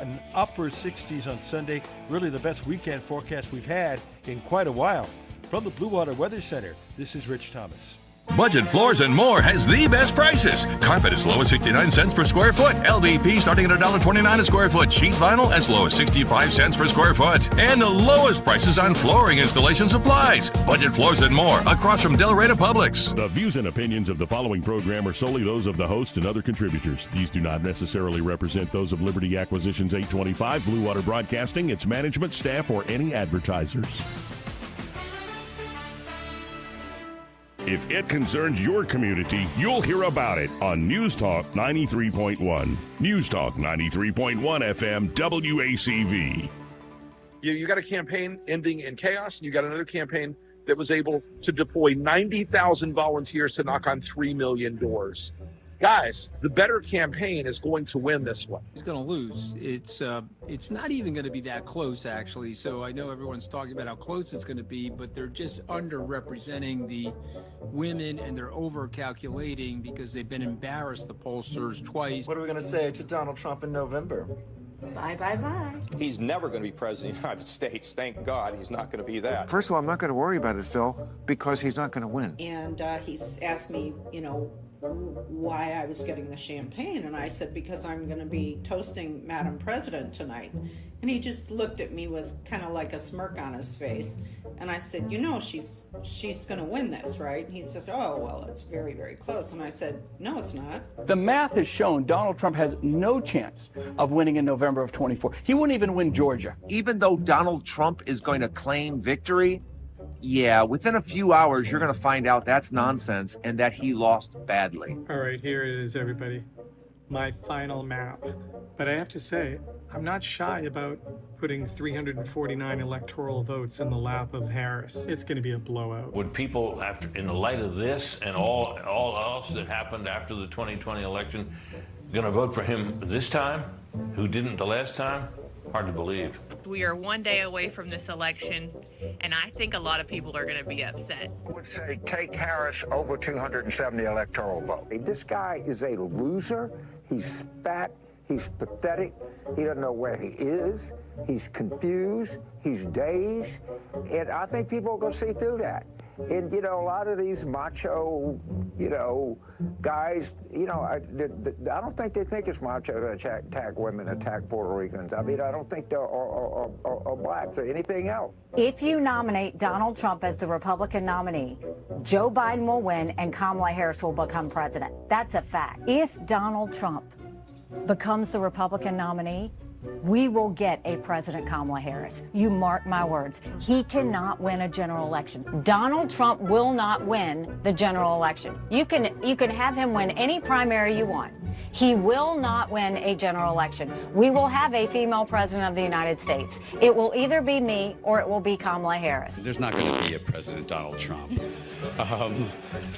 an upper 60s on Sunday. Really the best weekend forecast we've had in quite a while. From the Blue Water Weather Center, this is Rich Thomas. Budget Floors and More has the best prices. Carpet as low as 69 cents per square foot. LVP starting at $1.29 a square foot. Sheet vinyl as low as 65 cents per square foot. And the lowest prices on flooring installation supplies. Budget Floors and More across from Del Rey to Publix. The views and opinions of the following program are solely those of the host and other contributors. These do not necessarily represent those of Liberty Acquisitions 825, Blue Water Broadcasting, its management, staff, or any advertisers. If it concerns your community, you'll hear about it on News Talk 93.1. News Talk 93.1 FM WACV. You got a campaign ending in chaos, and you got another campaign that was able to deploy 90,000 volunteers to knock on 3 million doors. Guys, the better campaign is going to win this one. He's going to lose. It's not even going to be that close, actually. So I know everyone's talking about how close it's going to be, but they're just underrepresenting the women, and they're over-calculating because they've been embarrassed, the pollsters, twice. What are we going to say to Donald Trump in November? Bye, bye, bye. He's never going to be president of the United States. Thank God he's not going to be that. First of all, I'm not going to worry about it, Phil, because he's not going to win. And he's asked me, why I was getting the champagne, and I said, because I'm going to be toasting Madam President tonight. And he just looked at me with kind of like a smirk on his face, and I said, she's going to win this, right? And he says, oh, well, it's very, very close. And I said, no, it's not. The math has shown Donald Trump has no chance of winning in November of 24. He wouldn't even win Georgia. Even though Donald Trump is going to claim victory, yeah, within a few hours, you're going to find out that's nonsense and that he lost badly. All right, here it is, everybody. My final map. But I have to say, I'm not shy about putting 349 electoral votes in the lap of Harris. It's going to be a blowout. Would people, in the light of this and all else that happened after the 2020 election, going to vote for him this time, who didn't the last time? Hard to believe. We are one day away from this election, and I think a lot of people are going to be upset. I would say take Harris over 270 electoral votes. This guy is a loser. He's fat. He's pathetic. He doesn't know where he is. He's confused. He's dazed. And I think people are going to see through that. And, a lot of these macho, guys, I don't think they think it's macho to attack women, attack Puerto Ricans. I mean, I don't think they're or blacks or anything else. If you nominate Donald Trump as the Republican nominee, Joe Biden will win and Kamala Harris will become president. That's a fact. If Donald Trump becomes the Republican nominee, we will get a President Kamala Harris. You mark my words. He cannot win a general election. Donald Trump will not win the general election. You can have him win any primary you want. He will not win a general election. We will have a female president of the United States. It will either be me or it will be Kamala Harris. There's not going to be a President Donald Trump.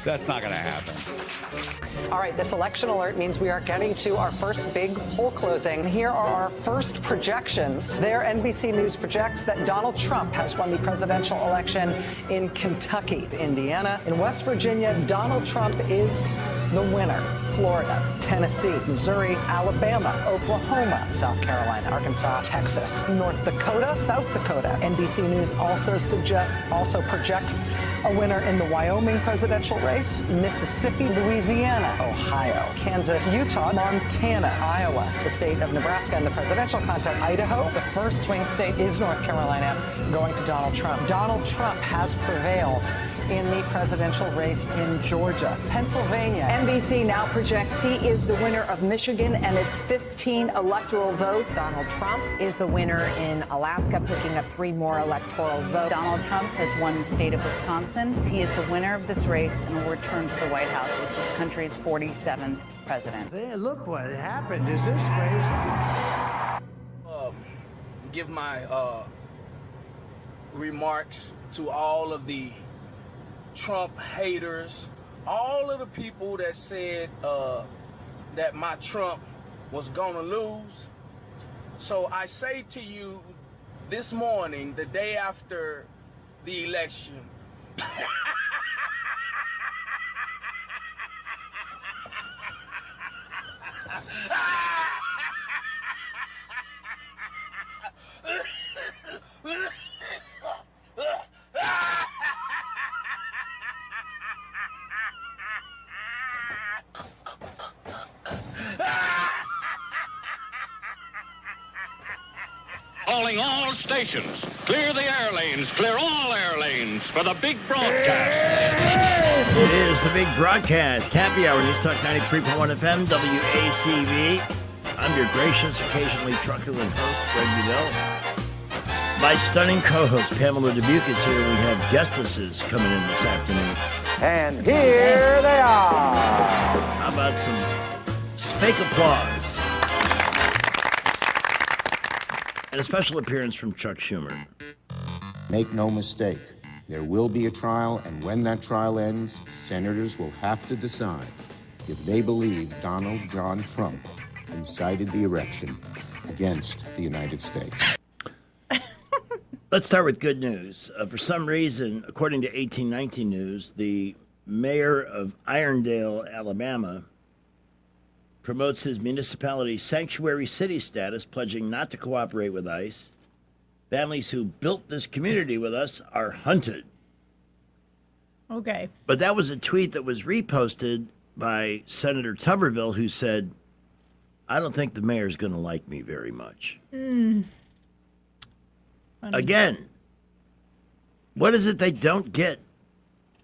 That's not going to happen. All right, this election alert means we are getting to our first big poll closing. Here are our first projections. There, NBC News projects that Donald Trump has won the presidential election in Kentucky, Indiana. In West Virginia, Donald Trump is the winner. Florida, Tennessee, Missouri, Alabama, Oklahoma, South Carolina, Arkansas, Texas, North Dakota, South Dakota. NBC News also projects a winner in the Wyoming presidential race, Mississippi, Louisiana, Ohio, Kansas, Utah, Montana, Iowa, the state of Nebraska in the presidential contest, Idaho. The first swing state is North Carolina, going to Donald Trump. Donald Trump has prevailed in the presidential race in Georgia. Pennsylvania. NBC now projects he is the winner of Michigan and its 15 electoral votes. Donald Trump is the winner in Alaska, picking up 3 more electoral votes. Donald Trump has won the state of Wisconsin. He is the winner of this race and will return to the White House as this country's 47th president. Hey, look what happened. Is this crazy? Give my remarks to all of the Trump haters, all of the people that said that my Trump was gonna lose. So I say to you this morning, the day after the election, Calling all stations. Clear the air lanes. Clear all air lanes for the big broadcast. It is the big broadcast. Happy Hour, News Talk 93.1 FM, WACV. I'm your gracious, occasionally truculent host, Greg Bedell. My stunning co-host, Pamela Dubuque, is here. We have guestesses coming in this afternoon. And here they are. How about some fake applause? And a special appearance from Chuck Schumer. Make no mistake, there will be a trial, and when that trial ends, senators will have to decide if they believe Donald John Trump incited the election against the United States. Let's start with good news. For some reason, according to 1819 News, the mayor of Irondale, Alabama, promotes his municipality's sanctuary city status, pledging not to cooperate with ICE. Families who built this community with us are hunted. Okay. But that was a tweet that was reposted by Senator Tuberville, who said, I don't think the mayor's going to like me very much. Again, what is it they don't get?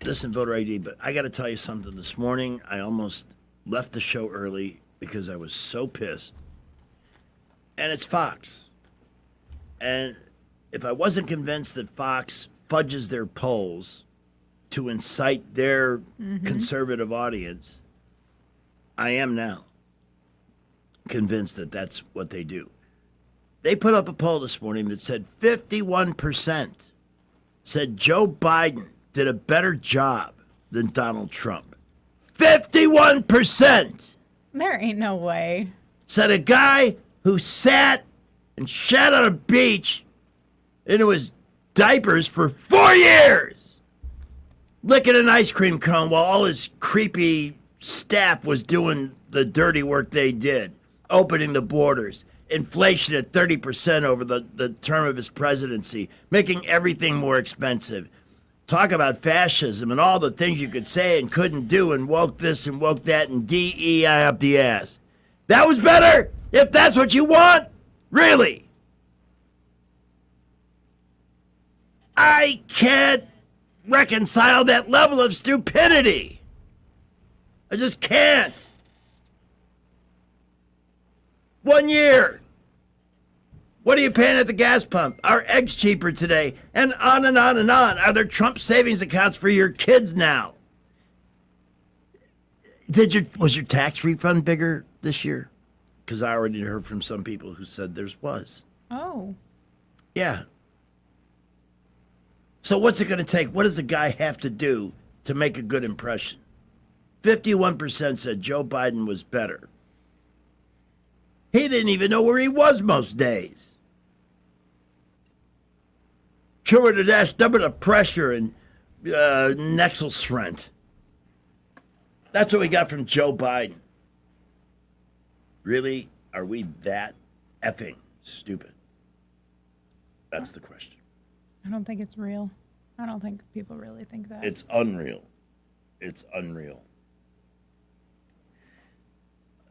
Listen, voter ID, but I got to tell you something. This morning, I almost left the show early because I was so pissed. And it's Fox. And if I wasn't convinced that Fox fudges their polls to incite their conservative audience, I am now convinced that that's what they do. They put up a poll this morning that said 51% said Joe Biden did a better job than Donald Trump. 51%! There ain't no way. Said a guy who sat and shat on a beach into his diapers for 4 years, licking an ice cream cone while all his creepy staff was doing the dirty work they did, opening the borders, inflation at 30% over the term of his presidency, making everything more expensive. Talk about fascism and all the things you could say and couldn't do, and woke this and woke that and DEI up the ass. That was better? If that's what you want? Really? I can't reconcile that level of stupidity. I just can't. 1 year. What are you paying at the gas pump? Are eggs cheaper today? And on and on and on. Are there Trump savings accounts for your kids now? Was your tax refund bigger this year? Because I already heard from some people who said theirs was. Oh. Yeah. So what's it going to take? What does the guy have to do to make a good impression? 51% said Joe Biden was better. He didn't even know where he was most days. Truer to dash, double the pressure, and Nexel That's what we got from Joe Biden. Really? Are we that effing stupid? That's the question. I don't think it's real. I don't think people really think that. It's unreal. It's unreal.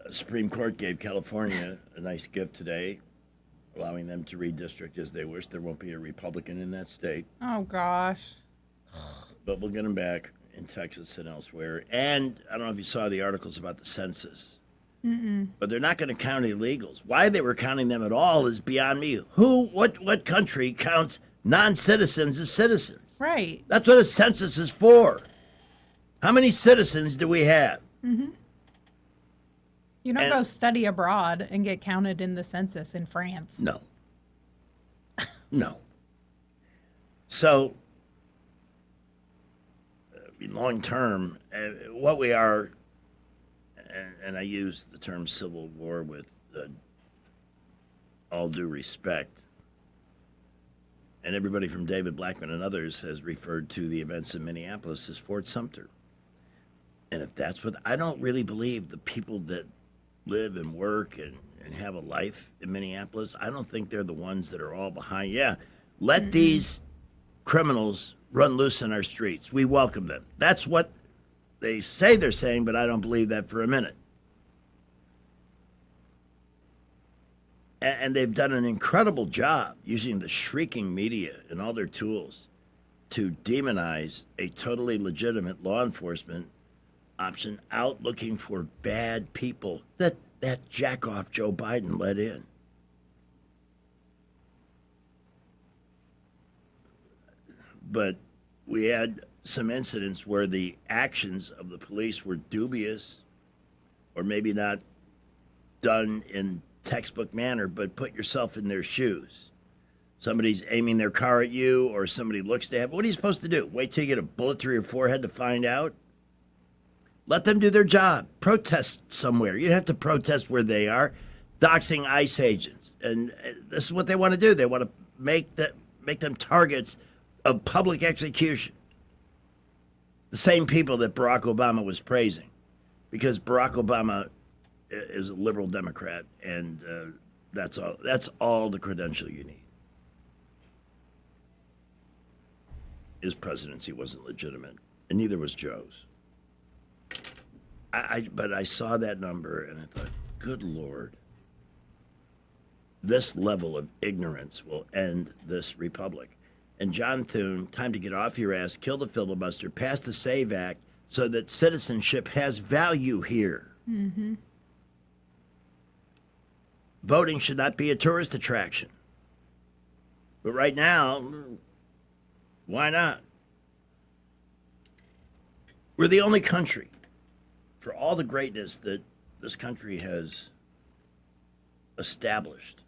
The Supreme Court gave California a nice gift today, allowing them to redistrict as they wish. There won't be a Republican in that state. Oh, gosh. But we'll get them back in Texas and elsewhere. And I don't know if you saw the articles about the census. But they're not going to count illegals. Why they were counting them at all is beyond me. What country counts non-citizens as citizens? Right. That's what a census is for. How many citizens do we have? You don't go study abroad and get counted in the census in France. No. No. So, long term, what we are, and I use the term civil war with all due respect, and everybody from David Blackman and others has referred to the events in Minneapolis as Fort Sumter. And if that's what, I don't really believe the people that live and work and and have a life in Minneapolis, I don't think they're the ones that are all behind. Yeah, let these criminals run loose in our streets. We welcome them. That's what they say they're saying, but I don't believe that for a minute. And they've done an incredible job using the shrieking media and all their tools to demonize a totally legitimate law enforcement option out looking for bad people that jack-off Joe Biden let in. But we had some incidents where the actions of the police were dubious or maybe not done in textbook manner, but put yourself in their shoes. Somebody's aiming their car at you or somebody looks to have, what are you supposed to do? Wait till you get a bullet through your forehead to find out? Let them do their job. Protest somewhere. You have to protest where they are, doxing ICE agents. And this is what they want to do. They want to make them targets of public execution. The same people that Barack Obama was praising, because Barack Obama is a liberal Democrat, and that's all the credential you need. His presidency wasn't legitimate, and neither was Joe's. But I saw that number, and I thought, good Lord, this level of ignorance will end this republic. And John Thune, time to get off your ass, kill the filibuster, pass the SAVE Act so that citizenship has value here. Mm-hmm. Voting should not be a tourist attraction. But right now, why not? We're the only country, for all the greatness that this country has established,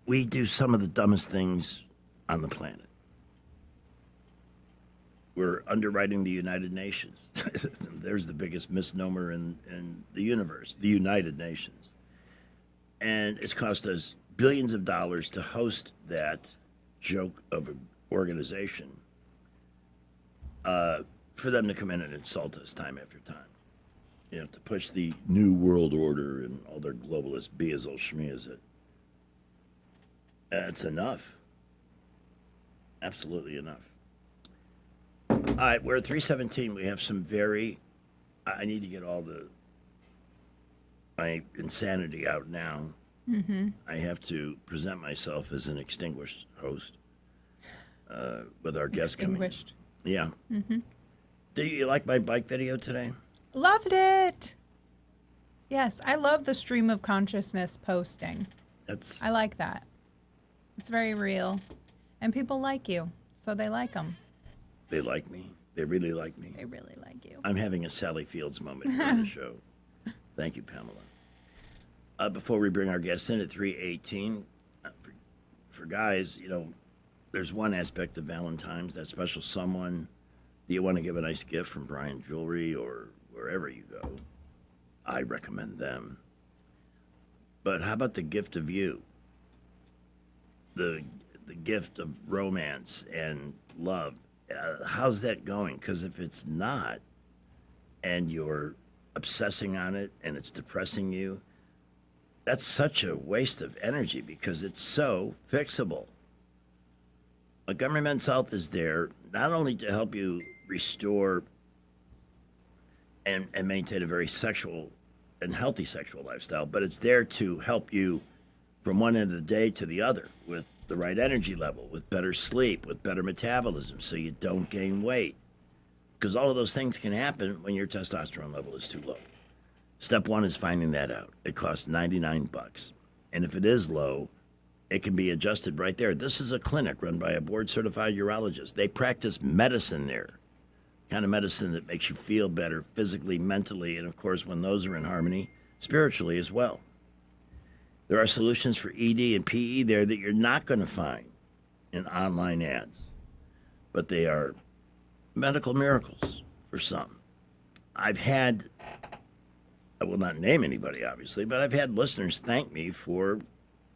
we do some of the dumbest things on the planet. We're underwriting the United Nations. There's the biggest misnomer in the universe, the United Nations. And it's cost us billions of dollars to host that joke of an organization, for them to come in and insult us time after time. You know, to push the New World Order and all their globalist beazle schmeazit. It's enough. Absolutely enough. All right, we're at 3:17. We have some I need to get all my insanity out now. Mm-hmm. I have to present myself as an extinguished host with our guest coming. Extinguished. Yeah. Mm-hmm. Do you like my bike video today? Loved it. Yes, I love the stream of consciousness posting. I like that. It's very real. And people like you, so they like them. They like me. They really like me. They really like you. I'm having a Sally Fields moment here on the show. Thank you, Pamela. Before we bring our guests in at 3:18, for guys, you know, there's one aspect of Valentine's, that special someone that you want to give a nice gift from Brian Jewelry or wherever you go. I recommend them. But how about the gift of you? The gift of romance and love. How's that going? Because if it's not, and you're obsessing on it and it's depressing you, that's such a waste of energy because it's so fixable. Montgomery Men's Health is there not only to help you restore and maintain a very sexual and healthy sexual lifestyle, but it's there to help you from one end of the day to the other with the right energy level, with better sleep, with better metabolism so you don't gain weight. Because all of those things can happen when your testosterone level is too low. Step one is finding that out. It costs $99. And if it is low, it can be adjusted right there. This is a clinic run by a board-certified urologist. They practice medicine there, kind of medicine that makes you feel better physically, mentally, and of course, when those are in harmony, spiritually as well. There are solutions for ED and PE there that you're not going to find in online ads, but they are medical miracles for some. I will not name anybody, obviously, but I've had listeners thank me for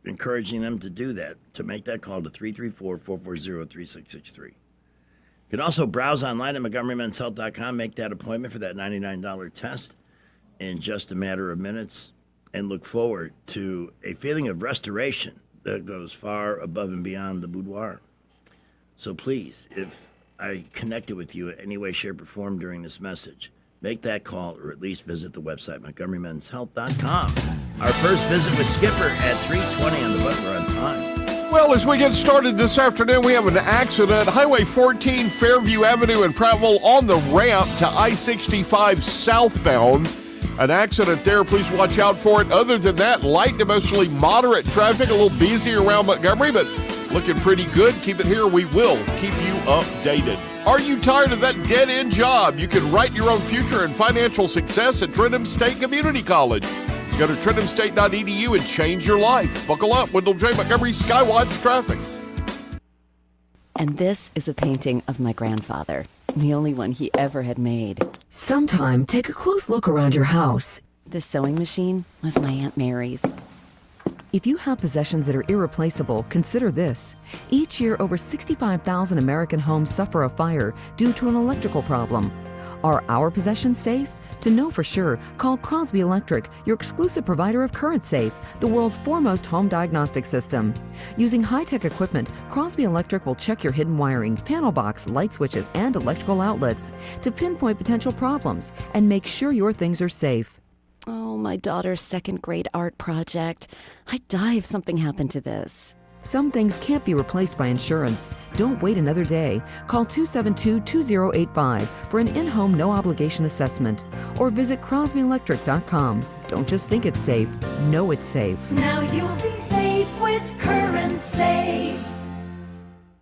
encouraging them to do that, to make that call to 334-440-3663. You can also browse online at MontgomeryMen'sHealth.com, make that appointment for that $99 test. in just a matter of minutes and look forward to a feeling of restoration that goes far above and beyond the boudoir. So please, if I connected with you in any way, shape, or form during this message, make that call or at least visit the website, MontgomeryMen'sHealth.com. Our first visit with Skipper at 3:20 on the button. We're on time. Well, as we get started this afternoon, we have an accident. Highway 14, Fairview Avenue in Prattville on the ramp to I-65 southbound. An accident there. Please watch out for it. Other than that, light to mostly moderate traffic. A little busy around Montgomery, but looking pretty good. Keep it here. We will keep you updated. Are you tired of that dead-end job? You can write your own future and financial success at Trenton State Community College. Go to trentomstate.edu and change your life. Buckle up. Wendell J. Montgomery Skywatch Traffic. And this is a painting of my grandfather, the only one he ever had made. Sometime, take a close look around your house. This sewing machine was my Aunt Mary's. If you have possessions that are irreplaceable, consider this. Each year, over 65,000 American homes suffer a fire due to an electrical problem. Are our possessions safe? To know for sure, call Crosby Electric, your exclusive provider of CurrentSafe, the world's foremost home diagnostic system. Using high-tech equipment, Crosby Electric will check your hidden wiring, panel box, light switches, and electrical outlets to pinpoint potential problems and make sure your things are safe. Oh, my daughter's second grade art project. I'd die if something happened to this. Some things can't be replaced by insurance. Don't wait another day. Call 272-2085 for an in-home no-obligation assessment or visit crosbyelectric.com. Don't just think it's safe, know it's safe. Now you'll be safe with CurrentSafe.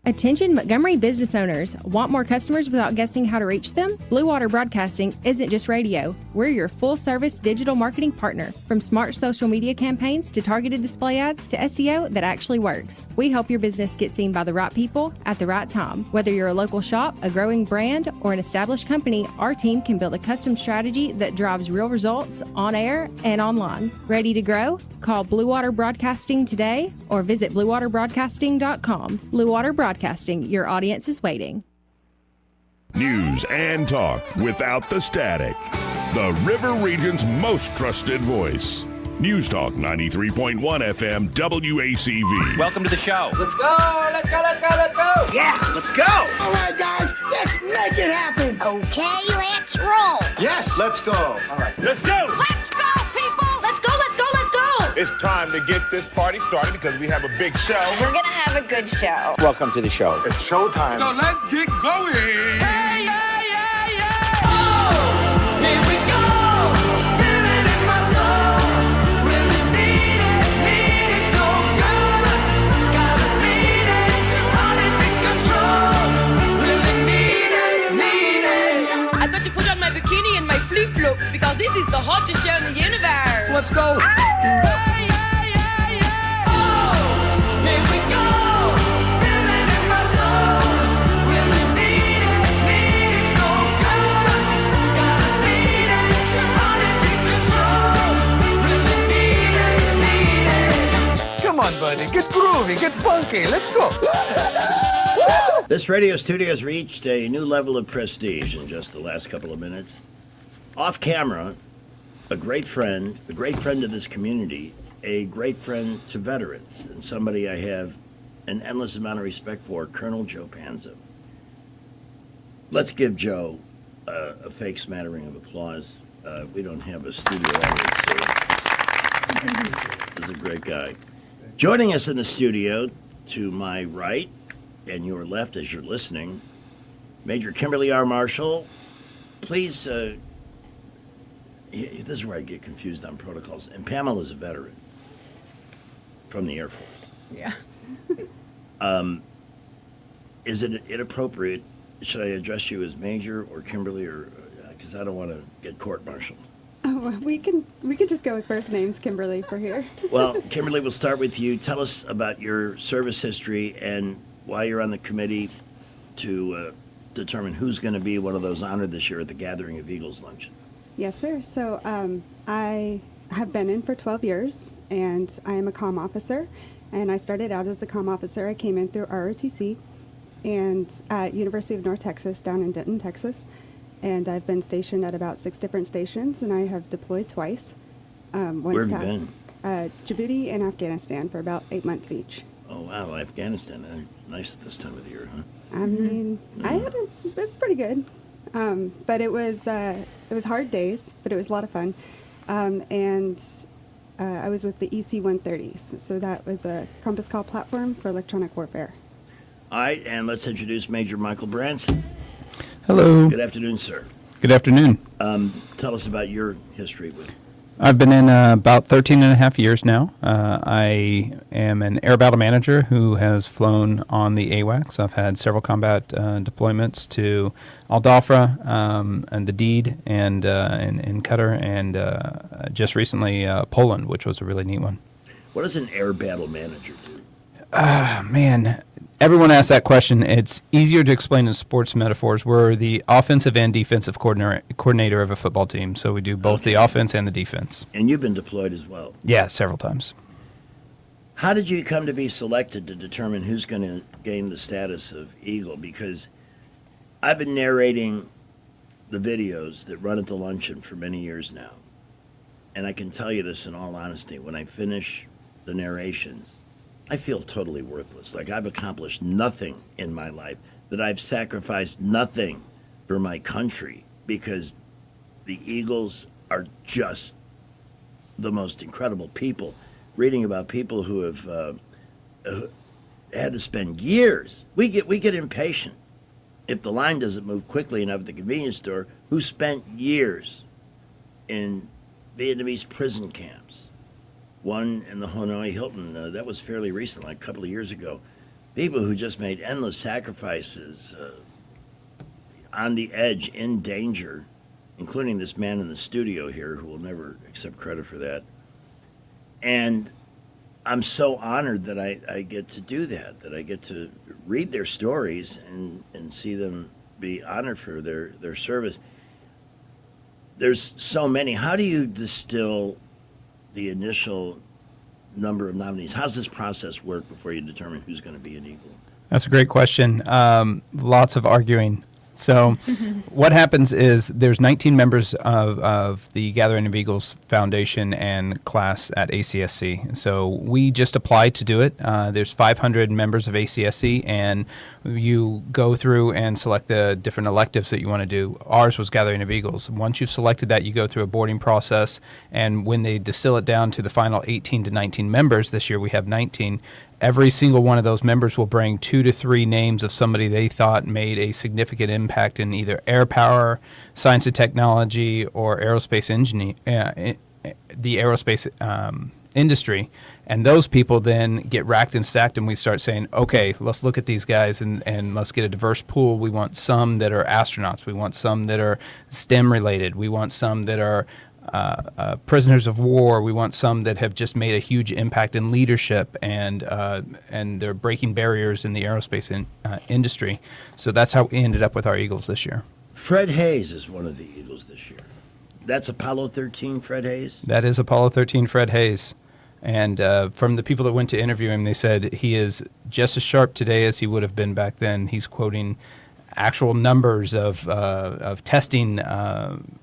Attention Montgomery business owners. Want more customers without guessing how to reach them? Blue Water Broadcasting isn't just radio. We're your full-service digital marketing partner. From smart social media campaigns to targeted display ads to SEO that actually works. We help your business get seen by the right people at the right time. Whether you're a local shop, a growing brand, or an established company, our team can build a custom strategy that drives real results on air and online. Ready to grow? Call Blue Water Broadcasting today or visit bluewaterbroadcasting.com. Blue Water Broadcasting, your audience is waiting. News and talk without the static. The River Region's most trusted voice. News Talk 93.1 FM WACV. Welcome to the show. Let's go, let's go, let's go, let's go. Yeah, let's go. All right, guys, let's make it happen. Okay, let's roll. Yes, let's go. All right, let's go. Let's go, people. Let's go, let's go, let's go. It's time to get this party started because we have a big show. We're going to have a good show. Welcome to the show. It's showtime. So let's get going. Hey, yeah, yeah, yeah. Oh, here we go. Feel it in my soul. Really need it so good. Gotta beat it. Politics control. Really need it. I've got to put on my bikini and my flip-flops because this is the hottest show in the universe. Let's go. Come on, buddy. Get groovy. Get funky. Let's go. This radio studio has reached a new level of prestige in just the last couple of minutes. Off camera, a great friend of this community, a great friend to veterans, and somebody I have an endless amount of respect for, Colonel Joe Panza. Let's give Joe a fake smattering of applause. We don't have a studio audience, so he's a great guy. Joining us in the studio, to my right and your left as you're listening, Major Kimberly R. Marshall. Please, this is where I get confused on protocols. And Pamela's a veteran from the Air Force. Yeah. Is it inappropriate? Should I address you as Major or Kimberly, or because I don't want to get court-martialed? Oh, we can just go with first names, Kimberly, for here. Well, Kimberly, we'll start with you. Tell us about your service history and why you're on the committee to determine who's going to be one of those honored this year at the Gathering of Eagles Luncheon. Yes, sir. So I have been in for 12 years, and I am a comm officer. And I started out as a comm officer. I came in through ROTC and at University of North Texas down in Denton, Texas. and I've been stationed at about 6 different stations, and I have deployed twice. Where have you been? Djibouti and Afghanistan for about 8 months each. Oh, wow, Afghanistan. It's nice at this time of the year, huh? I mean, it was pretty good. But it was hard days, but it was a lot of fun. And I was with the EC-130s, so that was a compass call platform for electronic warfare. All right, and let's introduce Major Michael Branson. Hello. Good afternoon, sir. Good afternoon. Tell us about your history with. I've been in about 13 and a half years now. I am an air battle manager who has flown on the AWACS. I've had several combat deployments to Al Dhafra and the Deed and in Qatar and just recently Poland, which was a really neat one. What does an air battle manager do? Man, everyone asks that question. It's easier to explain in sports metaphors. We're the offensive and defensive coordinator of a football team, so we do both the offense and the defense. And you've been deployed as well. Yeah, several times. How did you come to be selected to determine who's going to gain the status of Eagle? Because I've been narrating the videos that run at the luncheon for many years now. And I can tell you this in all honesty. When I finish the narrations, I feel totally worthless. Like I've accomplished nothing in my life, that I've sacrificed nothing for my country, because the Eagles are just the most incredible people. Reading about people who have had to spend years. We get impatient if the line doesn't move quickly enough at the convenience store, who spent years in Vietnamese prison camps. One in the Hanoi Hilton, that was fairly recent, like a couple of years ago. People who just made endless sacrifices, on the edge, in danger, including this man in the studio here who will never accept credit for that. And I'm so honored that I get to do that I get to read their stories and see them be honored for their service. There's so many. How do you distill the initial number of nominees? How's this process work before you determine who's going to be an Eagle? That's a great question. Lots of arguing. So what happens is there's 19 members of the Gathering of Eagles Foundation and class at ACSC. So we just applied to do it. There's 500 members of ACSC, and you go through and select the different electives that you want to do. Ours was Gathering of Eagles. Once you've selected that, you go through a boarding process, and when they distill it down to the final 18 to 19 members, this year we have 19, every single one of those members will bring 2 to 3 names of somebody they thought made a significant impact in either air power, science and technology, or aerospace the aerospace industry. And those people then get racked and stacked, and we start saying, okay, let's look at these guys and let's get a diverse pool. We want some that are astronauts. We want some that are STEM related. We want some that are prisoners of war. We want some that have just made a huge impact in leadership, and they're breaking barriers in the aerospace industry. So that's how we ended up with our Eagles this year. Fred Hayes is one of the Eagles this year. That's Apollo 13 Fred Hayes? That is Apollo 13 Fred Hayes. And from the people that went to interview him, they said he is just as sharp today as he would have been back then. He's quoting actual numbers of testing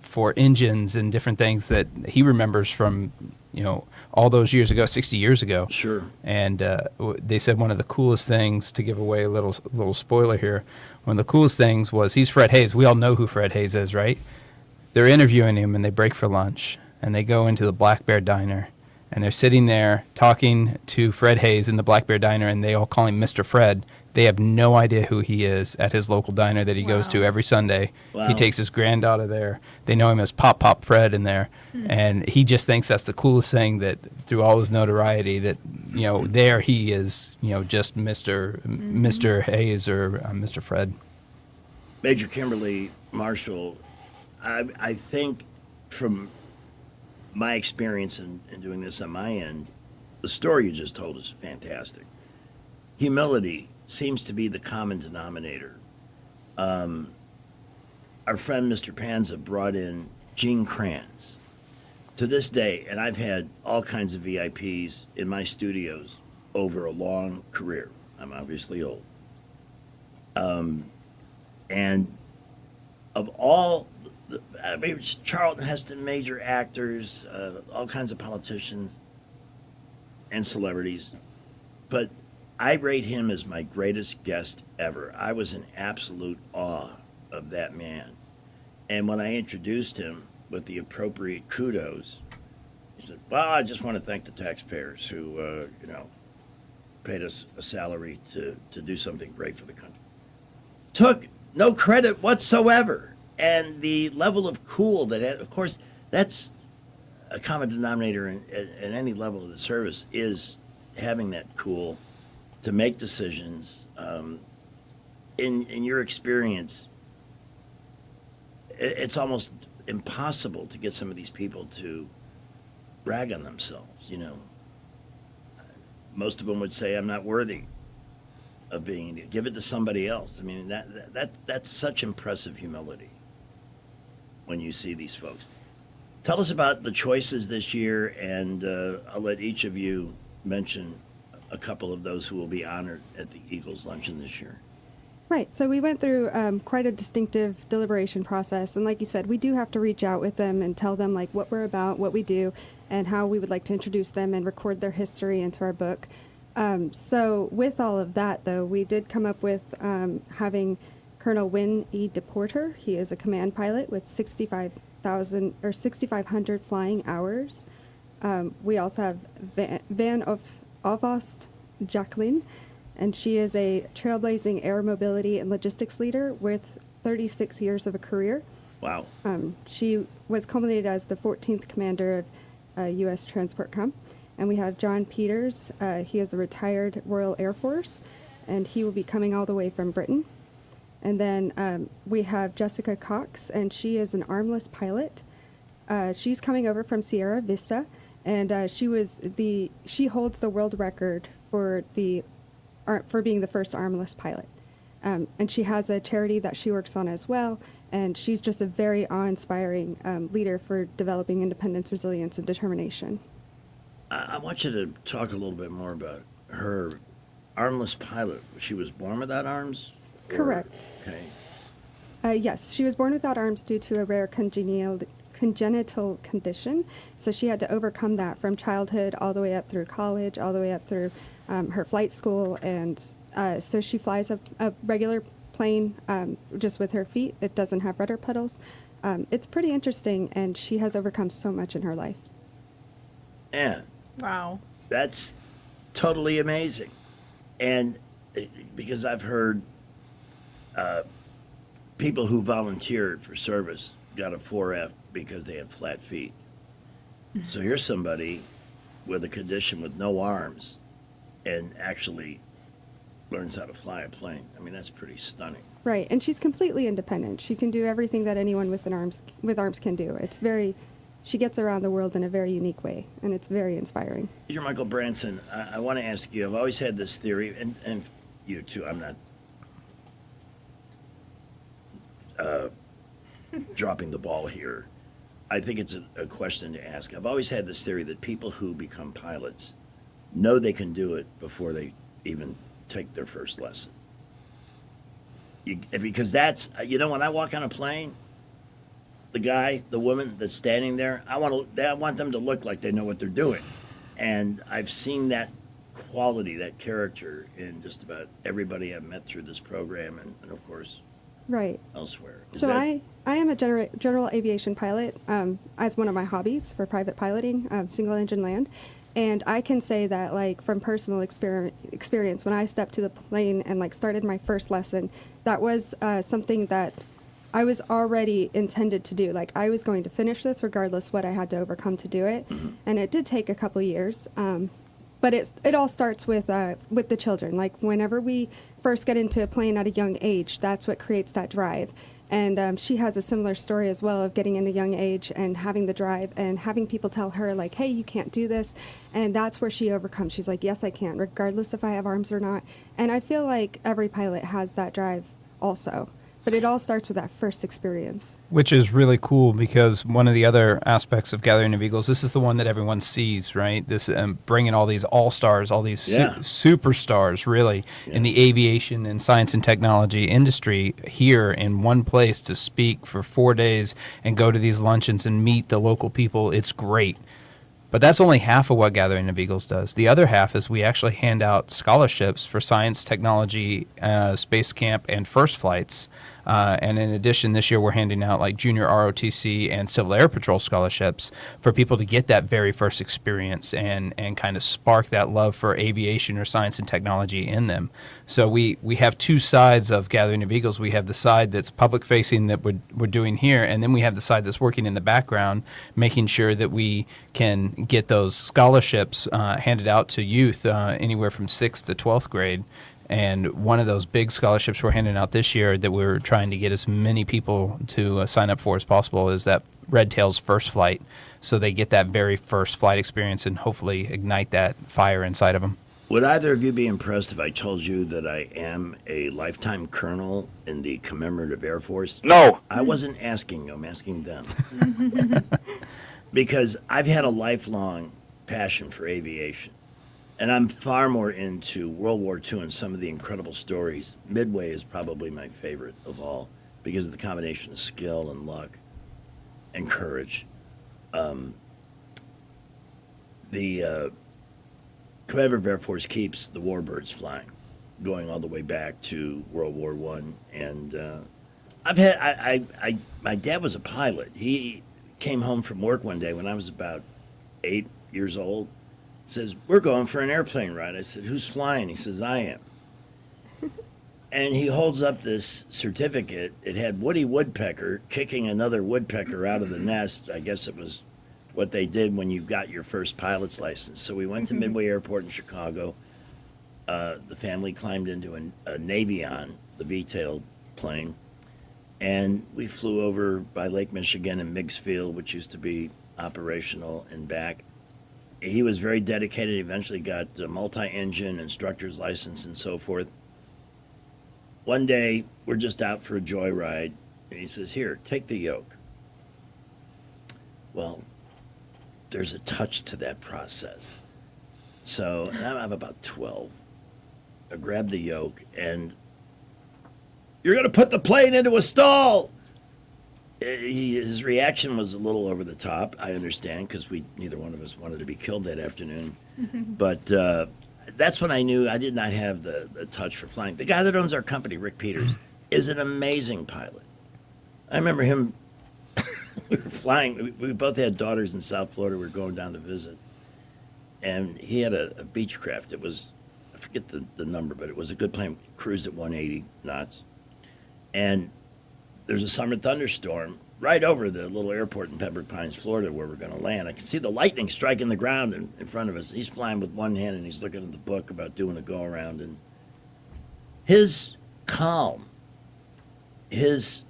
for engines and different things that he remembers from, all those years ago, 60 years ago. Sure. And they said one of the coolest things, to give away a little spoiler here, one of the coolest things was he's Fred Hayes. We all know who Fred Hayes is, right? They're interviewing him, and they break for lunch, and they go into the Black Bear Diner, and they're sitting there talking to Fred Hayes in the Black Bear Diner, and they all call him Mr. Fred. They have no idea who he is at his local diner that he goes to every Sunday. Wow. He takes his granddaughter there. They know him as Pop Fred in there. And he just thinks that's the coolest thing, that through all his notoriety, that, there he is, just Mr. Hayes or Mr. Fred. Major Kimberly Marshall, I think from my experience in doing this on my end, the story you just told is fantastic. Humility seems to be the common denominator. Our friend Mr. Panza brought in Gene Kranz. To this day, and I've had all kinds of VIPs in my studios over a long career. I'm obviously old. And of all, I mean, Charlton Heston, major actors, all kinds of politicians and celebrities, but I rate him as my greatest guest ever. I was in absolute awe of that man. And when I introduced him with the appropriate kudos, he said, well, I just want to thank the taxpayers who, paid us a salary to do something great for the country. Took no credit whatsoever. And the level of cool that, of course, that's a common denominator in any level of the service, is having that cool to make decisions. In your experience, it's almost impossible to get some of these people to brag on themselves, Most of them would say, I'm not worthy of being, give it to somebody else. I mean, that's such impressive humility when you see these folks. Tell us about the choices this year, and I'll let each of you mention a couple of those who will be honored at the Eagles Luncheon this year. Right. So we went through quite a distinctive deliberation process. And like you said, we do have to reach out with them and tell them like what we're about, what we do, and how we would like to introduce them and record their history into our book. So with all of that, though, we did come up with having Colonel Wynn E. DePorter. He is a command pilot with 6,500 flying hours. We also have Van Ovost Jacqueline, and she is a trailblazing air mobility and logistics leader with 36 years of a career. Wow. She was culminated as the 14th commander of U.S. Transport Com. And we have John Peters. He is a retired Royal Air Force, and he will be coming all the way from Britain. And then we have Jessica Cox, and she is an armless pilot. She's coming over from Sierra Vista, and she holds the world record for being the first armless pilot. And she has a charity that she works on as well, and she's just a very awe-inspiring leader for developing independence, resilience, and determination. I want you to talk a little bit more about her armless pilot. She was born without arms? Correct. Okay. Yes, she was born without arms due to a rare congenital condition. So she had to overcome that from childhood all the way up through college, all the way up through her flight school. And so she flies a regular plane just with her feet. It doesn't have rudder pedals. It's pretty interesting, and she has overcome so much in her life. Yeah. Wow. That's totally amazing. And because I've heard people who volunteered for service got a 4F because they had flat feet. So here's somebody with a condition with no arms and actually learns how to fly a plane. I mean, that's pretty stunning. Right, and she's completely independent. She can do everything that anyone with arms can do. She gets around the world in a very unique way, and it's very inspiring. Major Michael Branson, I want to ask you, I've always had this theory, and you too, I'm not dropping the ball here. I think it's a question to ask. I've always had this theory that people who become pilots know they can do it before they even take their first lesson. Because that's, when I walk on a plane, the guy, the woman that's standing there, I want them to look like they know what they're doing. And I've seen that quality, that character in just about everybody I've met through this program and of course, right, elsewhere. I am a general aviation pilot as one of my hobbies for private piloting, single engine land. And I can say that, like, from personal experience, when I stepped to the plane and, like, started my first lesson, that was something that I was already intended to do. Like, I was going to finish this regardless what I had to overcome to do it. Mm-hmm. And it did take a couple years. But it all starts with the children. Like, whenever we first get into a plane at a young age, that's what creates that drive. And she has a similar story as well of getting in a young age and having the drive and having people tell her, like, hey, you can't do this. And that's where she overcomes. She's like, yes, I can, regardless if I have arms or not. And I feel like every pilot has that drive also. But it all starts with that first experience. Which is really cool because one of the other aspects of Gathering of Eagles, this is the one that everyone sees, right? This bringing all these all-stars, all these superstars, really, in the aviation and science and technology industry here in one place to speak for 4 days and go to these luncheons and meet the local people. It's great. But that's only half of what Gathering of Eagles does. The other half is we actually hand out scholarships for science, technology, space camp, and first flights. And in addition, this year we're handing out like junior ROTC and Civil Air Patrol scholarships for people to get that very first experience and kind of spark that love for aviation or science and technology in them. So we have two sides of Gathering of Eagles. We have the side that's public facing that we're doing here, and then we have the side that's working in the background, making sure that we can get those scholarships handed out to youth anywhere from 6th to 12th grade. And one of those big scholarships we're handing out this year that we're trying to get as many people to sign up for as possible is that Red Tail's first flight. So they get that very first flight experience and hopefully ignite that fire inside of them. Would either of you be impressed if I told you that I am a lifetime colonel in the Commemorative Air Force? No. I wasn't asking you, I'm asking them. Because I've had a lifelong passion for aviation. And I'm far more into World War II and some of the incredible stories. Midway is probably my favorite of all because of the combination of skill and luck and courage. The Commemorative Air Force keeps the warbirds flying, going all the way back to World War I. And my dad was a pilot. He came home from work one day when I was about 8 years old. Says, we're going for an airplane ride. I said, who's flying? He says, I am. And he holds up this certificate. It had Woody Woodpecker kicking another woodpecker out of the nest. I guess it was what they did when you got your first pilot's license. So we went to Midway Airport in Chicago. The family climbed into a Navion, the V-tailed plane. And we flew over by Lake Michigan and Meigs Field, which used to be operational, and back. He was very dedicated. He eventually got a multi-engine instructor's license and so forth. One day, we're just out for a joyride, and he says, here, take the yoke. Well, there's a touch to that process. So, and I'm about 12. I grabbed the yoke, and you're going to put the plane into a stall. His reaction was a little over the top, I understand, because neither one of us wanted to be killed that afternoon. But that's when I knew I did not have the touch for flying. The guy that owns our company, Rick Peters, is an amazing pilot. I remember him, we were flying, we both had daughters in South Florida, we were going down to visit. And he had a Beechcraft. It was, I forget the number, but it was a good plane, cruised at 180 knots. And there's a summer thunderstorm right over the little airport in Pembroke Pines, Florida, where we're going to land. I can see the lightning striking the ground in front of us. He's flying with one hand, and he's looking at the book about doing a go-around. And his calm, his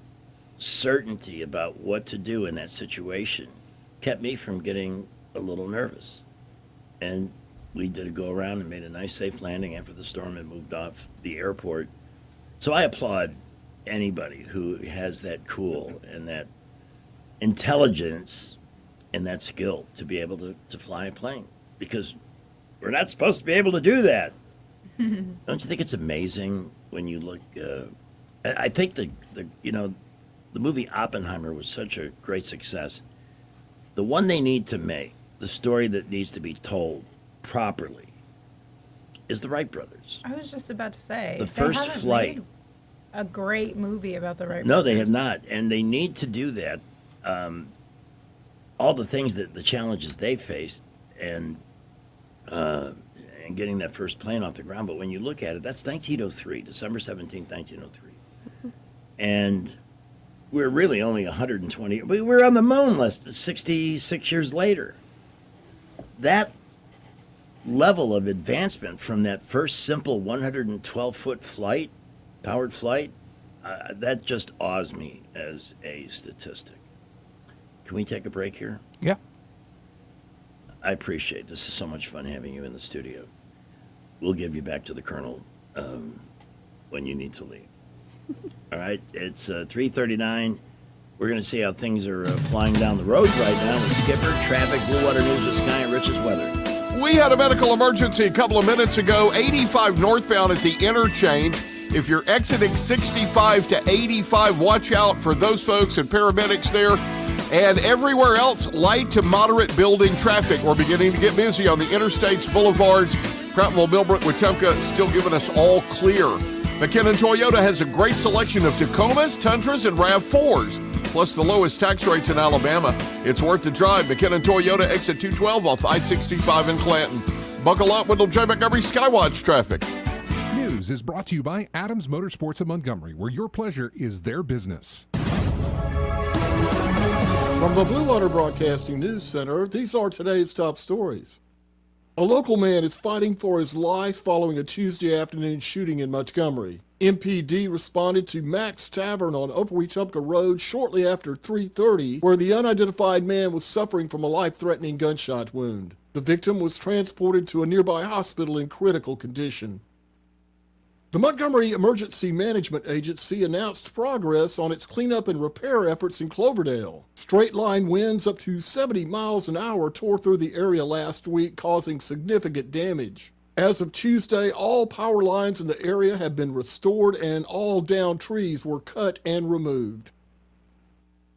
certainty about what to do in that situation kept me from getting a little nervous. And we did a go-around and made a nice, safe landing after the storm had moved off the airport. So I applaud anybody who has that cool and that intelligence and that skill to be able to fly a plane, because we're not supposed to be able to do that. Don't you think it's amazing when you look? I think the movie Oppenheimer was such a great success. The one they need to make, the story that needs to be told properly, is the Wright brothers. I was just about to say The first flight. A great movie about the Wright No, brothers. they have not, and they need to do that. All the things the challenges they faced, and getting that first plane off the ground. But when you look at it, that's 1903, December 17th, 1903, and we're really only 120. We were on the moon 66 years later. That level of advancement from that first simple 112-foot flight, powered flight, that just awes me as a statistic. Can we take a break here? Yeah. I appreciate it. This is so much fun having you in the studio. We'll give you back to the Colonel when you need to leave. All right, it's 3:39. We're going to see how things are flying down the roads right now with Skipper, traffic, Blue Water News with Sky and Rich's weather. We had a medical emergency a couple of minutes ago, 85 northbound at the interchange. If you're exiting 65 to 85, watch out for those folks and paramedics there. And everywhere else, light to moderate building traffic. We're beginning to get busy on the interstates, boulevards. Prattville, Millbrook, Wetumpka still giving us all clear. McKinnon Toyota has a great selection of Tacomas, Tundras, and RAV4s, plus the lowest tax rates in Alabama. It's worth the drive. McKinnon Toyota, exit 212 off I-65 in Clanton. Buckle up, Wendell J. Montgomery Skywatch traffic. News is brought to you by Adams Motorsports of Montgomery, where your pleasure is their business. From the Blue Water Broadcasting News Center, these are today's top stories. A local man is fighting for his life following a Tuesday afternoon shooting in Montgomery. MPD responded to Mac's Tavern on Upper Wetumpka Road shortly after 3:30, where the unidentified man was suffering from a life-threatening gunshot wound. The victim was transported to a nearby hospital in critical condition. The Montgomery Emergency Management Agency announced progress on its cleanup and repair efforts in Cloverdale. Straight-line winds up to 70 miles an hour tore through the area last week, causing significant damage. As of Tuesday, all power lines in the area have been restored and all downed trees were cut and removed.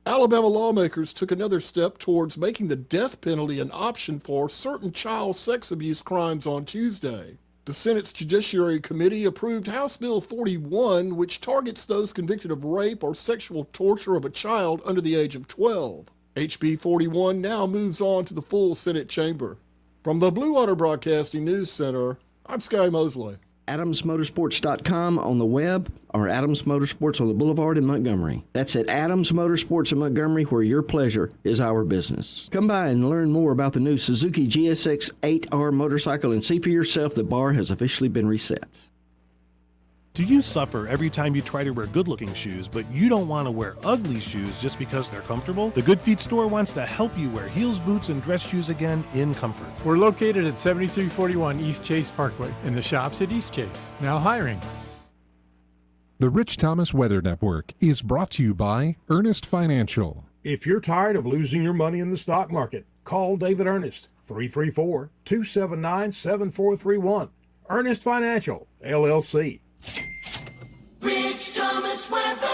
Alabama lawmakers took another step towards making the death penalty an option for certain child sex abuse crimes on Tuesday. The Senate's Judiciary Committee approved House Bill 41, which targets those convicted of rape or sexual torture of a child under the age of 12. HB 41 now moves on to the full Senate chamber. From the Blue Water Broadcasting News Center, I'm Sky Mosley. AdamsMotorsports.com on the web or Adams Motorsports on the Boulevard in Montgomery. That's at Adams Motorsports in Montgomery, where your pleasure is our business. Come by and learn more about the new Suzuki GSX 8R motorcycle and see for yourself the bar has officially been reset. Do you suffer every time you try to wear good-looking shoes, but you don't want to wear ugly shoes just because they're comfortable? The Good Feet store wants to help you wear heels, boots, and dress shoes again in comfort. We're located at 7341 East Chase Parkway in the shops at East Chase. Now hiring. The Rich Thomas Weather Network is brought to you by Ernest Financial. If you're tired of losing your money in the stock market, call David Ernest, 334-279-7431. Ernest Financial, LLC. Rich Thomas weather.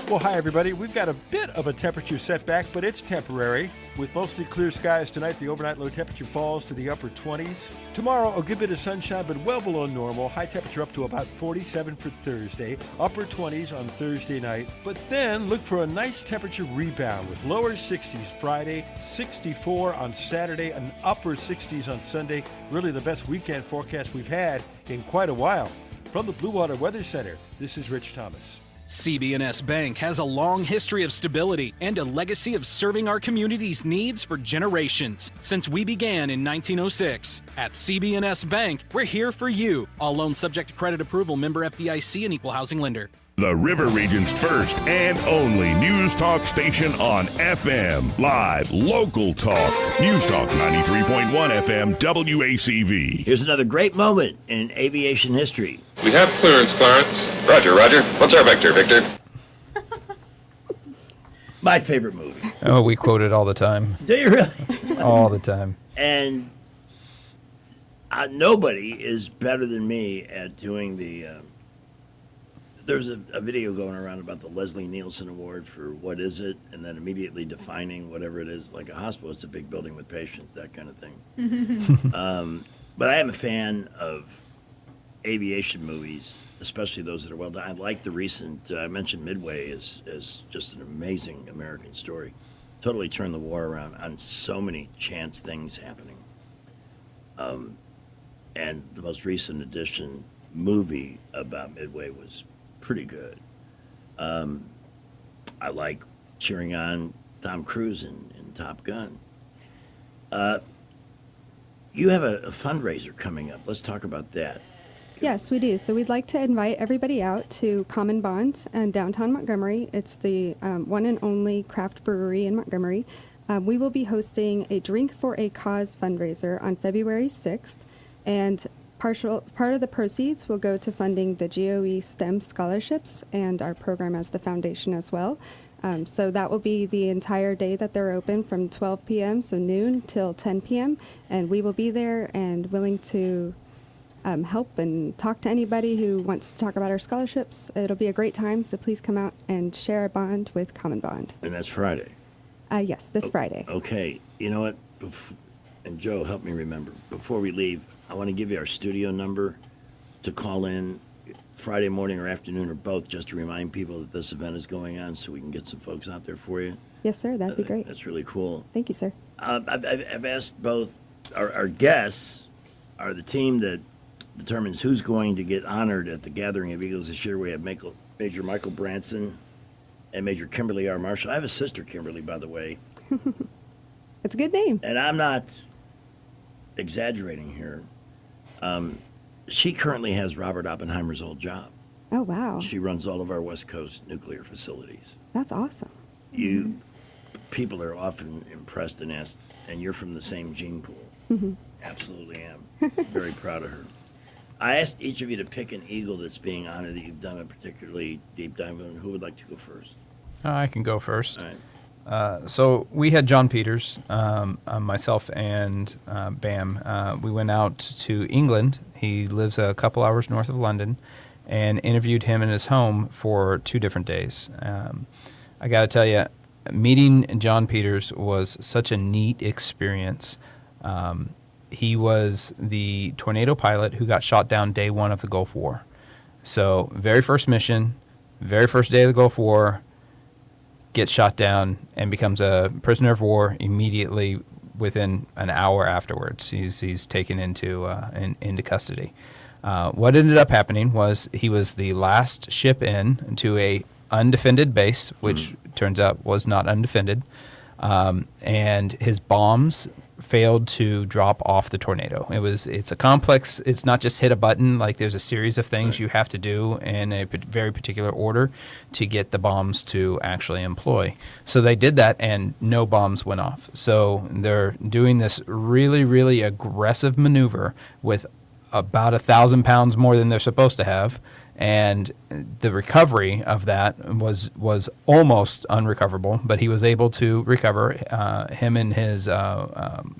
Well, hi, everybody. We've got a bit of a temperature setback, but it's temporary. With mostly clear skies tonight, the overnight low temperature falls to the upper 20s. Tomorrow, a good bit of sunshine, but well below normal. High temperature up to about 47 for Thursday. Upper 20s on Thursday night. But then, look for a nice temperature rebound with lower 60s Friday, 64 on Saturday, and upper 60s on Sunday. Really the best weekend forecast we've had in quite a while. From the Blue Water Weather Center, this is Rich Thomas. CB&S Bank has a long history of stability and a legacy of serving our community's needs for generations since we began in 1906. At CB&S Bank, we're here for you. All loans subject to credit approval, member FDIC, and equal housing lender. The River Region's first and only news talk station on FM. Live, local talk. News Talk 93.1 FM WACV. Here's another great moment in aviation history. We have clearance, Clarence. Roger, Roger. What's our vector, Victor? My favorite movie. Oh, we quote it all the time. Do you really? All the time. And nobody is better than me at doing the... There's a video going around about the Leslie Nielsen Award for what is it, and then immediately defining whatever it is. Like a hospital, it's a big building with patients, that kind of thing. But I am a fan of aviation movies, especially those that are well done. I like the recent, I mentioned Midway as just an amazing American story. Totally turned the war around on so many chance things happening. And the most recent edition movie about Midway was pretty good. I like cheering on Tom Cruise in Top Gun. You have a fundraiser coming up. Let's talk about that. Yes, we do. So we'd like to invite everybody out to Common Bond in downtown Montgomery. It's the one and only craft brewery in Montgomery. We will be hosting a Drink for a Cause fundraiser on February 6th. And part of the proceeds will go to funding the GOE STEM scholarships and our program as the foundation as well. So that will be the entire day that they're open from 12 p.m., so noon, till 10 p.m. And we will be there and willing to help and talk to anybody who wants to talk about our scholarships. It'll be a great time, so please come out and share a bond with Common Bond. And that's Friday. Yes, this Friday. Okay. You know what? And Joe, help me remember. Before we leave, I want to give you our studio number to call in Friday morning or afternoon or both, just to remind people that this event is going on so we can get some folks out there for you. Yes, sir. That'd be great. That's really cool. Thank you, sir. I've asked both our guests are the team that determines who's going to get honored at the Gathering of Eagles this year. We have Major Michael Branson and Major Kimberly R. Marshall. I have a sister, Kimberly, by the way. It's a good name. And I'm not exaggerating here. She currently has Robert Oppenheimer's old job. Oh, wow. She runs all of our West Coast nuclear facilities. That's awesome. People are often impressed and asked, and you're from the same gene pool. Mm-hmm. Absolutely am. Very proud of her. I asked each of you to pick an eagle that's being honored that you've done a particularly deep dive on. Who would like to go first? I can go first. All right. So we had John Peters, myself and Bam. We went out to England. He lives a couple hours north of London, and interviewed him in his home for 2 different days. I got to tell you, meeting John Peters was such a neat experience. He was the tornado pilot who got shot down day 1 of the Gulf War. So very first mission, very first day of the Gulf War, gets shot down and becomes a prisoner of war immediately within an hour afterwards. He's taken into custody. What ended up happening was he was the last ship in to a undefended base, which turns out was not undefended, and his bombs failed to drop off the tornado. It's a complex. It's not just hit a button. Like, there's a series of things you have to do in a very particular order to get the bombs to actually employ. So they did that, and no bombs went off. So they're doing this really, really aggressive maneuver with about 1,000 pounds more than they're supposed to have. And the recovery of that was almost unrecoverable, but he was able to recover, him and his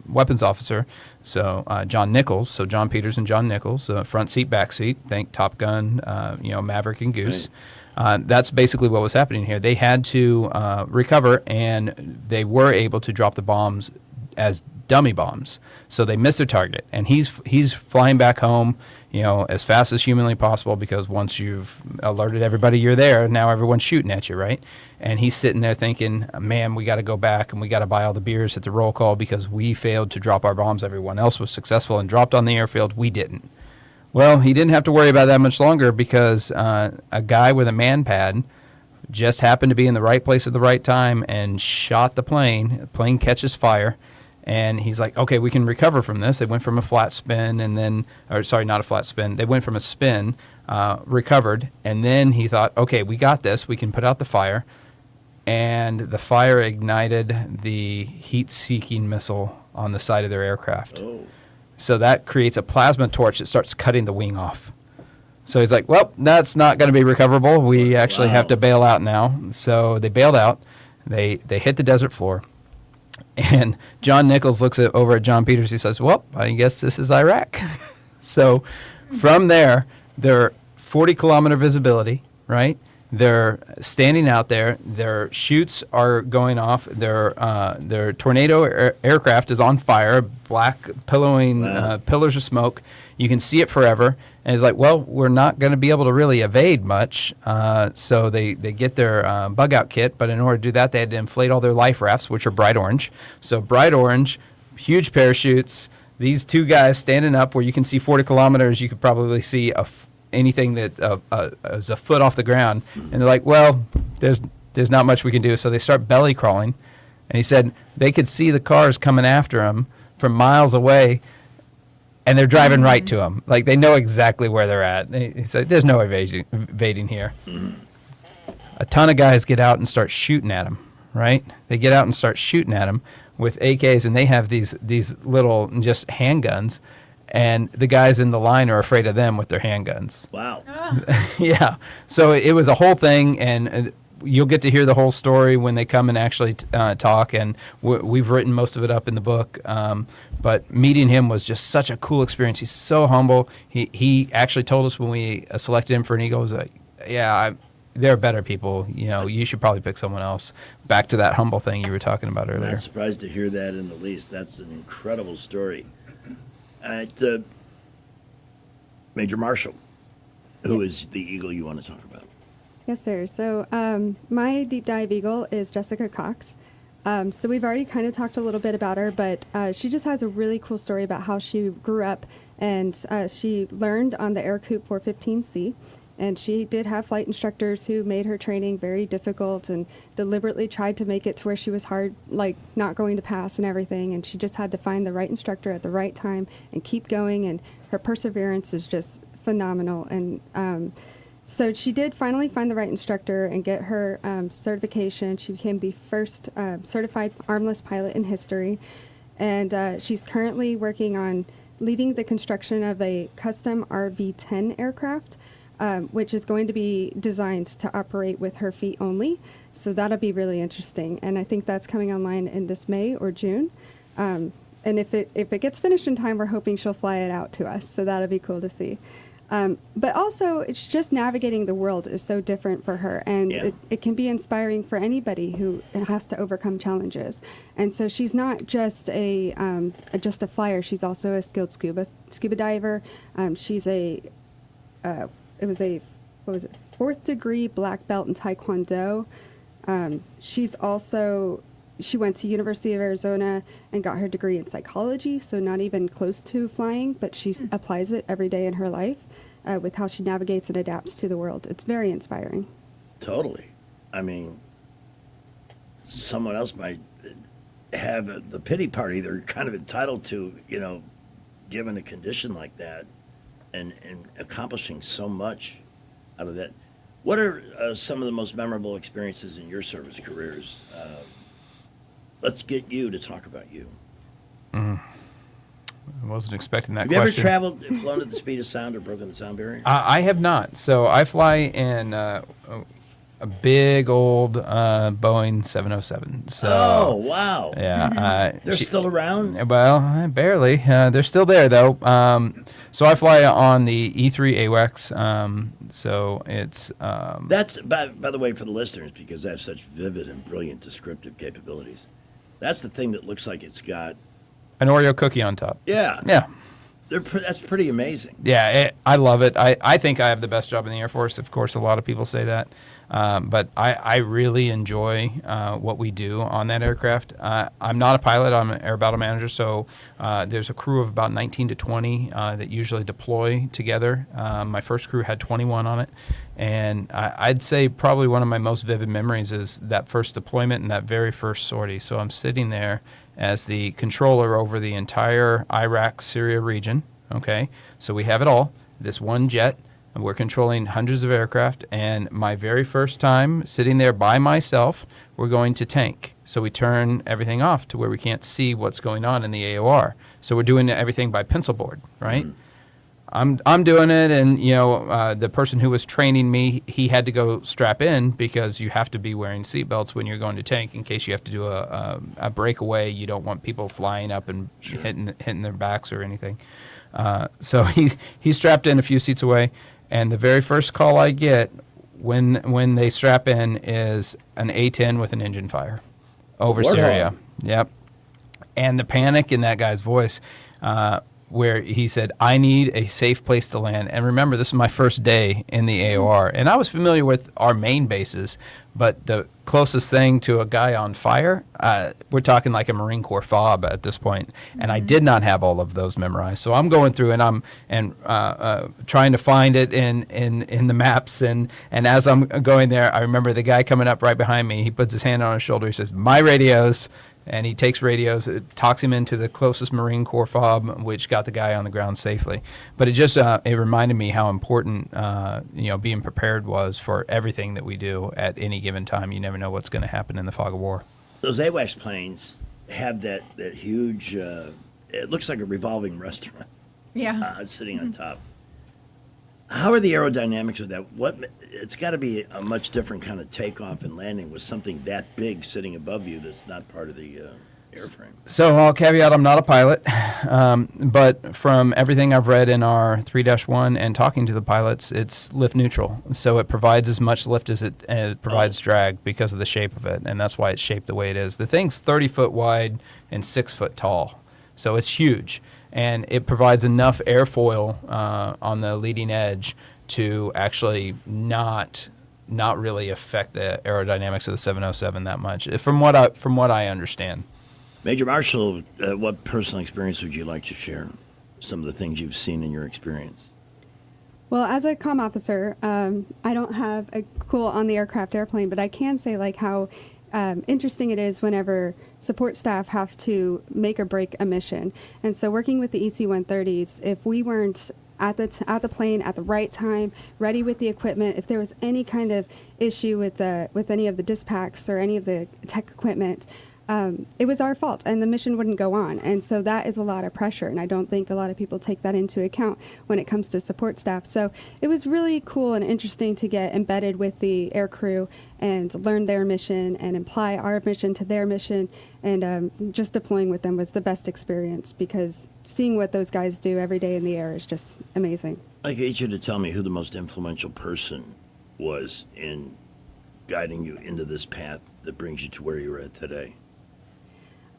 weapons officer, so John Nichols, so John Peters and John Nichols, front seat, back seat, think Top Gun, Maverick and Goose. Right. That's basically what was happening here. They had to recover, and they were able to drop the bombs as dummy bombs. So they missed their target, and he's flying back home, as fast as humanly possible, because once you've alerted everybody you're there, now everyone's shooting at you, right? And he's sitting there thinking, man, we got to go back and we got to buy all the beers at the roll call because we failed to drop our bombs. Everyone else was successful and dropped on the airfield. We didn't. Well, he didn't have to worry about that much longer because a guy with a man pad just happened to be in the right place at the right time and shot the plane. The plane catches fire. And he's like, okay, we can recover from this. They went from a flat spin not a flat spin. They went from a spin, recovered. And then he thought, okay, we got this. We can put out the fire. And the fire ignited the heat-seeking missile on the side of their aircraft. Oh. So that creates a plasma torch that starts cutting the wing off. So he's like, well, that's not going to be recoverable. We actually have to bail out now. So they bailed out. They hit the desert floor. And John Nichols looks over at John Peters. He says, well, I guess this is Iraq. So from there, they're 40-kilometer visibility, right? They're standing out there. Their chutes are going off. Their tornado aircraft is on fire, black pillowing pillars of smoke. You can see it forever. And it's like, well, we're not going to be able to really evade much. So they get their bug-out kit, but in order to do that, they had to inflate all their life rafts, which are bright orange. So bright orange, huge parachutes, these 2 guys standing up where you can see 40 kilometers. You could probably see anything that is a foot off the ground. And they're like, well, there's not much we can do. So they start belly crawling. And he said they could see the cars coming after them from miles away. And they're driving right to him. Like, they know exactly where they're at. He said, there's no evading here. A ton of guys get out and start shooting at him, right? They get out and start shooting at him with AKs, and they have these little just handguns. and the guys in the line are afraid of them with their handguns. Wow. Yeah. So it was a whole thing, and you'll get to hear the whole story when they come and actually talk, and we've written most of it up in the book. But meeting him was just such a cool experience. He's so humble. He actually told us when we selected him for an Eagle, he was like, there are better people. You should probably pick someone else. Back to that humble thing you were talking about earlier. I'm not surprised to hear that in the least. That's an incredible story. Major Marshall, who is the Eagle you want to talk about? Yes, sir. So my deep dive Eagle is Jessica Cox. So we've already kind of talked a little bit about her, but she just has a really cool story about how she grew up, and she learned on the Air Coupe 415C, and she did have flight instructors who made her training very difficult and deliberately tried to make it to where she was hard, like not going to pass and everything, and she just had to find the right instructor at the right time and keep going, and her perseverance is just phenomenal. And so she did finally find the right instructor and get her certification. She became the first certified armless pilot in history. And she's currently working on leading the construction of a custom RV-10 aircraft, which is going to be designed to operate with her feet only. So that'll be really interesting. And I think that's coming online in this May or June. And if it gets finished in time, we're hoping she'll fly it out to us. So that'll be cool to see. But also, it's just navigating the world is so different for her, and it can be inspiring for anybody who has to overcome challenges. And so she's not just a flyer; she's also a skilled scuba diver. She's fourth degree black belt in Taekwondo. She went to University of Arizona and got her degree in psychology, so not even close to flying, but she applies it every day in her life with how she navigates and adapts to the world. It's very inspiring. Totally. I mean, someone else might have the pity party they're kind of entitled to, given a condition like that and accomplishing so much out of that. What are some of the most memorable experiences in your service careers? Let's get you to talk about you. I wasn't expecting that question. Have you ever flown at the speed of sound or broken the sound barrier? I have not. So I fly in a big old Boeing 707. So, oh, wow. Yeah. They're still around? Well, barely. They're still there, though. So I fly on the E3 AWACS. So it's... That's, by the way, for the listeners, because I have such vivid and brilliant descriptive capabilities. That's the thing that looks like it's got... an Oreo cookie on top. Yeah. Yeah. That's pretty amazing. Yeah, I love it. I think I have the best job in the Air Force. Of course, a lot of people say that. But I really enjoy what we do on that aircraft. I'm not a pilot. I'm an air battle manager. So there's a crew of about 19 to 20 that usually deploy together. My first crew had 21 on it. And I'd say probably one of my most vivid memories is that first deployment and that very first sortie. So I'm sitting there as the controller over the entire Iraq-Syria region. Okay, so we have it all. This one jet. And we're controlling hundreds of aircraft, and my very first time sitting there by myself, we're going to tank. So we turn everything off to where we can't see what's going on in the AOR. So we're doing everything by pencil board, right? I'm doing it, and the person who was training me, he had to go strap in because you have to be wearing seatbelts when you're going to tank in case you have to do a breakaway. You don't want people flying up and hitting their backs or anything. So he's strapped in a few seats away. And the very first call I get when they strap in is an A-10 with an engine fire over Syria. Yep. And the panic in that guy's voice where he said, I need a safe place to land. And remember, this is my first day in the AOR. And I was familiar with our main bases, but the closest thing to a guy on fire, we're talking like a Marine Corps FOB at this point. And I did not have all of those memorized. So I'm going through and I'm trying to find it in the maps. And as I'm going there, I remember the guy coming up right behind me. He puts his hand on his shoulder. He says, my radios. And he takes radios, it talks him into the closest Marine Corps FOB, which got the guy on the ground safely. But it just it reminded me how important being prepared was for everything that we do at any given time. You never know what's going to happen in the fog of war. Those AWACS planes have that huge. It looks like a revolving restaurant. Yeah. Sitting on top. How are the aerodynamics of that? It's got to be a much different kind of takeoff and landing with something that big sitting above you that's not part of the airframe. So I'll caveat I'm not a pilot, but from everything I've read in our 3-1 and talking to the pilots, it's lift neutral. So it provides as much lift as it provides drag because of the shape of it, and that's why it's shaped the way it is. The thing's 30 foot wide and 6 foot tall, so it's huge. And it provides enough airfoil on the leading edge to actually not really affect the aerodynamics of the 707 that much, from what I understand. Major Marshall, what personal experience would you like to share? Some of the things you've seen in your experience. Well, as a comm officer, I don't have a cool on the aircraft airplane, but I can say like how interesting it is whenever support staff have to make or break a mission. And so working with the EC-130s, if we weren't at the plane at the right time, ready with the equipment, if there was any kind of issue with any of the dispatchs or any of the tech equipment, it was our fault and the mission wouldn't go on. And so that is a lot of pressure, and I don't think a lot of people take that into account when it comes to support staff. So it was really cool and interesting to get embedded with the air crew and learn their mission and apply our mission to their mission. And just deploying with them was the best experience, because seeing what those guys do every day in the air is just amazing. I'd like you to tell me who the most influential person was in guiding you into this path that brings you to where you're at today.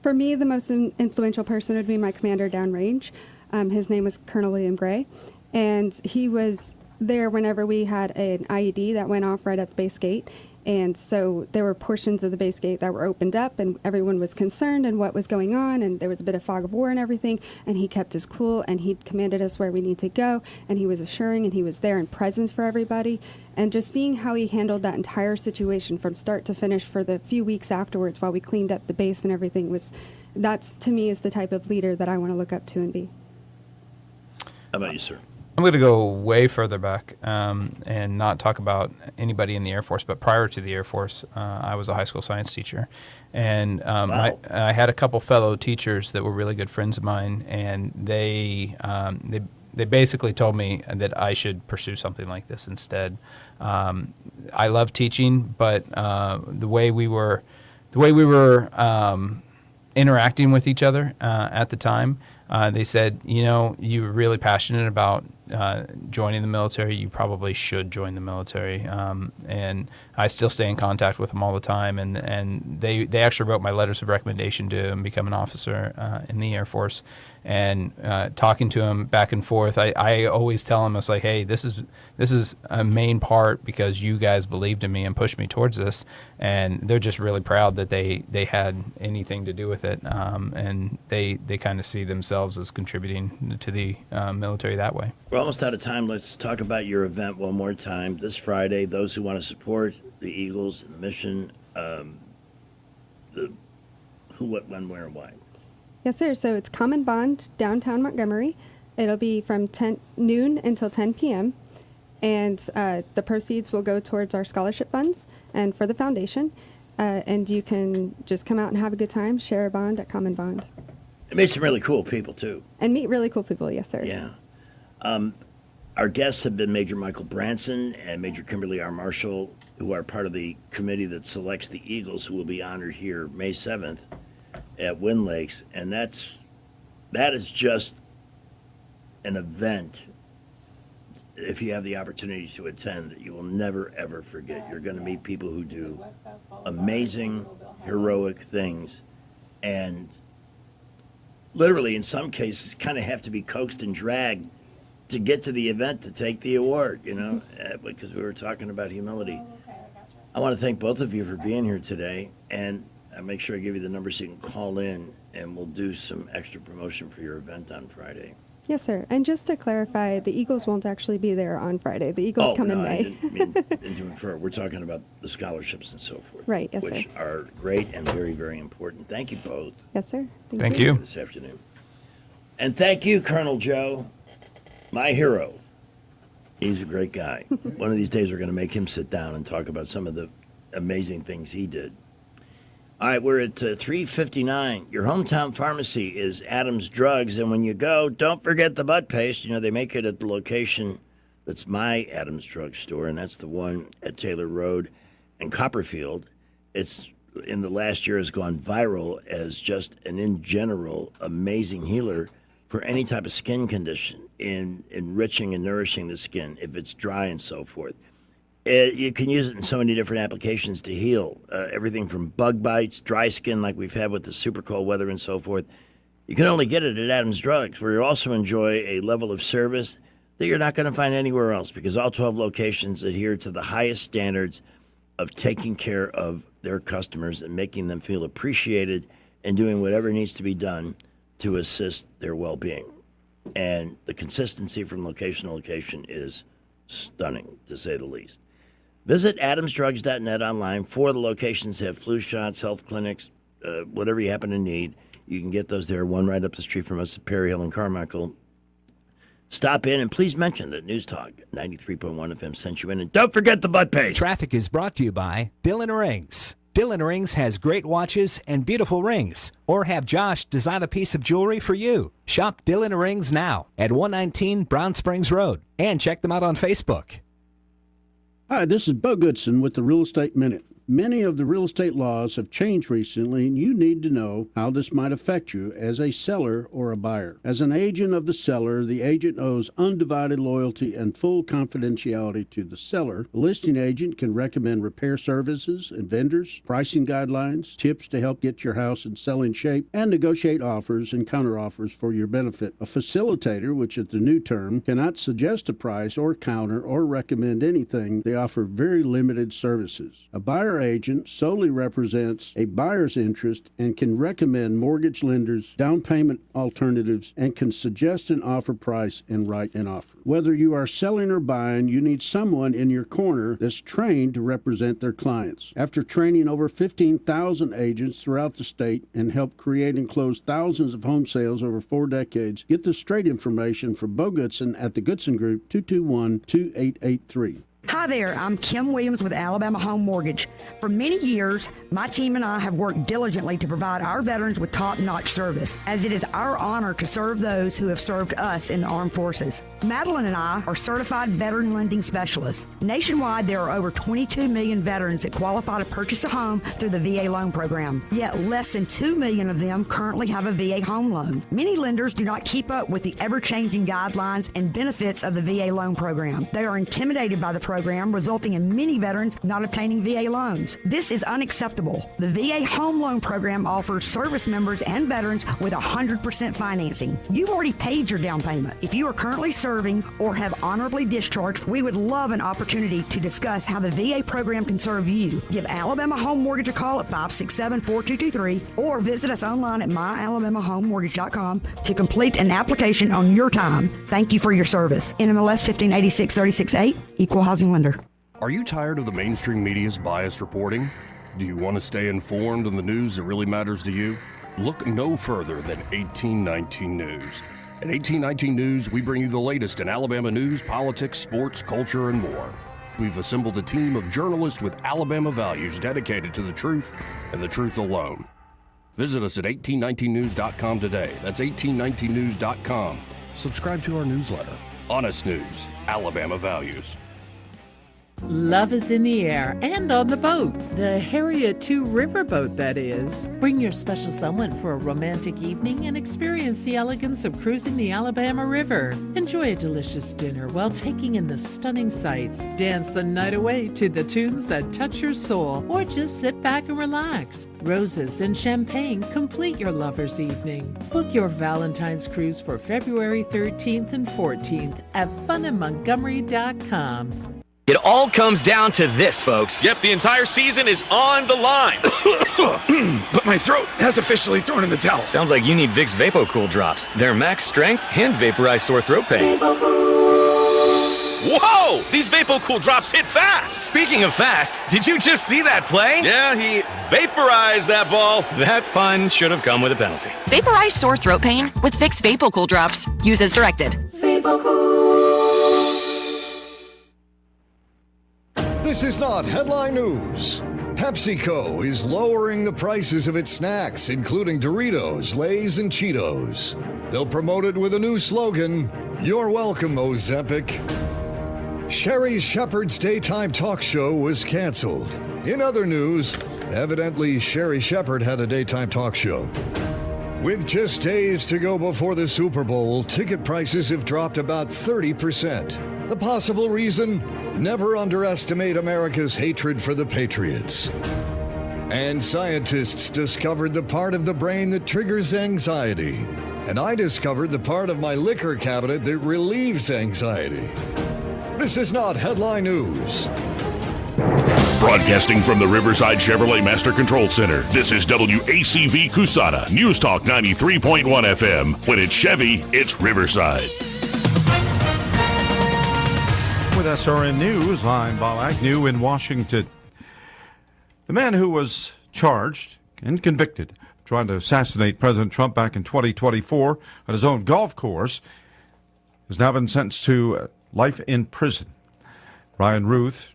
For me, the most influential person would be my commander downrange. His name was Colonel William Gray, and he was there whenever we had an IED that went off right at the base gate. And so there were portions of the base gate that were opened up, and everyone was concerned and what was going on, and there was a bit of fog of war and everything, and he kept us cool, and he commanded us where we need to go, and he was assuring, and he was there and present for everybody. And just seeing how he handled that entire situation from start to finish for the few weeks afterwards while we cleaned up the base and everything that's, to me, is the type of leader that I want to look up to and be. How about you, sir? I'm going to go way further back and not talk about anybody in the Air Force, but prior to the Air Force, I was a high school science teacher. And Wow. I had a couple fellow teachers that were really good friends of mine, and they basically told me that I should pursue something like this instead. I love teaching, but the way we were interacting with each other at the time, they said, you're really passionate about joining the military. You probably should join the military. And I still stay in contact with them all the time. And they actually wrote my letters of recommendation to become an officer in the Air Force. And talking to them back and forth, I always tell them, I was like, hey, this is a main part because you guys believed in me and pushed me towards this. And they're just really proud that they had anything to do with it. And they kind of see themselves as contributing to the military that way. We're almost out of time. Let's talk about your event one more time. This Friday, those who want to support the Eagles and the mission, who, what, when, where, and why. Yes, sir. So it's Common Bond, downtown Montgomery. It'll be from 10 noon until 10 p.m. And the proceeds will go towards our scholarship funds and for the foundation. And you can just come out and have a good time, share a bond at Common Bond. It made some really cool people, too. And meet really cool people, yes, sir. Yeah. Our guests have been Major Michael Branson and Major Kimberly R. Marshall, who are part of the committee that selects the Eagles, who will be honored here May 7th at Wind Lakes. And that is just an event, if you have the opportunity to attend, that you will never, ever forget. You're going to meet people who do amazing, heroic things, and literally, in some cases, kind of have to be coaxed and dragged to get to the event to take the award, because we were talking about humility. I want to thank both of you for being here today, and I'll make sure I give you the number so you can call in, and we'll do some extra promotion for your event on Friday. Yes, sir. And just to clarify, the Eagles won't actually be there on Friday. The Eagles come in May. I didn't mean to infer. We're talking about the scholarships and so forth. Right, yes, which sir. are great and very, very important. Thank you both. Yes, sir. Thank you. This afternoon. And thank you, Colonel Joe, my hero. He's a great guy. One of these days we're going to make him sit down and talk about some of the amazing things he did. All right, we're at 359. Your hometown pharmacy is Adams Drugs, and when you go, don't forget the butt paste. You know, they make it at the location that's my Adams Drug Store, and that's the one at Taylor Road and Copperfield. It's, in the last year, has gone viral as just an, in general, amazing healer for any type of skin condition, in enriching and nourishing the skin, if it's dry and so forth. You can use it in so many different applications to heal. Everything from bug bites, dry skin like we've had with the super cold weather and so forth. You can only get it at Adams Drugs, where you also enjoy a level of service that you're not going to find anywhere else, because all 12 locations adhere to the highest standards of taking care of their customers and making them feel appreciated and doing whatever needs to be done to assist their well-being. And the consistency from location to location is stunning, to say the least. Visit adamsdrugs.net online. 4 of the locations have flu shots, health clinics, whatever you happen to need. You can get those there. One right up the street from us at Perry Hill and Carmichael. Stop in and please mention that News Talk 93.1 FM sent you in. And don't forget the butt paste. Traffic is brought to you by Dillon Rings. Dillon Rings has great watches and beautiful rings. Or have Josh design a piece of jewelry for you. Shop Dillon Rings now at 119 Brown Springs Road. And check them out on Facebook. Hi, this is Bo Goodson with the Real Estate Minute. Many of the real estate laws have changed recently, and you need to know how this might affect you as a seller or a buyer. As an agent of the seller, the agent owes undivided loyalty and full confidentiality to the seller. The listing agent can recommend repair services and vendors, pricing guidelines, tips to help get your house in selling shape, and negotiate offers and counteroffers for your benefit. A facilitator, which is the new term, cannot suggest a price or counter or recommend anything. They offer very limited services. A buyer agent solely represents a buyer's interest and can recommend mortgage lenders, down payment alternatives, and can suggest an offer price and write an offer. Whether you are selling or buying, you need someone in your corner that's trained to represent their clients. After training over 15,000 agents throughout the state and helped create and close thousands of home sales over 4 decades, get the straight information from Bo Goodson at the Goodson Group, 221-2883. Hi there, I'm Kim Williams with Alabama Home Mortgage. For many years, my team and I have worked diligently to provide our veterans with top-notch service, as it is our honor to serve those who have served us in the armed forces. Madeline and I are certified veteran lending specialists. Nationwide, there are over 22 million veterans that qualify to purchase a home through the VA loan program, yet less than 2 million of them currently have a VA home loan. Many lenders do not keep up with the ever-changing guidelines and benefits of the VA loan program. They are intimidated by the program, resulting in many veterans not obtaining VA loans. This is unacceptable. The VA Home Loan Program offers service members and veterans with 100% financing. You've already paid your down payment. If you are currently serving or have honorably discharged, we would love an opportunity to discuss how the VA program can serve you. Give Alabama Home Mortgage a call at 567-4223 or visit us online at myalabamahomemortgage.com to complete an application on your time. Thank you for your service. NMLS 1586-36A, Equal Housing Lender. Are you tired of the mainstream media's biased reporting? Do you want to stay informed on the news that really matters to you? Look no further than 1819 News. At 1819 News, we bring you the latest in Alabama news, politics, sports, culture, and more. We've assembled a team of journalists with Alabama values dedicated to the truth and the truth alone. Visit us at 1819news.com today. That's 1819news.com. Subscribe to our newsletter. Honest News, Alabama Values. Love is in the air and on the boat. The Harriet II riverboat, that is. Bring your special someone for a romantic evening and experience the elegance of cruising the Alabama River. Enjoy a delicious dinner while taking in the stunning sights. Dance the night away to the tunes that touch your soul, or just sit back and relax. Roses and champagne complete your lover's evening. Book your Valentine's cruise for February 13th and 14th at funinmontgomery.com. It all comes down to this, folks. Yep, the entire season is on the line. But my throat has officially thrown in the towel. Sounds like you need Vicks VapoCool drops. They're max strength and vaporize sore throat pain. Whoa! These VapoCool drops hit fast. Speaking of fast, did you just see that play? Yeah, he vaporized that ball. That pun should have come with a penalty. Vaporize sore throat pain with Vicks VapoCool drops. Use as directed. This is not headline news. PepsiCo is lowering the prices of its snacks, including Doritos, Lay's, and Cheetos. They'll promote it with a new slogan, "You're welcome, Ozempic." Sherry Shepherd's daytime talk show was canceled. In other news, evidently Sherry Shepherd had a daytime talk show. With just days to go before the Super Bowl, ticket prices have dropped about 30%. The possible reason? Never underestimate America's hatred for the Patriots. And scientists discovered the part of the brain that triggers anxiety. And I discovered the part of my liquor cabinet that relieves anxiety. This is not headline news. Broadcasting from the Riverside Chevrolet Master Control Center, this is WACV Cusana, News Talk 93.1 FM. When it's Chevy, it's Riverside. With SRN News, I'm Bob Agnew in Washington. The man who was charged and convicted of trying to assassinate President Trump back in 2024 at his own golf course has now been sentenced to life in prison. Ryan Ruth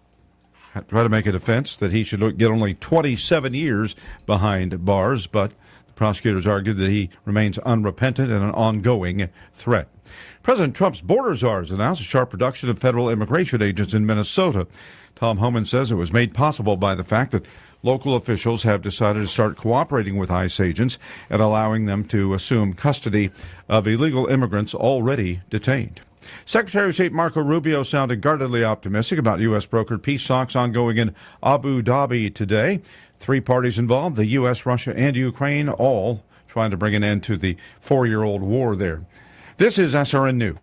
tried to make a defense that he should get only 27 years behind bars, but the prosecutors argued that he remains unrepentant and an ongoing threat. President Trump's border czars announced a sharp reduction of federal immigration agents in Minnesota. Tom Homan says it was made possible by the fact that local officials have decided to start cooperating with ICE agents and allowing them to assume custody of illegal immigrants already detained. Secretary of State Marco Rubio sounded guardedly optimistic about U.S. brokered peace talks ongoing in Abu Dhabi today. 3 parties involved, the U.S., Russia, and Ukraine, all trying to bring an end to the 4-year-old war there. This is SRN News.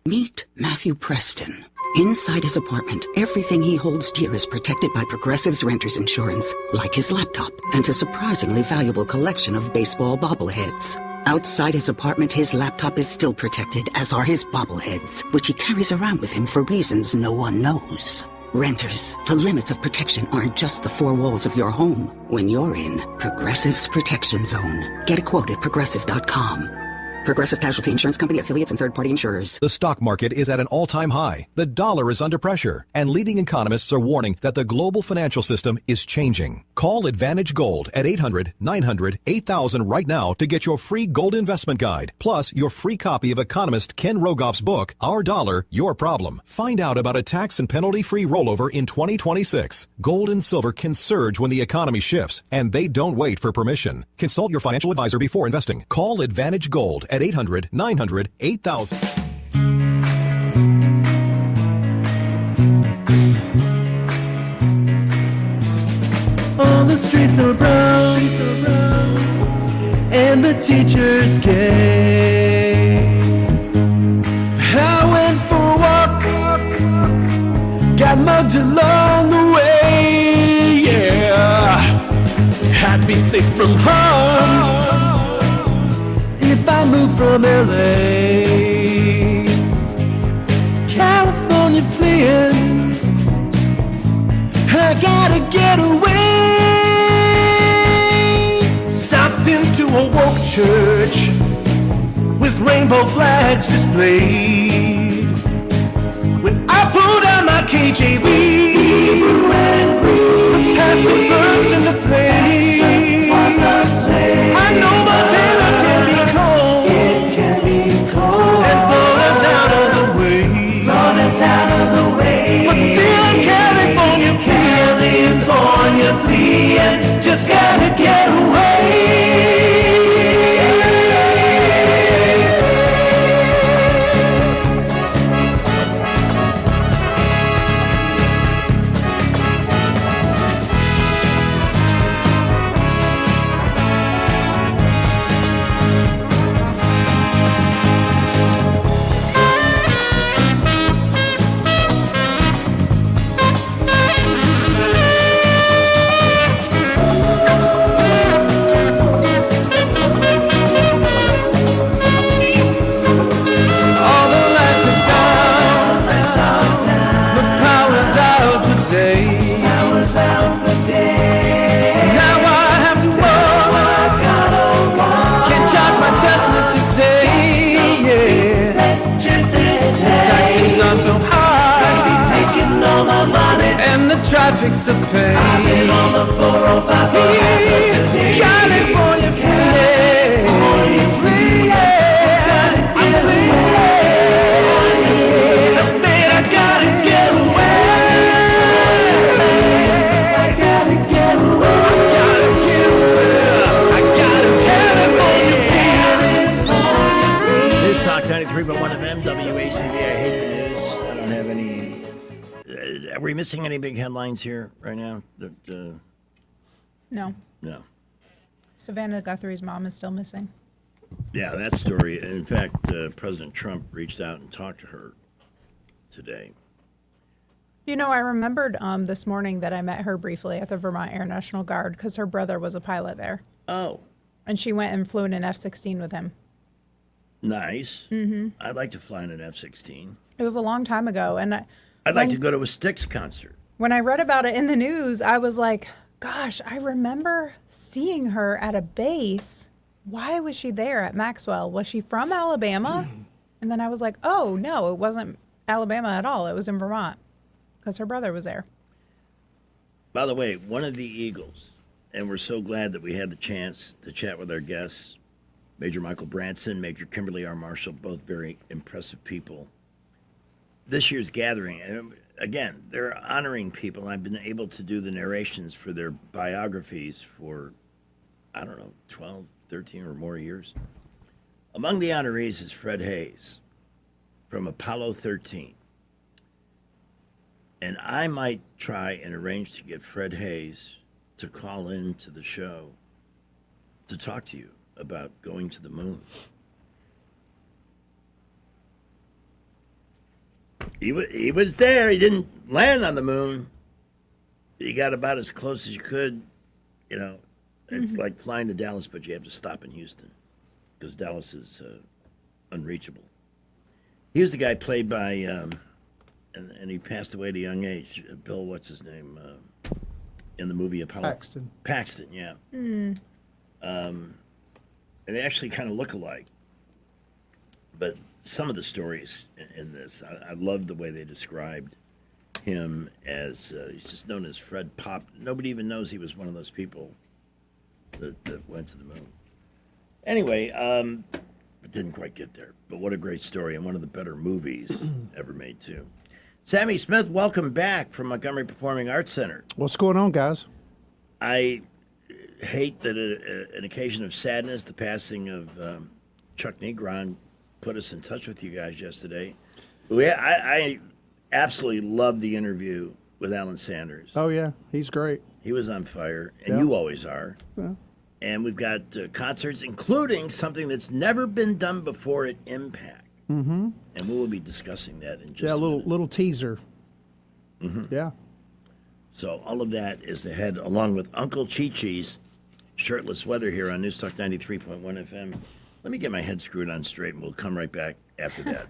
Meet Matthew Preston. Inside his apartment, everything he holds dear is protected by Progressive's renter's insurance, like his laptop and a surprisingly valuable collection of baseball bobbleheads. Outside his apartment, his laptop is still protected, as are his bobbleheads, which he carries around with him for reasons no one knows. Renters, the limits of protection aren't just the 4 walls of your home. When you're in Progressive's Protection Zone, get a quote at Progressive.com. Progressive Casualty Insurance Company, affiliates, and third-party insurers. The stock market is at an all-time high. The dollar is under pressure, and leading economists are warning that the global financial system is changing. Call Advantage Gold at 800-900-8000 right now to get your free gold investment guide, plus your free copy of economist Ken Rogoff's book, Our Dollar, Your Problem. Find out about a tax and penalty-free rollover in 2026. Gold and silver can surge when the economy shifts, and they don't wait for permission. Consult your financial advisor before investing. Call Advantage Gold at 800-900-8000. All the streets are brown, and the teachers gay. I went for a walk, got mugged along the way, yeah. I'd be safe from harm if I moved from LA. California fleeing, I gotta get away. Stopped into a woke church with rainbow flags displayed. When I pulled out my KJV, blue and green, the pastor burst into flames. I know my dinner can be cold. It can be cold. And fall us out of the way. Fall us out of the way. But still California fleeing, just gotta get away. tricks of pain. I've been on the 405 for half a day. California free, yeah. I'm free, yeah. I said I gotta get away. I gotta get away. I gotta get away. I gotta California free. News Talk 93.1 FM, WACV. I hate the news. I don't have any. Are we missing any big headlines here right now? No. No. Savannah Guthrie's mom is still missing. Yeah, that story. In fact, President Trump reached out and talked to her today. You know, I remembered this morning that I met her briefly at the Vermont Air National Guard because her brother was a pilot there. Oh. And she went and flew in an F-16 with him. Nice. Mm-hmm. I'd like to fly in an F-16. It was a long time ago, and I'd like to go to a Styx concert. When I read about it in the news, I was like, gosh, I remember seeing her at a base. Why was she there at Maxwell? Was she from Alabama? And then I was like, oh, no, it wasn't Alabama at all. It was in Vermont because her brother was there. By the way, one of the Eagles, and we're so glad that we had the chance to chat with our guests, Major Michael Branson, Major Kimberly R. Marshall, both very impressive people. This year's gathering, and again, they're honoring people. I've been able to do the narrations for their biographies for, 12, 13 or more years. Among the honorees is Fred Hayes from Apollo 13. And I might try and arrange to get Fred Hayes to call in to the show to talk to you about going to the moon. He was there. He didn't land on the moon. He got about as close as you could. You know, it's like flying to Dallas, but you have to stop in Houston because Dallas is unreachable. He was the guy played by, and he passed away at a young age. Bill, what's his name? In the movie Apollo. Paxton. Paxton, yeah. Mm. And they actually kind of look alike. But some of the stories in this, I love the way they described him as, he's just known as Fred Pop. Nobody even knows he was one of those people that went to the moon. Anyway, it didn't quite get there. But what a great story, and one of the better movies ever made, too. Sammy Smith, welcome back from Montgomery Performing Arts Center. What's going on, guys? I hate that an occasion of sadness, the passing of Chuck Negron, put us in touch with you guys yesterday. I absolutely loved the interview with Alan Sanders. Oh, yeah. He's great. He was on fire, and Yeah. you always are. Yeah. And we've got concerts, including something that's never been done before at Impact. Mm-hmm. And we will be discussing that in just Yeah, a a little teaser. Mm-hmm. Yeah. So all of that is ahead, along with Uncle Chi-Chi's Shirtless Weather here on News Talk 93.1 FM. Let me get my head screwed on straight, and we'll come right back after that.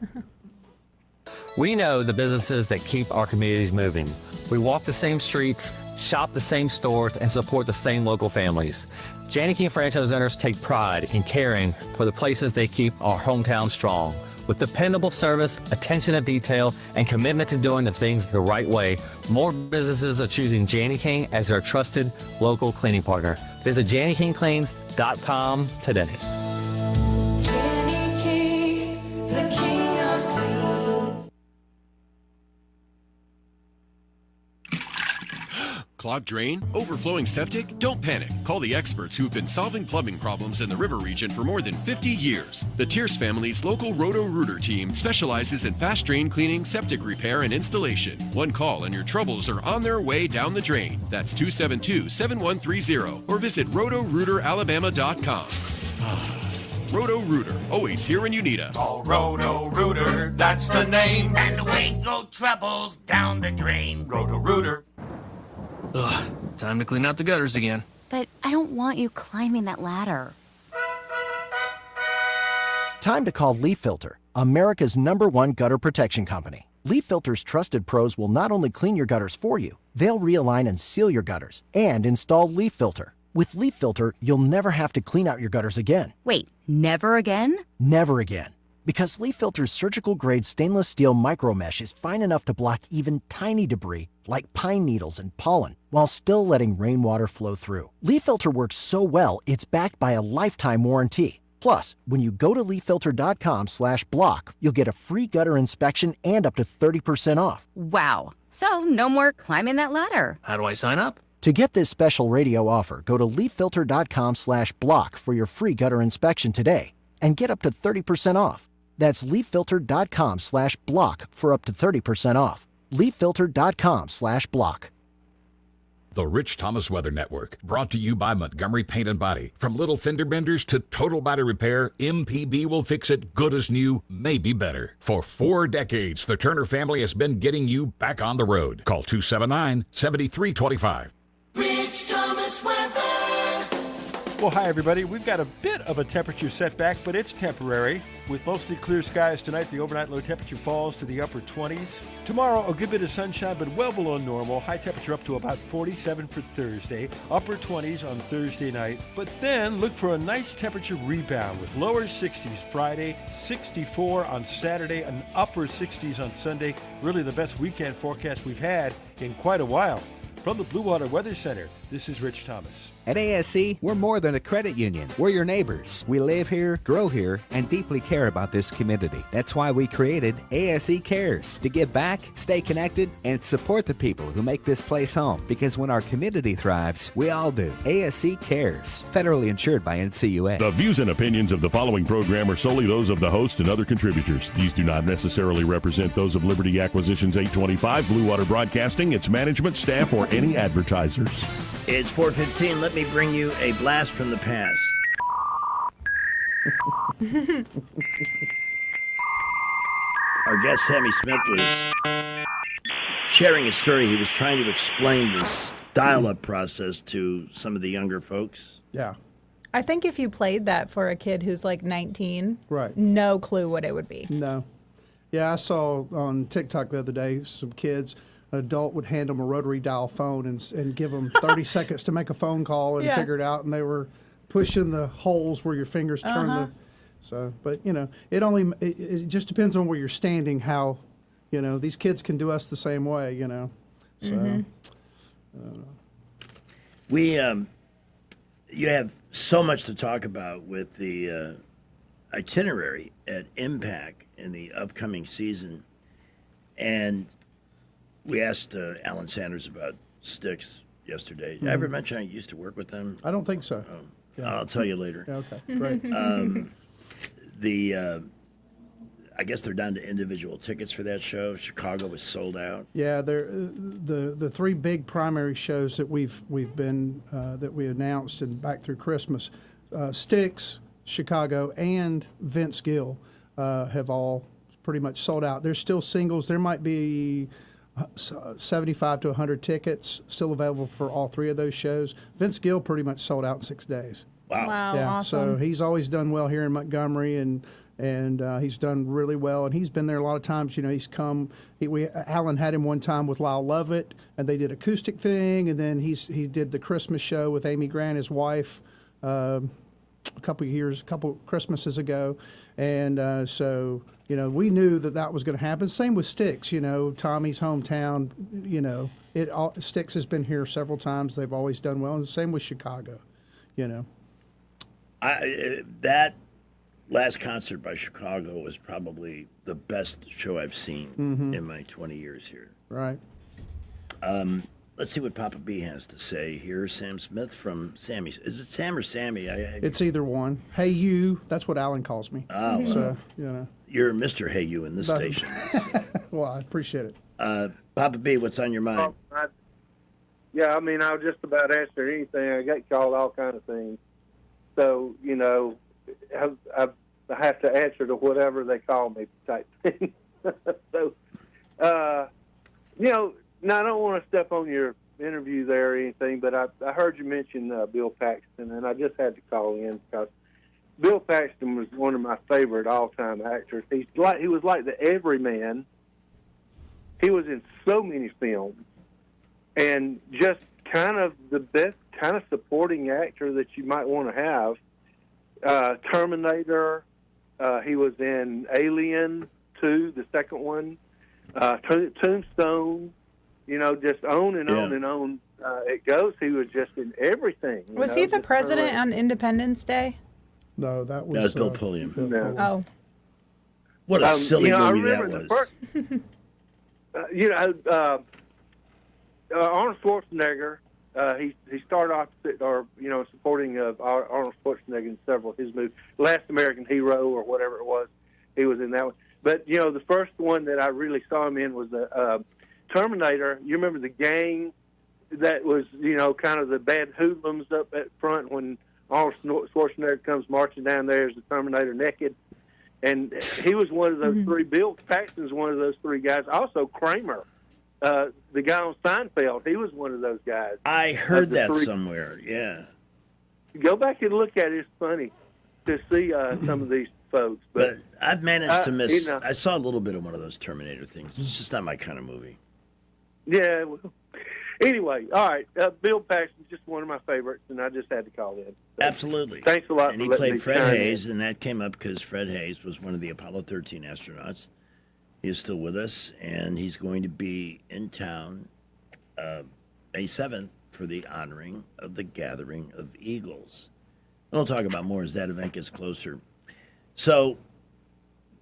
We know the businesses that keep our communities moving. We walk the same streets, shop the same stores, and support the same local families. Janney King franchise owners take pride in caring for the places they keep our hometown strong. With dependable service, attention to detail, and commitment to doing the things the right way, more businesses are choosing Janney King as their trusted local cleaning partner. Visit JanneyKingCleans.com today. Clogged drain? Overflowing septic? Don't panic. Call the experts who've been solving plumbing problems in the river region for more than 50 years. The Tierce family's local Roto-Rooter team specializes in fast drain cleaning, septic repair, and installation. One call and your troubles are on their way down the drain. That's 272-7130 or visit rotorooteralabama.com. Roto-Rooter, always here when you need us. Call Roto-Rooter, that's the name. And away go troubles down the drain. Roto-Rooter. Ugh, time to clean out the gutters again. But I don't want you climbing that ladder. Time to call Leaf Filter, America's #1 gutter protection company. Leaf Filter's trusted pros will not only clean your gutters for you, they'll realign and seal your gutters and install Leaf Filter. With Leaf Filter, you'll never have to clean out your gutters again. Wait, never again? Never again. Because Leaf Filter's surgical-grade stainless steel micromesh is fine enough to block even tiny debris like pine needles and pollen, while still letting rainwater flow through. Leaf Filter works so well, it's backed by a lifetime warranty. Plus, when you go to leaffilter.com/block, you'll get a free gutter inspection and up to 30% off. Wow. So no more climbing that ladder. How do I sign up? To get this special radio offer, go to leaffilter.com/block for your free gutter inspection today and get up to 30% off. That's leaffilter.com/block for up to 30% off. leaffilter.com/block. The Rich Thomas Weather Network, brought to you by Montgomery Paint and Body. From little fender benders to total body repair, MPB will fix it good as new, maybe better. For 4 decades, the Turner family has been getting you back on the road. Call 279-7325. Rich Thomas Weather. Well, hi, everybody. We've got a bit of a temperature setback, but it's temporary. With mostly clear skies tonight, the overnight low temperature falls to the upper 20s. Tomorrow, a good bit of sunshine, but well below normal. High temperature up to about 47 for Thursday. Upper 20s on Thursday night. But then look for a nice temperature rebound with lower 60s Friday, 64 on Saturday, and upper 60s on Sunday. Really the best weekend forecast we've had in quite a while. From the Blue Water Weather Center, this is Rich Thomas. At ASC, we're more than a credit union. We're your neighbors. We live here, grow here, and deeply care about this community. That's why we created ASC Cares, to give back, stay connected, and support the people who make this place home. Because when our community thrives, we all do. ASC Cares, federally insured by NCUA. The views and opinions of the following program are solely those of the host and other contributors. These do not necessarily represent those of Liberty Acquisitions 825, Blue Water Broadcasting, its management, staff, or any advertisers. It's 4:15. Let me bring you a blast from the past. Our guest, Sammy Smith, was sharing a story. He was trying to explain this dial-up process to some of the younger folks. Yeah. I think if you played that for a kid who's like 19, Right. no clue what it would be. No. Yeah, I saw on TikTok the other day some kids, an adult would hand them a rotary dial phone and give them 30 seconds to make a phone call and Yeah. figure it out, and they were pushing the holes where your fingers turn Uh-huh. the. So, but it just depends on where you're standing. How, these kids can do us the same way. So. Mhm. You have so much to talk about with the itinerary at Impact in the upcoming season, and we asked Alan Sanders about Styx yesterday. Did I ever mention I used to work with them? I don't think so. I'll tell you later. Yeah, okay, great. I guess they're down to individual tickets for that show. Chicago was sold out. Yeah, the 3 big primary shows that we've been that we announced and back through Christmas, Styx, Chicago, and Vince Gill have all pretty much sold out. There's still singles. There might be 75 to 100 tickets still available for all 3 of those shows. Vince Gill pretty much sold out in 6 days. Wow. Yeah, awesome. so he's always done well here in Montgomery, and he's done really well. And he's been there a lot of times. He's come. Alan had him one time with Lyle Lovett, and they did acoustic thing. And then he did the Christmas show with Amy Grant, his wife, a couple Christmases ago. And so we knew that was going to happen. Same with Styx. Tommy's hometown. Styx has been here several times. They've always done well. And the same with Chicago. That last concert by Chicago was probably the best show I've seen in my 20 years here. Right. Let's see what Papa B has to say. Here's Sam Smith from Sammy's. Is it Sam or Sammy? It's either one. Hey, you. That's what Alan calls me. Oh, well. So, You're Mr. Hey You in this station. Well, I appreciate it. Papa B, what's on your mind? I'll just about answer anything. I get called all kinds of things. So, I have to answer to whatever they call me type thing. So, now I don't want to step on your interview there or anything, but I heard you mention Bill Paxton, and I just had to call in because Bill Paxton was one of my favorite all-time actors. He was like the everyman. He was in so many films, and just kind of the best kind of supporting actor that you might want to have. Terminator, He was in Alien 2, the second one, Tombstone. You know, just on and on and on it goes. He was just in everything. Was he the president on Independence Day? No, that was Bill Pulliam. Oh. What a silly I movie that remember was. the first, Arnold Schwarzenegger. He started off, supporting Arnold Schwarzenegger in several of his movies. Last American Hero or whatever it was, he was in that one. But the first one that I really saw him in was Terminator. You remember the gang that was kind of the bad hoodlums up at front when Arnold Schwarzenegger comes marching down there as the Terminator naked. And he was one of those three. Bill Paxton's one of those three guys. Also, Kramer, the guy on Seinfeld, he was one of those guys. I heard that somewhere, yeah. Go back and look at it. It's funny to see some of these folks. But I've managed to miss. you know. I saw a little bit of one of those Terminator things. It's just not my kind of movie. Yeah. Well, anyway, all right. Bill Paxton's just one of my favorites, and I just had to call in. Absolutely. Thanks a lot And for he letting me played Fred chime in. Hayes, and that came up because Fred Hayes was one of the Apollo 13 astronauts. He is still with us, and he's going to be in town May 7th for the honoring of the Gathering of Eagles. We'll talk about more as that event gets closer. So,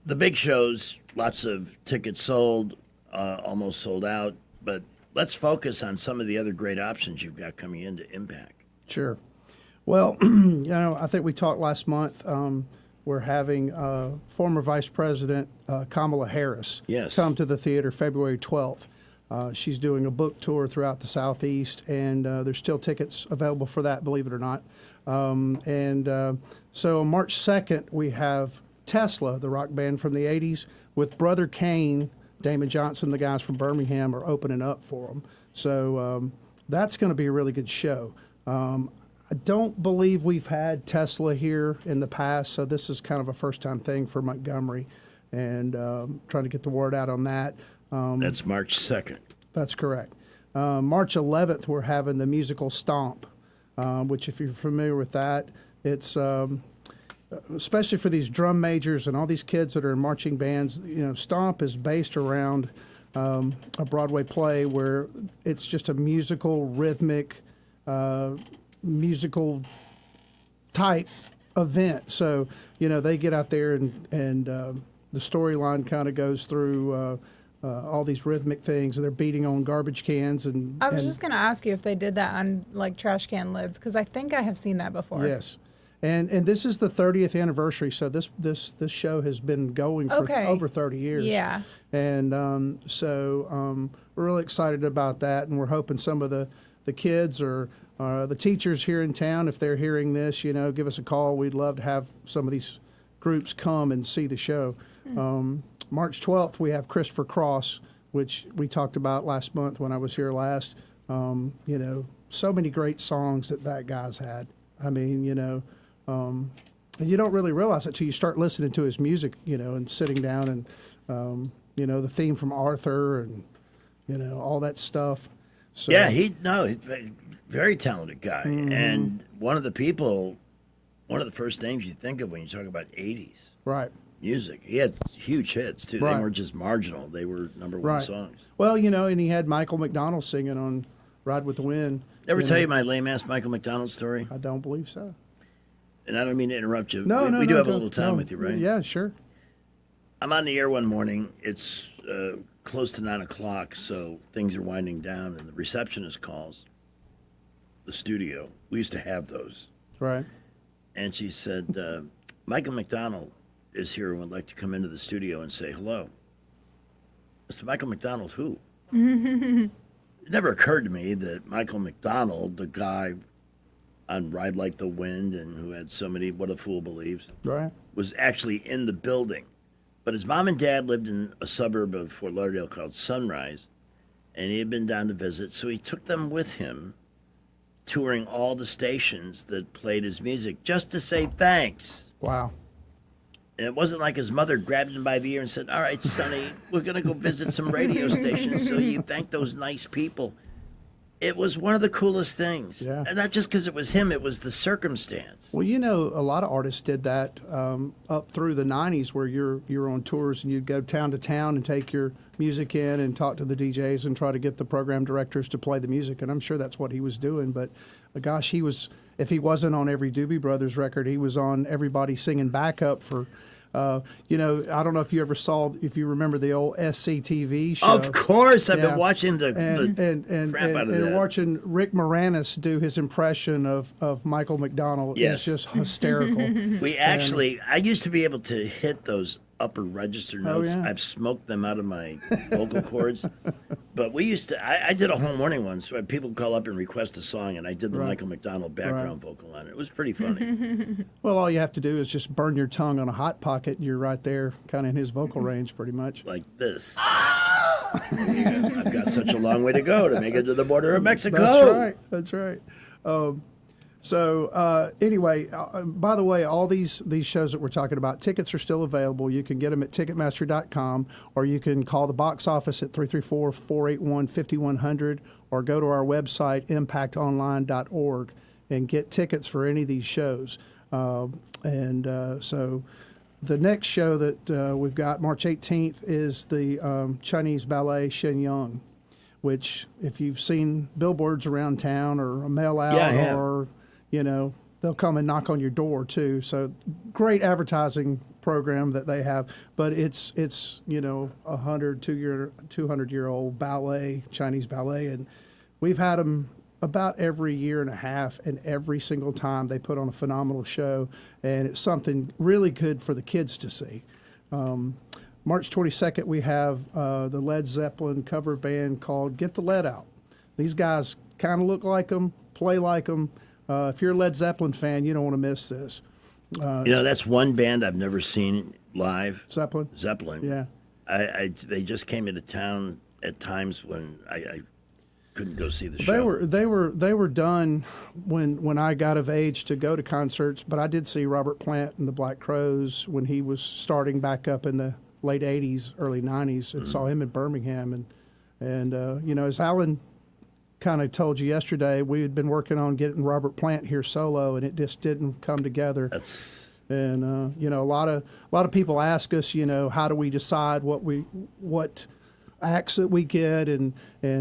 the big shows, lots of tickets sold, almost sold out, but let's focus on some of the other great options you've got coming into Impact. Sure. Well, I think we talked last month. We're having former Vice President Kamala Harris come to the theater February 12th. She's doing a book tour throughout the Southeast, and there's still tickets available for that, believe it or not. So on March 2nd, we have Tesla, the rock band from the 80s, with Brother Kane, Damon Johnson, the guys from Birmingham, are opening up for them. So that's going to be a really good show. I don't believe we've had Tesla here in the past, so this is kind of a first-time thing for Montgomery, and trying to get the word out on that. That's March 2nd. That's correct. March 11th, we're having the musical Stomp, which, if you're familiar with that, it's especially for these drum majors and all these kids that are in marching bands. Stomp is based around a Broadway play where it's just a musical, rhythmic, musical type event. So, they get out there and the storyline kind of goes through all these rhythmic things, and they're beating on garbage cans. I was just going to ask you if they did that on like trash can lids, because I think I have seen that before. Yes. And this is the 30th anniversary, so this show has been going for over 30 years. Yeah. And so we're really excited about that, and we're hoping some of the kids or the teachers here in town, if they're hearing this, give us a call. We'd love to have some of these groups come and see the show. March 12th, we have Christopher Cross, which we talked about last month when I was here last. So many great songs that guy's had. I mean, and you don't really realize it till you start listening to his music, and sitting down and, the theme from Arthur and, all that stuff. So, Yeah, he's very talented guy. And one of the first names you think of when you talk about 80s. Right. Music. He had huge hits, too. Right. They weren't just marginal. They were number one Right. songs. Well, and he had Michael McDonald singing on Ride with the Wind. Ever tell you my lame-ass Michael McDonald story? I don't believe so. And I don't mean to interrupt you. No, we do have a don't- little time no. with you, right? Yeah, sure. I'm on the air one morning. It's close to 9 o'clock, so things are winding down, and the receptionist calls the studio. We used to have those. Right. And she said, Michael McDonald is here and would like to come into the studio and say hello. I said, Michael McDonald who? It never occurred to me that Michael McDonald, the guy on Ride Like the Wind and who had so many What a Fool Believes, Right. was actually in the building. But his mom and dad lived in a suburb of Fort Lauderdale called Sunrise, and he had been down to visit, so he took them with him, touring all the stations that played his music, just to say thanks. Wow. And it wasn't like his mother grabbed him by the ear and said, all right, Sonny, we're going to go visit some radio stations so you thank those nice people. It was one of the coolest things. Yeah. And not just because it was him, it was the circumstance. Well, you know, a lot of artists did that up through the 90s where you're on tours and you'd go town to town and take your music in and talk to the DJs and try to get the program directors to play the music. And I'm sure that's what he was doing. But gosh, if he wasn't on every Doobie Brothers record, he was on everybody singing backup for. You know, I don't know if you remember the old SCTV show. Of course, I've been watching the crap out of and that. watching Rick Moranis do his impression of Michael McDonald Yes. is just hysterical. We actually, I used to be able to hit those upper register notes. yeah. I've smoked them out of my vocal cords. But we used to, I did a whole morning once where people call up and request a song, and I did the Right. Michael McDonald background vocal on it. It was pretty funny. Well, all you have to do is just burn your tongue on a hot pocket, and you're right there, kind of in his vocal range, pretty much. Like this. I've got such a long way to go to make it to the border of Mexico. That's right. Anyway, by the way, all these shows that we're talking about, tickets are still available. You can get them at Ticketmaster.com, or you can call the box office at 334-481-5100, or go to our website, impactonline.org, and get tickets for any of these shows. So the next show that we've got, March 18th, is the Chinese ballet Shenyang, which, if you've seen billboards around town or a mail out, Yeah, I have. or they'll come and knock on your door too. So great advertising program that they have, but it's 200-year-old ballet, Chinese ballet, and we've had them about every year and a half, and every single time they put on a phenomenal show, and it's something really good for the kids to see. March 22nd, we have the Led Zeppelin cover band called Get the Lead Out. These guys kind of look like them, play like them. If you're a Led Zeppelin fan, you don't want to miss this. That's one band I've never seen live. Zeppelin? Zeppelin. Yeah. They just came into town at times when I couldn't go see the show. They were done when I got of age to go to concerts, but I did see Robert Plant and the Black Crowes when he was starting back up in the late 80s, early 90s, and saw him in Birmingham. And as Alan kind of told you yesterday, we had been working on getting Robert Plant here solo, and it just didn't come together. And a lot of people ask us, how do we decide what acts that we get and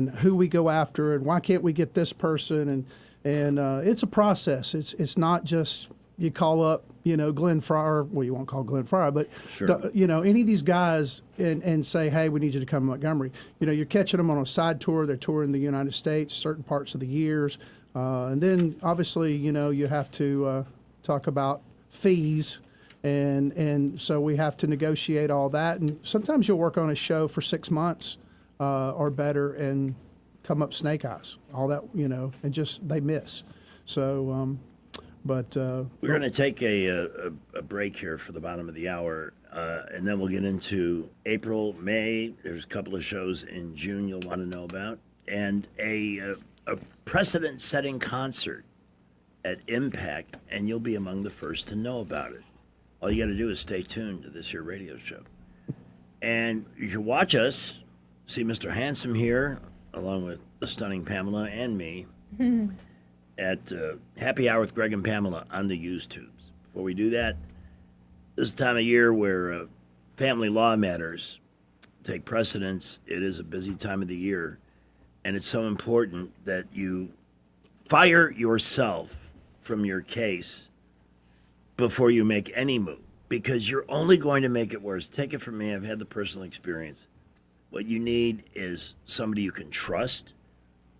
who we go after, and why can't we get this person? And it's a process. It's not just you call up, Glenn Fryer. Well, you won't call Glenn Fryer, but Sure. any of these guys and say, hey, we need you to come to Montgomery. You're catching them on a side tour. They're touring the United States certain parts of the years, and then obviously, you have to talk about fees. And so we have to negotiate all that. And sometimes you'll work on a show for 6 months or better and come up snake eyes, all that, and just they miss. So, we're going to take a break here for the bottom of the hour, and then we'll get into April, May. There's a couple of shows in June you'll want to know about, and a precedent-setting concert at Impact, and you'll be among the first to know about it. All you got to do is stay tuned to this here radio show. And you can watch us, see Mr. Handsome here, along with the stunning Pamela and me, at Happy Hour with Greg and Pamela on the YouTubes. Before we do that, this is the time of year where family law matters take precedence. It is a busy time of the year, and it's so important that you fire yourself from your case before you make any move, because you're only going to make it worse. Take it from me. I've had the personal experience. What you need is somebody you can trust,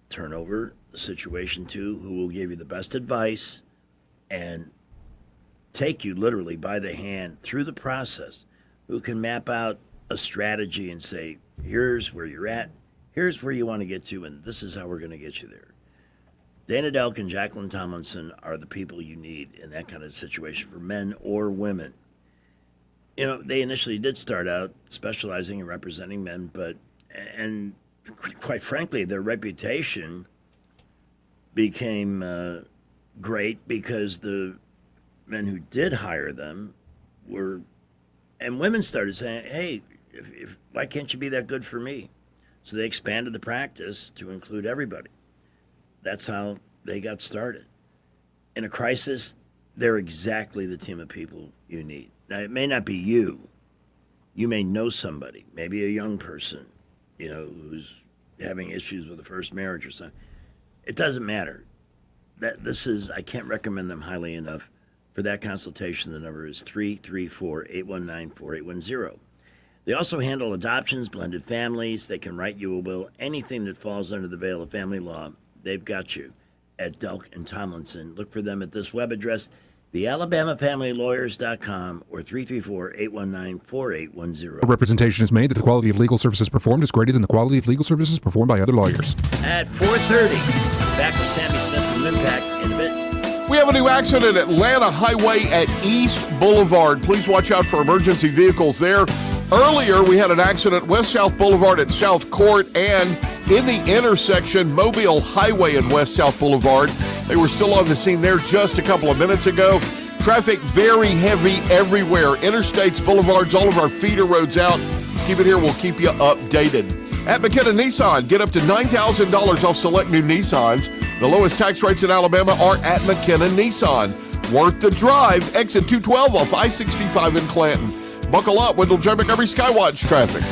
turn over the situation to, who will give you the best advice and take you literally by the hand through the process, who can map out a strategy and say, here's where you're at, here's where you want to get to, and this is how we're going to get you there. Dana Delk and Jacqueline Tomlinson are the people you need in that kind of situation for men or women. They initially did start out specializing in representing men, and quite frankly, their reputation became great because the men who did hire them were, and women started saying, hey, why can't you be that good for me? So they expanded the practice to include everybody. that's how they got started. In a crisis, they're exactly the team of people you need. Now, it may not be you. You may know somebody, maybe a young person, who's having issues with a first marriage or something. It doesn't matter. I can't recommend them highly enough. For that consultation, the number is 334-819-4810. They also handle adoptions, blended families. They can write you a will, anything that falls under the veil of family law. They've got you at Delk and Tomlinson. Look for them at this web address, thealabamafamilylawyers.com or 334-819-4810. Representation is made that the quality of legal services performed is greater than the quality of legal services performed by other lawyers. At 4:30, back with Sammy Smith from Impact in a bit. We have a new accident at Atlanta Highway at East Boulevard. Please watch out for emergency vehicles there. Earlier, we had an accident West-South Boulevard at South Court and in the intersection Mobile Highway and West-South Boulevard. They were still on the scene there just a couple of minutes ago. Traffic very heavy everywhere. Interstates, boulevards, all of our feeder roads out. Keep it here. We'll keep you updated. At McKenna Nissan, get up to $9,000 off select new Nissans. The lowest tax rates in Alabama are at McKenna Nissan. Worth the drive. Exit 212 off I-65 in Clanton. Buckle up with Montgomery Skywatch traffic.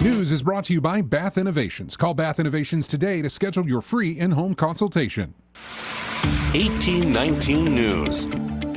News is brought to you by Bath Innovations. Call Bath Innovations today to schedule your free in-home consultation. 1819 News.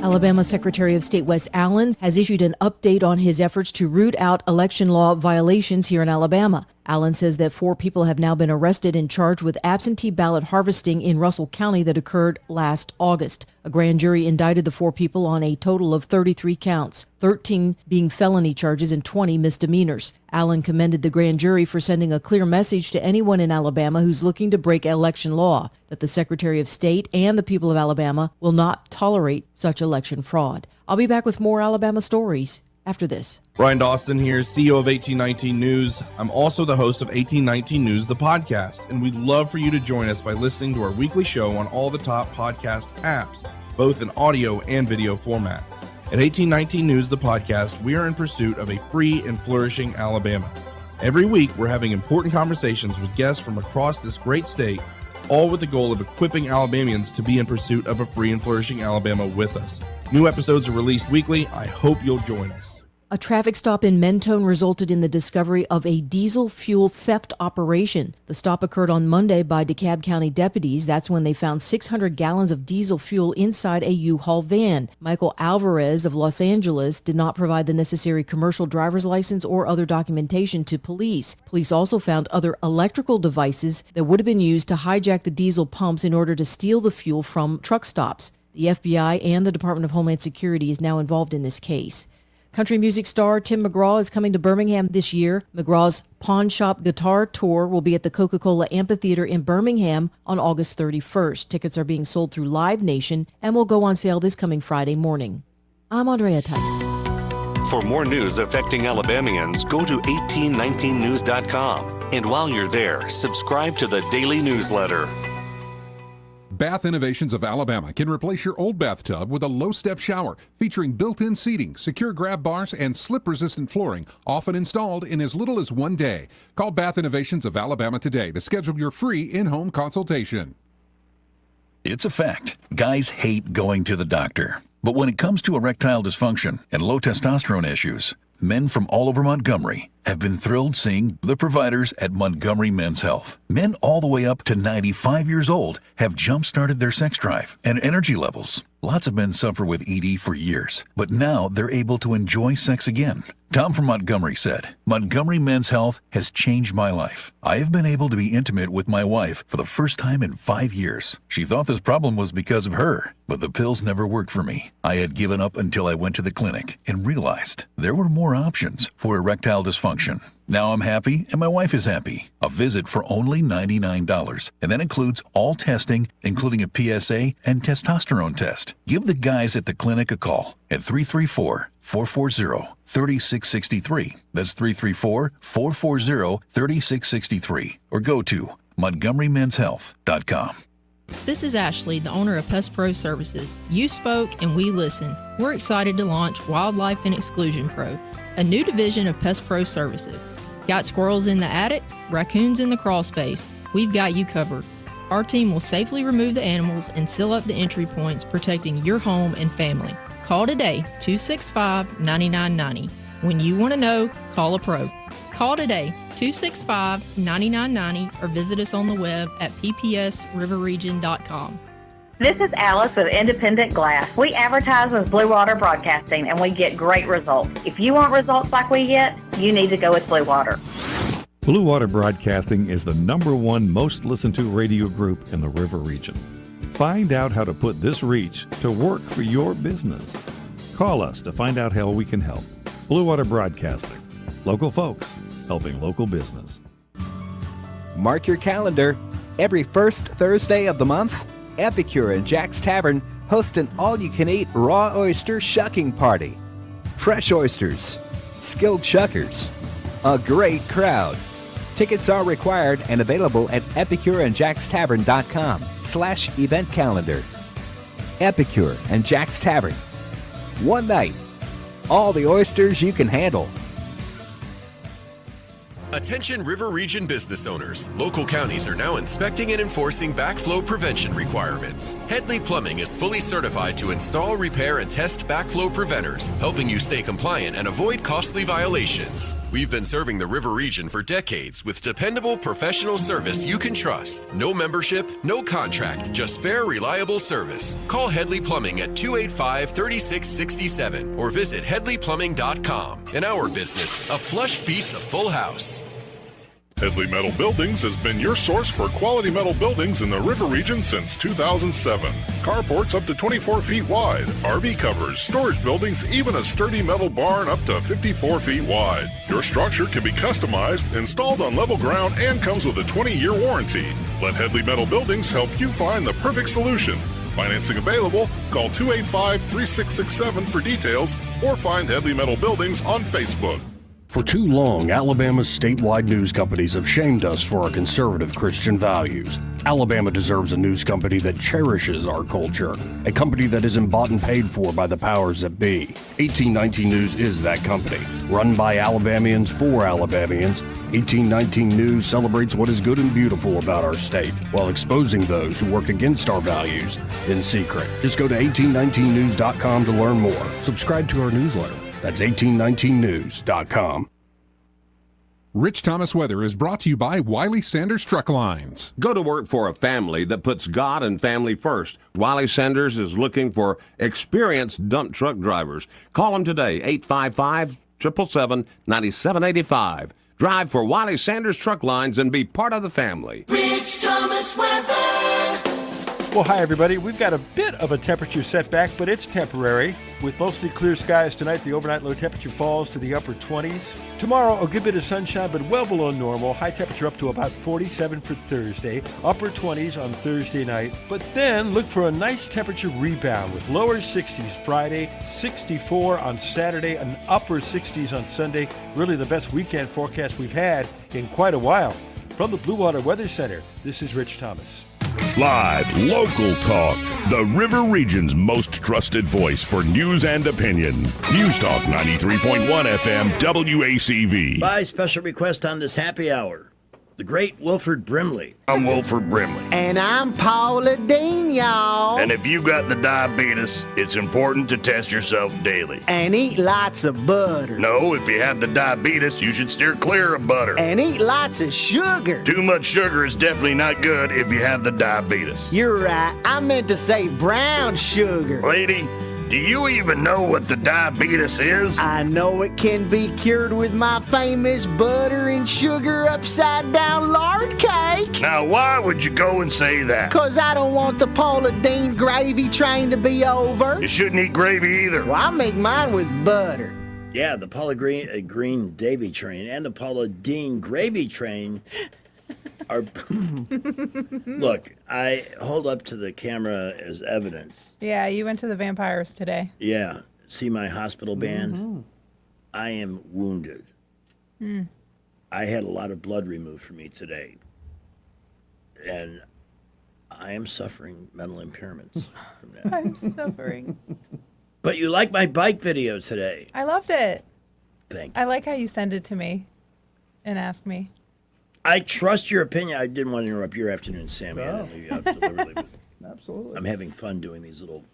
Alabama Secretary of State Wes Allen has issued an update on his efforts to root out election law violations here in Alabama. Allen says that 4 people have now been arrested and charged with absentee ballot harvesting in Russell County that occurred last August. A grand jury indicted the 4 people on a total of 33 counts, 13 being felony charges and 20 misdemeanors. Allen commended the grand jury for sending a clear message to anyone in Alabama who's looking to break election law, that the Secretary of State and the people of Alabama will not tolerate such election fraud. I'll be back with more Alabama stories after this. Brian Dawson here, CEO of 1819 News. I'm also the host of 1819 News, the podcast, and we'd love for you to join us by listening to our weekly show on all the top podcast apps, both in audio and video format. At 1819 News, the podcast, we are in pursuit of a free and flourishing Alabama. Every week, we're having important conversations with guests from across this great state, all with the goal of equipping Alabamians to be in pursuit of a free and flourishing Alabama with us. New episodes are released weekly. I hope you'll join us. A traffic stop in Mentone resulted in the discovery of a diesel fuel theft operation. The stop occurred on Monday by DeKalb County deputies. That's when they found 600 gallons of diesel fuel inside a U-Haul van. Michael Alvarez of Los Angeles did not provide the necessary commercial driver's license or other documentation to police. Police also found other electrical devices that would have been used to hijack the diesel pumps in order to steal the fuel from truck stops. The FBI and the Department of Homeland Security is now involved in this case. Country music star Tim McGraw is coming to Birmingham this year. McGraw's Pawn Shop Guitar Tour will be at the Coca-Cola Amphitheater in Birmingham on August 31st. Tickets are being sold through Live Nation and will go on sale this coming Friday morning. I'm Andrea Tice. For more news affecting Alabamians, go to 1819news.com. And while you're there, subscribe to the daily newsletter. Bath Innovations of Alabama can replace your old bathtub with a low-step shower featuring built-in seating, secure grab bars, and slip-resistant flooring, often installed in as little as 1 day. Call Bath Innovations of Alabama today to schedule your free in-home consultation. It's a fact. Guys hate going to the doctor. But when it comes to erectile dysfunction and low testosterone issues, men from all over Montgomery have been thrilled seeing the providers at Montgomery Men's Health. Men all the way up to 95 years old have jump-started their sex drive and energy levels. Lots of men suffer with ED for years, but now they're able to enjoy sex again. Tom from Montgomery said, "Montgomery Men's Health has changed my life. I have been able to be intimate with my wife for the first time in 5 years. She thought this problem was because of her, but the pills never worked for me. I had given up until I went to the clinic and realized there were more options for erectile dysfunction. Now I'm happy and my wife is happy. A visit for only $99, and that includes all testing, including a PSA and testosterone test. Give the guys at the clinic a call at 334-440-3663. That's 334-440-3663. Or go to MontgomeryMen'sHealth.com. This is Ashley, the owner of Pest Pro Services. You spoke and we listen. We're excited to launch Wildlife and Exclusion Pro, a new division of Pest Pro Services. Got squirrels in the attic? Raccoons in the crawl space? We've got you covered. our team will safely remove the animals and seal up the entry points, protecting your home and family. Call today, 265-9990. When you want to know, call a pro. Call today, 265-9990, or visit us on the web at ppsriverregion.com. This is Alice with Independent Glass. We advertise with Blue Water Broadcasting, and we get great results. If you want results like we get, you need to go with Blue Water. Blue Water Broadcasting is the #1 most listened to radio group in the River Region. Find out how to put this reach to work for your business. Call us to find out how we can help. Blue Water Broadcasting. Local folks helping local business. Mark your calendar. Every first Thursday of the month, Epicure and Jack's Tavern host an all-you-can-eat raw oyster shucking party. Fresh oysters, skilled shuckers, a great crowd. Tickets are required and available at epicureandjackstavern.com/event calendar. Epicure and Jack's Tavern. One night, all the oysters you can handle. Attention River Region business owners. Local counties are now inspecting and enforcing backflow prevention requirements. Headley Plumbing is fully certified to install, repair, and test backflow preventers, helping you stay compliant and avoid costly violations. We've been serving the River Region for decades with dependable professional service you can trust. No membership, no contract, just fair, reliable service. Call Headley Plumbing at 285-3667 or visit headleyplumbing.com. In our business, a flush beats a full house. Headley Metal Buildings has been your source for quality metal buildings in the River Region since 2007. Carports up to 24 feet wide, RV covers, storage buildings, even a sturdy metal barn up to 54 feet wide. Your structure can be customized, installed on level ground, and comes with a 20-year warranty. Let Headley Metal Buildings help you find the perfect solution. Financing available. Call 285-3667 for details or find Headley Metal Buildings on Facebook. For too long, Alabama's statewide news companies have shamed us for our conservative Christian values. Alabama deserves a news company that cherishes our culture, a company that isn't bought and paid for by the powers that be. 1819 News is that company. Run by Alabamians for Alabamians, 1819 News celebrates what is good and beautiful about our state, while exposing those who work against our values in secret. Just go to 1819news.com to learn more. Subscribe to our newsletter. That's 1819news.com. Rich Thomas Weather is brought to you by Wiley Sanders Truck Lines. Go to work for a family that puts God and family first. Wiley Sanders is looking for experienced dump truck drivers. Call them today, 855-777-9785. Drive for Wiley Sanders Truck Lines and be part of the family. Rich Thomas Weather. Well, hi, everybody. We've got a bit of a temperature setback, but it's temporary. With mostly clear skies tonight, the overnight low temperature falls to the upper 20s. Tomorrow, a good bit of sunshine, but well below normal. High temperature up to about 47 for Thursday. Upper 20s on Thursday night. But then, look for a nice temperature rebound with lower 60s Friday, 64 on Saturday, and upper 60s on Sunday. Really the best weekend forecast we've had in quite a while. From the Blue Water Weather Center, this is Rich Thomas. Live, local talk. The River Region's most trusted voice for news and opinion. News Talk 93.1 FM WACV. By special request on this happy hour, the great Wilford Brimley. I'm Wilford Brimley. And I'm Paula Dean, y'all. And if you got the diabetes, it's important to test yourself daily. And eat lots of butter. No, if you have the diabetes, you should steer clear of butter. And eat lots of sugar. Too much sugar is definitely not good if you have the diabetes. You're right. I meant to say brown sugar. Lady, do you even know what the diabetes is? I know it can be cured with my famous butter and sugar upside down lard cake. Now, why would you go and say that? 'Cause I don't want the Paula Dean gravy train to be over. You shouldn't eat gravy either. Well, I make mine with butter. Yeah, the Paula Green Davy train and the Paula Dean gravy train are... Look, I hold up to the camera as evidence. Yeah, you went to the vampires today. Yeah, see my hospital band? Mm-hmm. I am wounded. Mm. I had a lot of blood removed from me today. And I am suffering mental impairments from that. I'm suffering. But you like my bike video today. I loved it. Thank you. I like how you send it to me and ask me. I trust your opinion. I didn't want to interrupt your afternoon, Sammy. I didn't leave you out deliberately. But Absolutely. I'm having fun doing these little.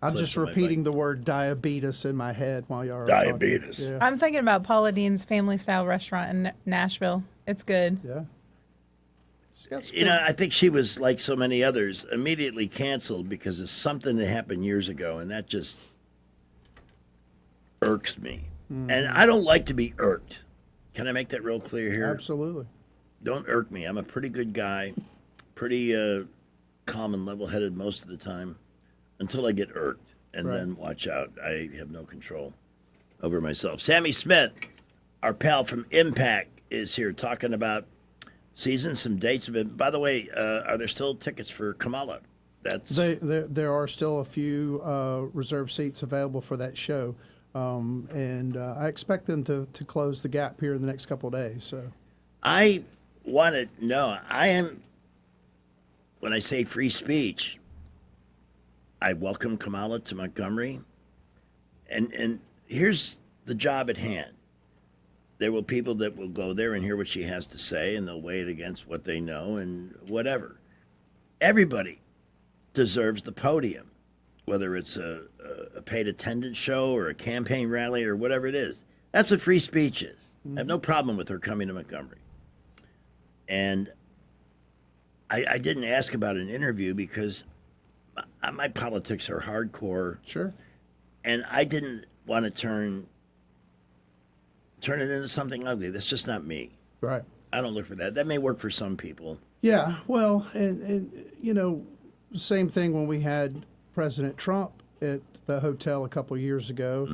I'm clips just on my repeating the word diabetes in my head while y'all are Diabetes. talking. Yeah. I'm thinking about Paula Dean's family style restaurant in Nashville. It's good. Yeah. You know, I think she was like so many others, immediately canceled because of something that happened years ago, and that just irks me. And I don't like to be irked. Can I make that real clear here? Absolutely. Don't irk me. I'm a pretty good guy, pretty calm and level-headed most of the time, until I get irked, and then watch out. I have no control over myself. Sammy Smith, our pal from Impact, is here talking about season, some dates. By the way, are there still tickets for Kamala? There are still a few reserved seats available for that show, and I expect them to close the gap here in the next couple of days. So, I want to know. When I say free speech, I welcome Kamala to Montgomery, and here's the job at hand. There will people that will go there and hear what she has to say, and they'll weigh it against what they know and whatever. Everybody deserves the podium, whether it's a paid attendance show or a campaign rally or whatever it is. That's what free speech is. I have no problem with her coming to Montgomery. And I didn't ask about an interview because my politics are hardcore. Sure. And I didn't want to turn it into something ugly. That's just not me. Right. I don't look for that. That may work for some people. Yeah, well, and you know, same thing when we had President Trump at the hotel a couple of years ago.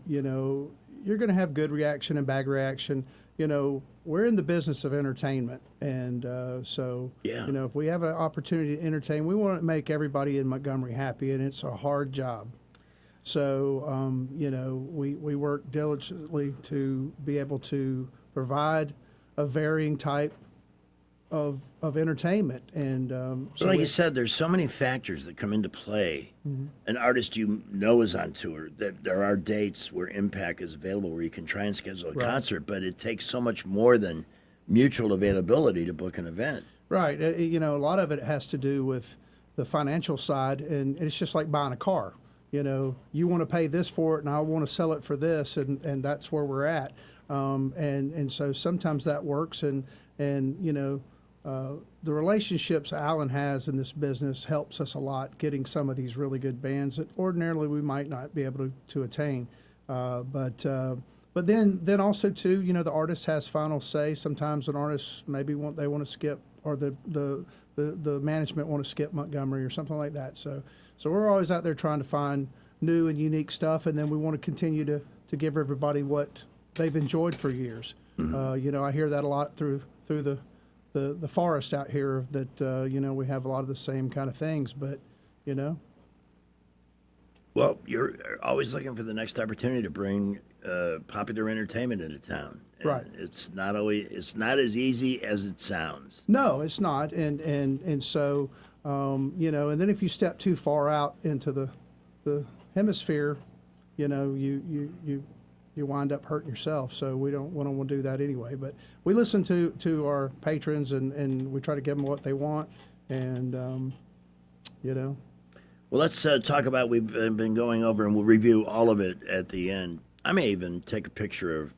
You know, you're going to have good reaction and bad reaction. You know, we're in the business of entertainment, and so you know, if we have an opportunity to entertain, we want to make everybody in Montgomery happy, and it's a hard job. So, you know, we work diligently to be able to provide a varying type of entertainment. And so like you said, there's so many factors that come into play. An artist you know is on tour, that there are dates where Impact is available where you can try and schedule a concert, but it takes so much more than mutual availability to book an event. Right. You know, a lot of it has to do with the financial side, and it's just like buying a car. You know, you want to pay this for it, and I want to sell it for this, and that's where we're at. And so sometimes that works, and you know, the relationships Alan has in this business helps us a lot, getting some of these really good bands that ordinarily we might not be able to attain. But then also too, you know, the artist has final say. Sometimes an artist maybe want to skip, or the management want to skip Montgomery or something like that. So we're always out there trying to find new and unique stuff, and then we want to continue to give everybody what they've enjoyed for years. You know, I hear that a lot through the forest out here, that you know, we have a lot of the same kind of things, but you know. Well, you're always looking for the next opportunity to bring popular entertainment into town. And right. It's not as easy as it sounds. No, it's not, and so you know, and then if you step too far out into the hemisphere, you know, you wind up hurting yourself. So we don't want to do that anyway. But we listen to our patrons, and we try to give them what they want, and you know. Well, let's talk about, we've been going over, and we'll review all of it at the end. I may even take a picture of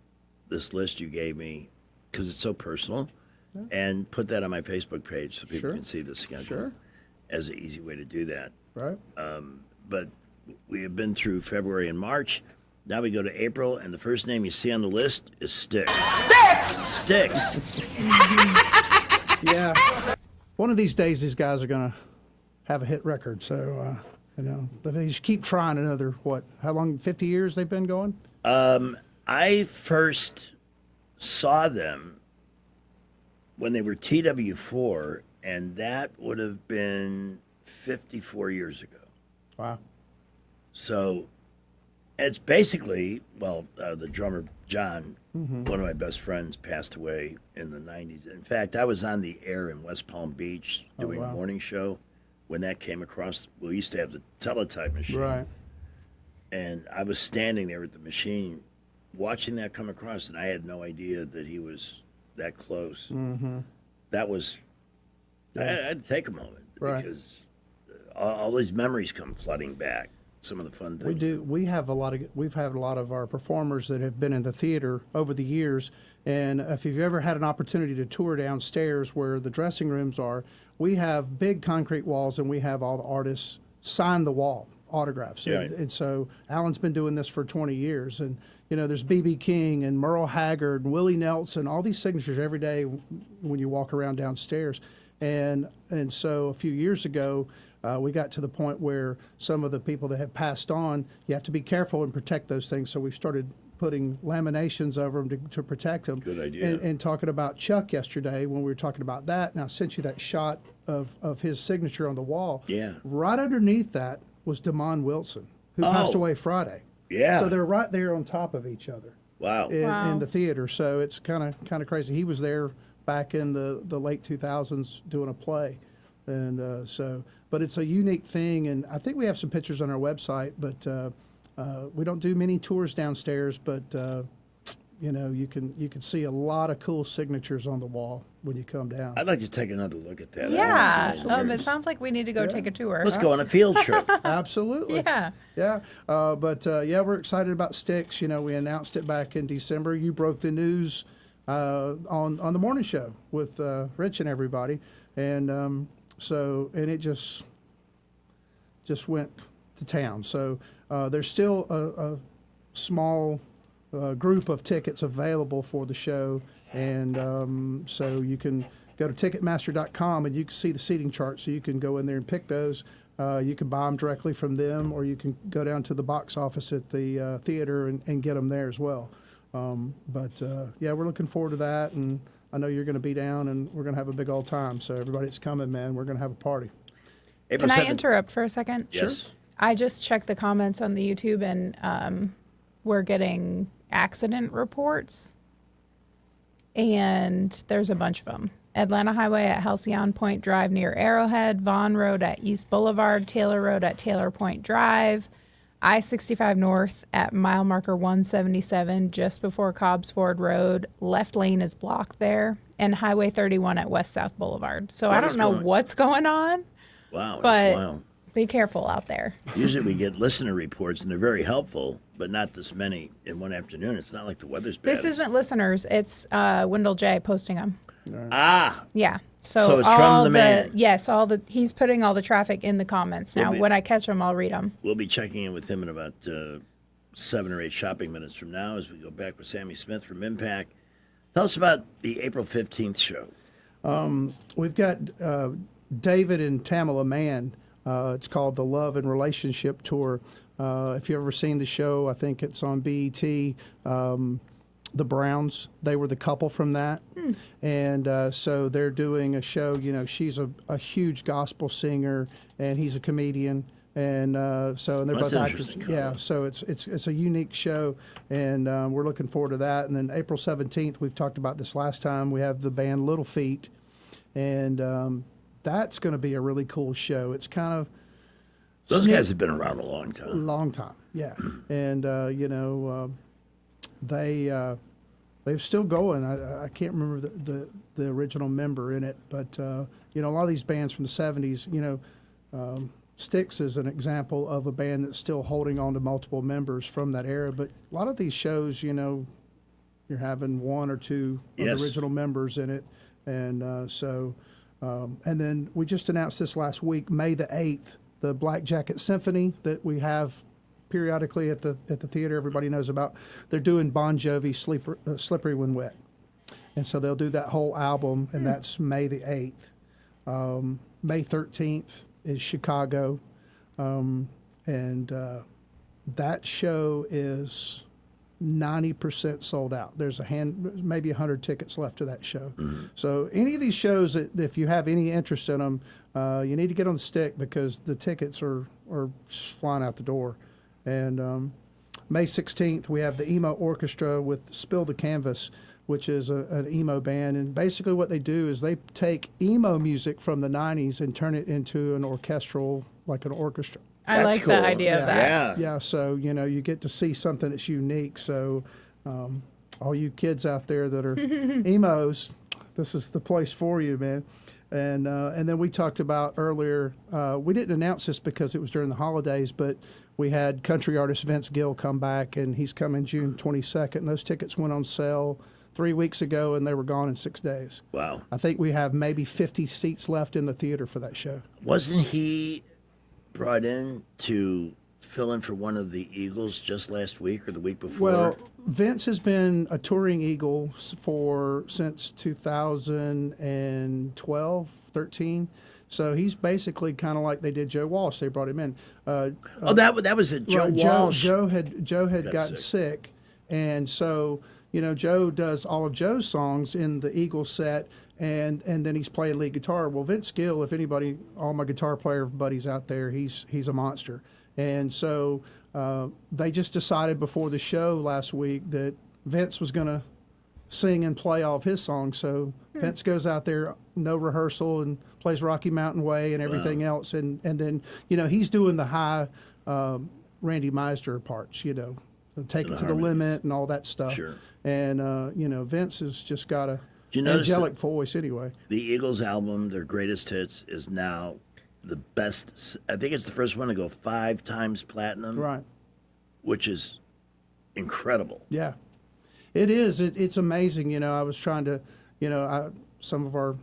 this list you gave me, because it's so personal, and put that on my Facebook page so people can see the schedule as an easy way to do that. Right. But we have been through February and March. Now we go to April, and the first name you see on the list is Styx. Styx! Yeah. One of these days, these guys are going to have a hit record. So, you know, they just keep trying another, how long, 50 years they've been going? I first saw them when they were TW4, and that would have been 54 years ago. Wow. So it's basically, the drummer, John, one of my best friends, passed away in the 90s. In fact, I was on the air in West Palm Beach doing a morning show when that came across. We used to have the teletype machine. Right. And I was standing there at the machine watching that come across, and I had no idea that he was that close. Mm-hmm. That was. I had to take a moment because all these memories come flooding back. Some of the fun things. We do. We've had a lot of our performers that have been in the theater over the years. And if you've ever had an opportunity to tour downstairs where the dressing rooms are, we have big concrete walls, and we have all the artists sign the wall autographs. Yeah. And so Alan's been doing this for 20 years, and there's B.B. King and Merle Haggard and Willie Nelson, all these signatures every day when you walk around downstairs. And so a few years ago, we got to the point where some of the people that have passed on, you have to be careful and protect those things. So we started putting laminations over them to protect them. Good idea. And talking about Chuck yesterday, when we were talking about that, and I sent you that shot of his signature on the wall. Yeah. Right underneath that was Damon Wilson, who passed away Friday. Yeah. So they're right there on top of each other. Wow. In the theater. So it's kind of crazy. He was there back in the late 2000s doing a play. And but it's a unique thing. And I think we have some pictures on our website, but we don't do many tours downstairs, but you can see a lot of cool signatures on the wall when you come down. I'd like to take another look at that. Yeah. It sounds like we need to go take a tour. Let's go on a field trip. Absolutely. Yeah. Yeah. We're excited about Styx. We announced it back in December. You broke the news on the morning show with Rich and everybody, and it just went to town. So there's still a small group of tickets available for the show, and so you can go to Ticketmaster.com and you can see the seating chart, so you can go in there and pick those. You can buy them directly from them, or you can go down to the box office at the theater and get them there as well. We're looking forward to that, and I know you're going to be down, and we're going to have a big old time. So everybody that's coming, man, we're going to have a party. Can I interrupt for a second? Yes. Sure. I just checked the comments on the YouTube, and we're getting accident reports, and there's a bunch of them. Atlanta Highway at Halcyon Point Drive near Arrowhead, Vaughn Road at East Boulevard, Taylor Road at Taylor Point Drive, I-65 North at mile marker 177 just before Cobbs Ford Road. Left lane is blocked there, and Highway 31 at West South Boulevard. So I don't know what's going on. Wow, but that's wild. Be careful out there. Usually we get listener reports, and they're very helpful, but not this many in one afternoon. It's not like the weather's bad. This isn't listeners. It's Wendell J. posting them. Ah. Yeah. So it's from the man. Yes, he's putting all the traffic in the comments now. When I catch them, I'll read them. We'll be checking in with him in about 7 or 8 shopping minutes from now as we go back with Sammy Smith from Impact. Tell us about the April 15th show. We've got David and Tamala Mann. It's called the Love and Relationship Tour. If you've ever seen the show, I think it's on BET. The Browns, they were the couple from that. And so they're doing a show. She's a huge gospel singer, and he's a comedian. And they're both actors. Yeah, so it's a unique show, and we're looking forward to that. And then April 17th, we've talked about this last time, we have the band Little Feat, and that's going to be a really cool show. It's kind of... Those guys have been around a long time. A long time, yeah. And, they're still going. I can't remember the original member in it, but, a lot of these bands from the 70s, Styx is an example of a band that's still holding on to multiple members from that era. But a lot of these shows, you're having one or two of the original members in it. And and then we just announced this last week, May the 8th, the Black Jacket Symphony that we have periodically at the theater everybody knows about. They're doing Bon Jovi Slippery When Wet. And so they'll do that whole album, and that's May the 8th. May 13th is Chicago. That show is 90% sold out. There's maybe 100 tickets left to that show. Mm-hmm. So any of these shows, if you have any interest in them, you need to get on the stick because the tickets are flying out the door. And May 16th, we have the Emo Orchestra with Spill the Canvas, which is an emo band. And basically what they do is they take emo music from the 90s and turn it into an orchestral, like an orchestra. I like the idea of that. Yeah, so, you get to see something that's unique. So all you kids out there that are emos, this is the place for you, man. And then we talked about earlier, we didn't announce this because it was during the holidays, but we had country artist Vince Gill come back, and he's coming June 22nd. And those tickets went on sale 3 weeks ago, and they were gone in 6 days. Wow. I think we have maybe 50 seats left in the theater for that show. Wasn't he brought in to fill in for one of the Eagles just last week or the week before? Well, Vince has been a touring Eagle since 2012, 13. So he's basically kind of like they did Joe Walsh. They brought him in. That was it. Joe Walsh. Joe had gotten sick, and so Joe does all of Joe's songs in the Eagles set, and then he's playing lead guitar. Well, Vince Gill, if anybody, all my guitar player buddies out there, he's a monster. And so they just decided before the show last week that Vince was going to sing and play all of his songs. So Vince goes out there, no rehearsal, and plays Rocky Mountain Way and everything else. And then, he's doing the high Randy Meisner parts, take it to the limit and all that stuff. Sure. And, Vince has just got a notice angelic voice anyway. The Eagles album, their greatest hits, is now the best. I think it's the first one to go 5 times platinum. Right. Which is incredible. Yeah. It is. It's amazing. I was trying to, some of our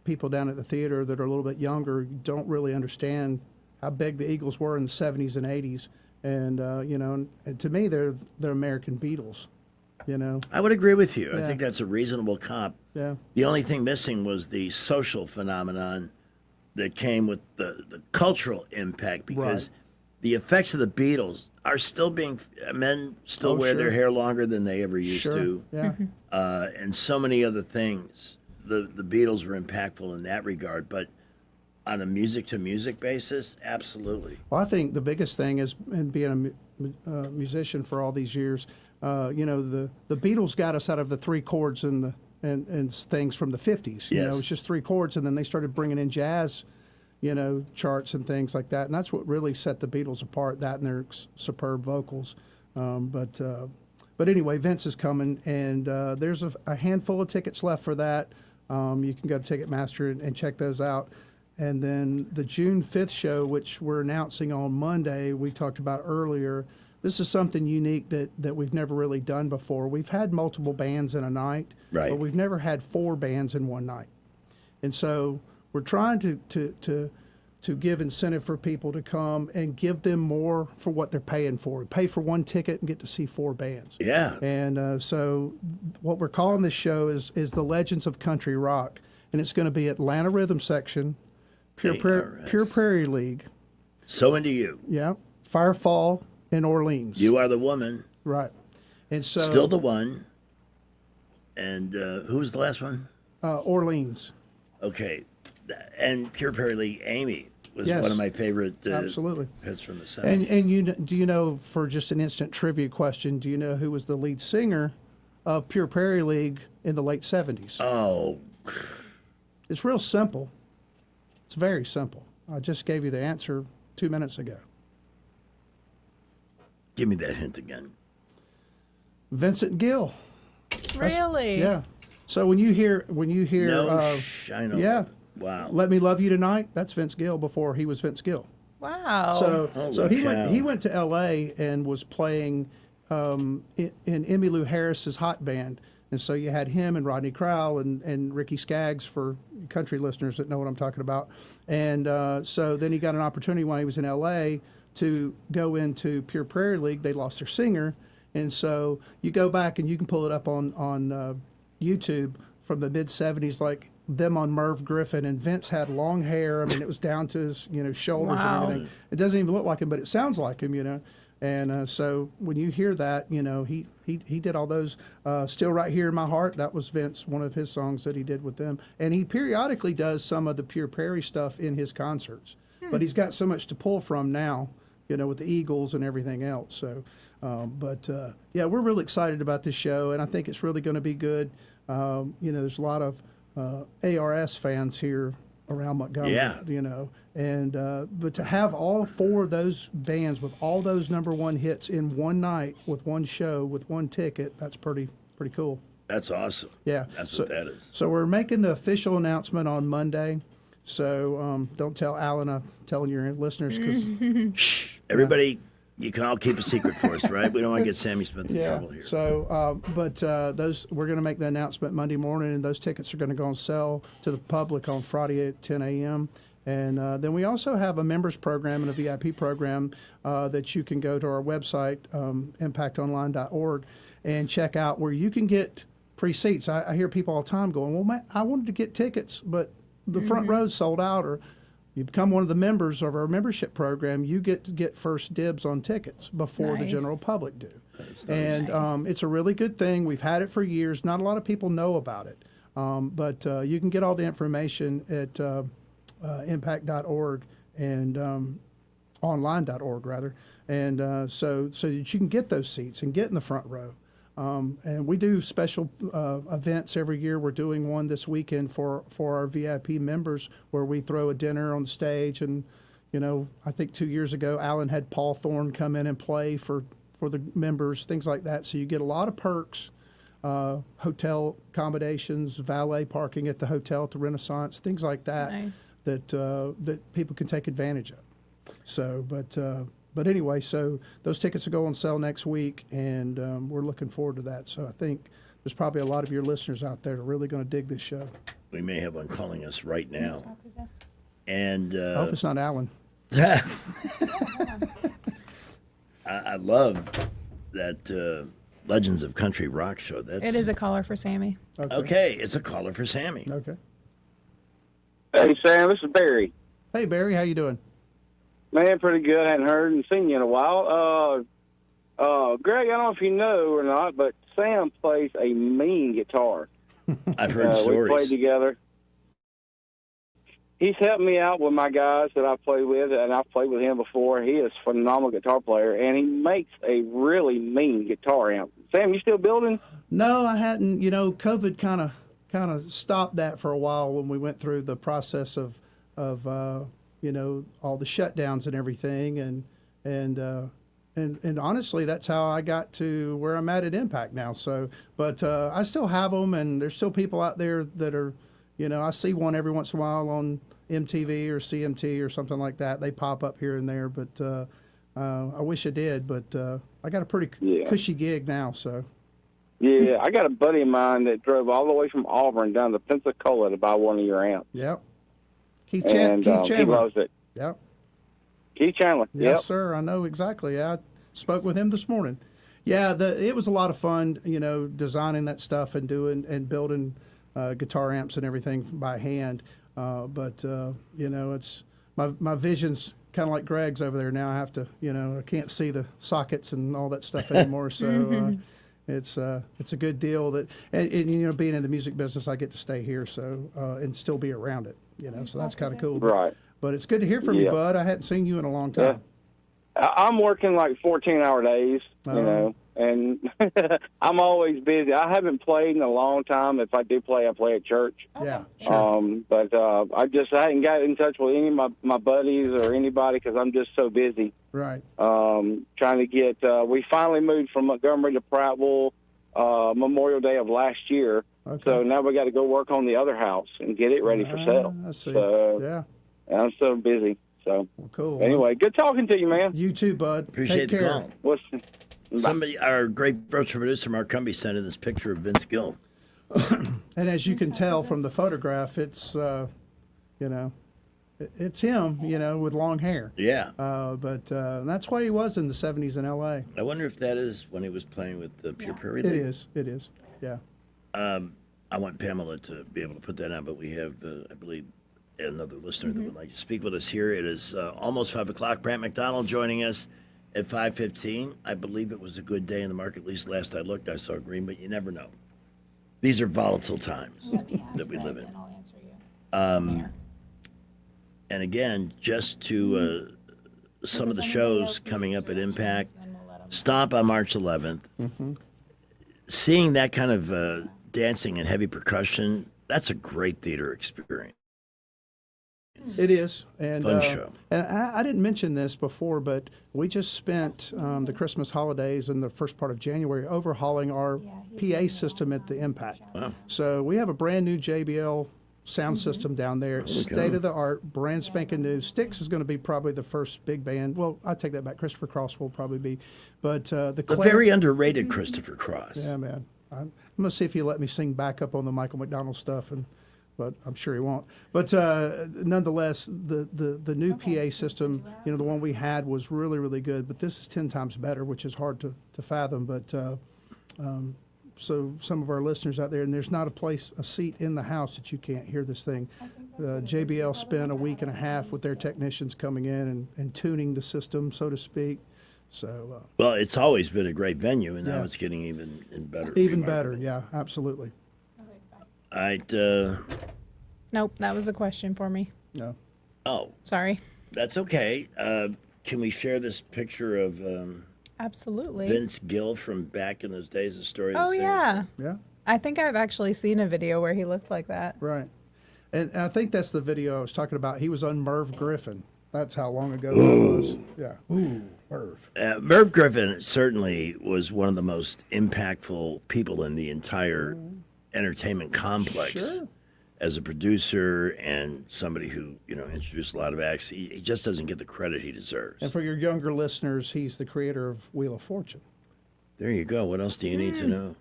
people down at the theater that are a little bit younger don't really understand how big the Eagles were in the 70s and 80s. And, and to me, they're American Beatles, I would agree with you. Yeah. I think that's a reasonable comp. Yeah. The only thing missing was the social phenomenon that came with the cultural impact, because the effects of the Beatles are still being, men still wear their hair longer than they ever used to. Yeah. And so many other things. The Beatles were impactful in that regard, but on a music-to-music basis, absolutely. Well, I think the biggest thing is, in being a musician for all these years, the Beatles got us out of the 3 chords and things from the 50s. It was just 3 chords, and then they started bringing in jazz, charts and things like that. And that's what really set the Beatles apart, that and their superb vocals. But anyway, Vince is coming, and there's a handful of tickets left for that. You can go to Ticketmaster and check those out. And then the June 5th show, which we're announcing on Monday, we talked about earlier. This is something unique that we've never really done before. We've had multiple bands in a night, but we've never had 4 bands in one night. And so we're trying to give incentive for people to come and give them more for what they're paying for. Pay for 1 ticket and get to see 4 bands. Yeah. And so what we're calling this show is the Legends of Country Rock. And it's going to be Atlanta Rhythm Section, Pure Prairie League. So into you. Yeah. Firefall in Orleans. You are the woman. Right. And so Still the one. And who's the last one? Orleans. Okay. And Pure Prairie League, Amy was Yes. one of my favorite Absolutely. hits from the 70s. And do you know, for just an instant trivia question, do you know who was the lead singer of Pure Prairie League in the late 70s? Oh. It's real simple. It's very simple. I just gave you the answer 2 minutes ago. Give me that hint again. Vincent Gill. Really? Yeah. So when you hear I know. Yeah. Wow. Let Me Love You Tonight, that's Vince Gill before he was Vince Gill. Wow. So he went to L.A. and was playing in Emmylou Harris's hot band. And so you had him and Rodney Crowell and Ricky Skaggs, for country listeners that know what I'm talking about. And so then he got an opportunity while he was in L.A. to go into Pure Prairie League. They lost their singer. And so you go back and you can pull it up on YouTube from the mid-'70s, like them on Merv Griffin, and Vince had long hair. I mean, it was down to his shoulders and everything. It doesn't even look like him, but it sounds like him, And so when you hear that, he did all those. Still Right Here in My Heart, that was Vince, one of his songs that he did with them. And he periodically does some of the Pure Prairie stuff in his concerts. But he's got so much to pull from now, with the Eagles and everything else. So, yeah, we're really excited about this show, and I think it's really going to be good. There's a lot of ARS fans here around Montgomery, and but to have all 4 of those bands with all those #1 hits in one night with one show with one ticket, that's pretty pretty cool. That's awesome. Yeah. That's what that is. So we're making the official announcement on Monday. So don't tell Alan I'm telling your listeners because Shh, everybody, you can all keep a secret for us, right? We don't want to get Sammy Smith in trouble here. So, those we're going to make the announcement Monday morning, and those tickets are going to go on sale to the public on Friday at 10 a.m. And then we also have a members program and a VIP program that you can go to our website, impactonline.org, and check out where you can get free seats. I hear people all the time going, well, man, I wanted to get tickets, but the front row's sold out, or you become one of the members of our membership program, you get to get first dibs on tickets before the general public do. And it's a really good thing. We've had it for years. Not a lot of people know about it, but you can get all the information at impact.org and online.org rather, and so that you can get those seats and get in the front row. And we do special events every year. We're doing one this weekend for our VIP members where we throw a dinner on the stage. And, I think 2 years ago, Alan had Paul Thorne come in and play for the members, things like that. So you get a lot of perks, hotel accommodations, valet parking at the hotel at the Renaissance, things like that, that people can take advantage of. So, But anyway, so those tickets will go on sale next week, and we're looking forward to that. So I think there's probably a lot of your listeners out there that are really going to dig this show. We may have one calling us right now. And I hope it's not Alan. I love that Legends of Country Rock show. It is a caller for Sammy. Okay, it's a caller for Sammy. Okay. Hey, Sam, this is Barry. Hey, Barry, how you doing? Man, pretty good. Hadn't heard and seen you in a while. Greg, I don't know if you know or not, but Sam plays a mean guitar. I've heard stories. We played together. He's helped me out with my guys that I play with, and I've played with him before. He is a phenomenal guitar player, and he makes a really mean guitar amp. Sam, you still building? No, I hadn't. COVID kind of stopped that for a while when we went through the process of all the shutdowns and everything, and honestly, that's how I got to where I'm at Impact now. So, but I still have them, and there's still people out there that are, I see one every once in a while on MTV or CMT or something like that. They pop up here and there, but I wish I did, but I got a pretty cushy gig now, so. Yeah, I got a buddy of mine that drove all the way from Auburn down to Pensacola to buy one of your amps. Yep. Keith He Chandler. loves it. Yep. Keith Chandler. Yes, sir. I know exactly. I spoke with him this morning. Yeah, it was a lot of fun, designing that stuff and building guitar amps and everything by hand. But it's my vision's kind of like Greg's over there now. I have to, I can't see the sockets and all that stuff anymore. So it's a good deal that, and being in the music business, I get to stay here, so and still be around it. So that's kind of cool. Right. But it's good to hear from you, bud. I hadn't seen you in a long time. I'm working like 14-hour days, and I'm always busy. I haven't played in a long time. If I do play, I play at church. Yeah, sure. But I hadn't got in touch with any of my buddies or anybody because I'm just so busy. Right. Trying to get, we finally moved from Montgomery to Prattville Memorial Day of last year. Okay. So now we got to go work on the other house and get it ready for sale. I see. So, I'm so busy. So cool. Anyway, good talking to you, man. You too, bud. Appreciate Take the care. call. Somebody, our great virtual producer, Mark Cumby, sent in this picture of Vince Gill. And as you can tell from the photograph, it's, it's him, with long hair. Yeah. But that's why he was in the 70s in L.A. I wonder if that is when he was playing with the Pure Prairie. It is. Yeah. I want Pamela to be able to put that on, but we have, I believe, another listener that would like to speak with us here. It is almost 5 o'clock. Brant McDonald joining us at 5:15. I believe it was a good day in the market. At least last I looked, I saw green, but you never know. These are volatile times that we live in. And again, just to some of the shows coming up at Impact, Stomp on March 11th. Mm-hmm. Seeing that kind of dancing and heavy percussion, that's a great theater experience. It is. And, Fun show. And I didn't mention this before, but we just spent the Christmas holidays and the first part of January overhauling our PA system at the Impact. Wow. So we have a brand new JBL sound system down there. It's state of the art, brand spanking new. Styx is going to be probably the first big band. Well, I take that back. Christopher Cross will probably be. But the very underrated Christopher Cross. Yeah, man. I'm going to see if he'll let me sing back up on the Michael McDonald stuff, but I'm sure he won't. But nonetheless, the new PA system, the one we had was really, really good. But this is 10 times better, which is hard to fathom. But so some of our listeners out there, and there's not a seat in the house that you can't hear this thing. JBL spent a week and a half with their technicians coming in and tuning the system, so to speak. So well, it's always been a great venue, and now it's getting even better. Even better, yeah, absolutely. All right. Nope, that was a question for me. No. Oh. Sorry. That's okay. Can we share this picture of Absolutely. Vince Gill from back in those days? The story. Oh, yeah. Yeah. I think I've actually seen a video where he looked like that. Right. And I think that's the video I was talking about. He was on Merv Griffin. That's how long ago that was. Yeah. Ooh, Merv. Merv Griffin certainly was one of the most impactful people in the entire entertainment complex. Sure. As a producer and somebody who, introduced a lot of acts, he just doesn't get the credit he deserves. And for your younger listeners, he's the creator of Wheel of Fortune. There you go. What else do you need to know?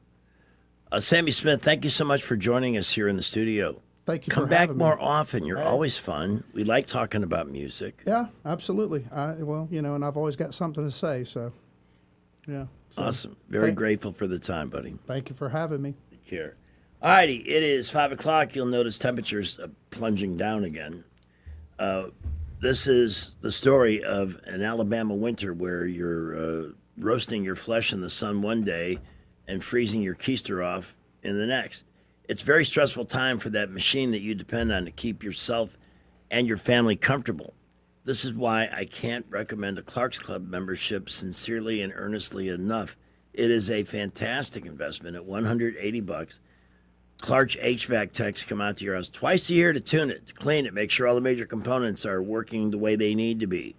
Sammy Smith, thank you so much for joining us here in the studio. Thank you Come for back having me. more often. You're always fun. We like talking about music. Yeah, absolutely. And I've always got something to say, so, yeah. So, awesome. Very grateful for the time, buddy. Thank you for having me. Take care. All righty, it is 5 o'clock. You'll notice temperatures plunging down again. This is the story of an Alabama winter where you're roasting your flesh in the sun one day and freezing your keister off in the next. It's a very stressful time for that machine that you depend on to keep yourself and your family comfortable. This is why I can't recommend a Clark's Club membership sincerely and earnestly enough. It is a fantastic investment at $180. Clark's HVAC techs come out to your house twice a year to tune it, to clean it, make sure all the major components are working the way they need to be.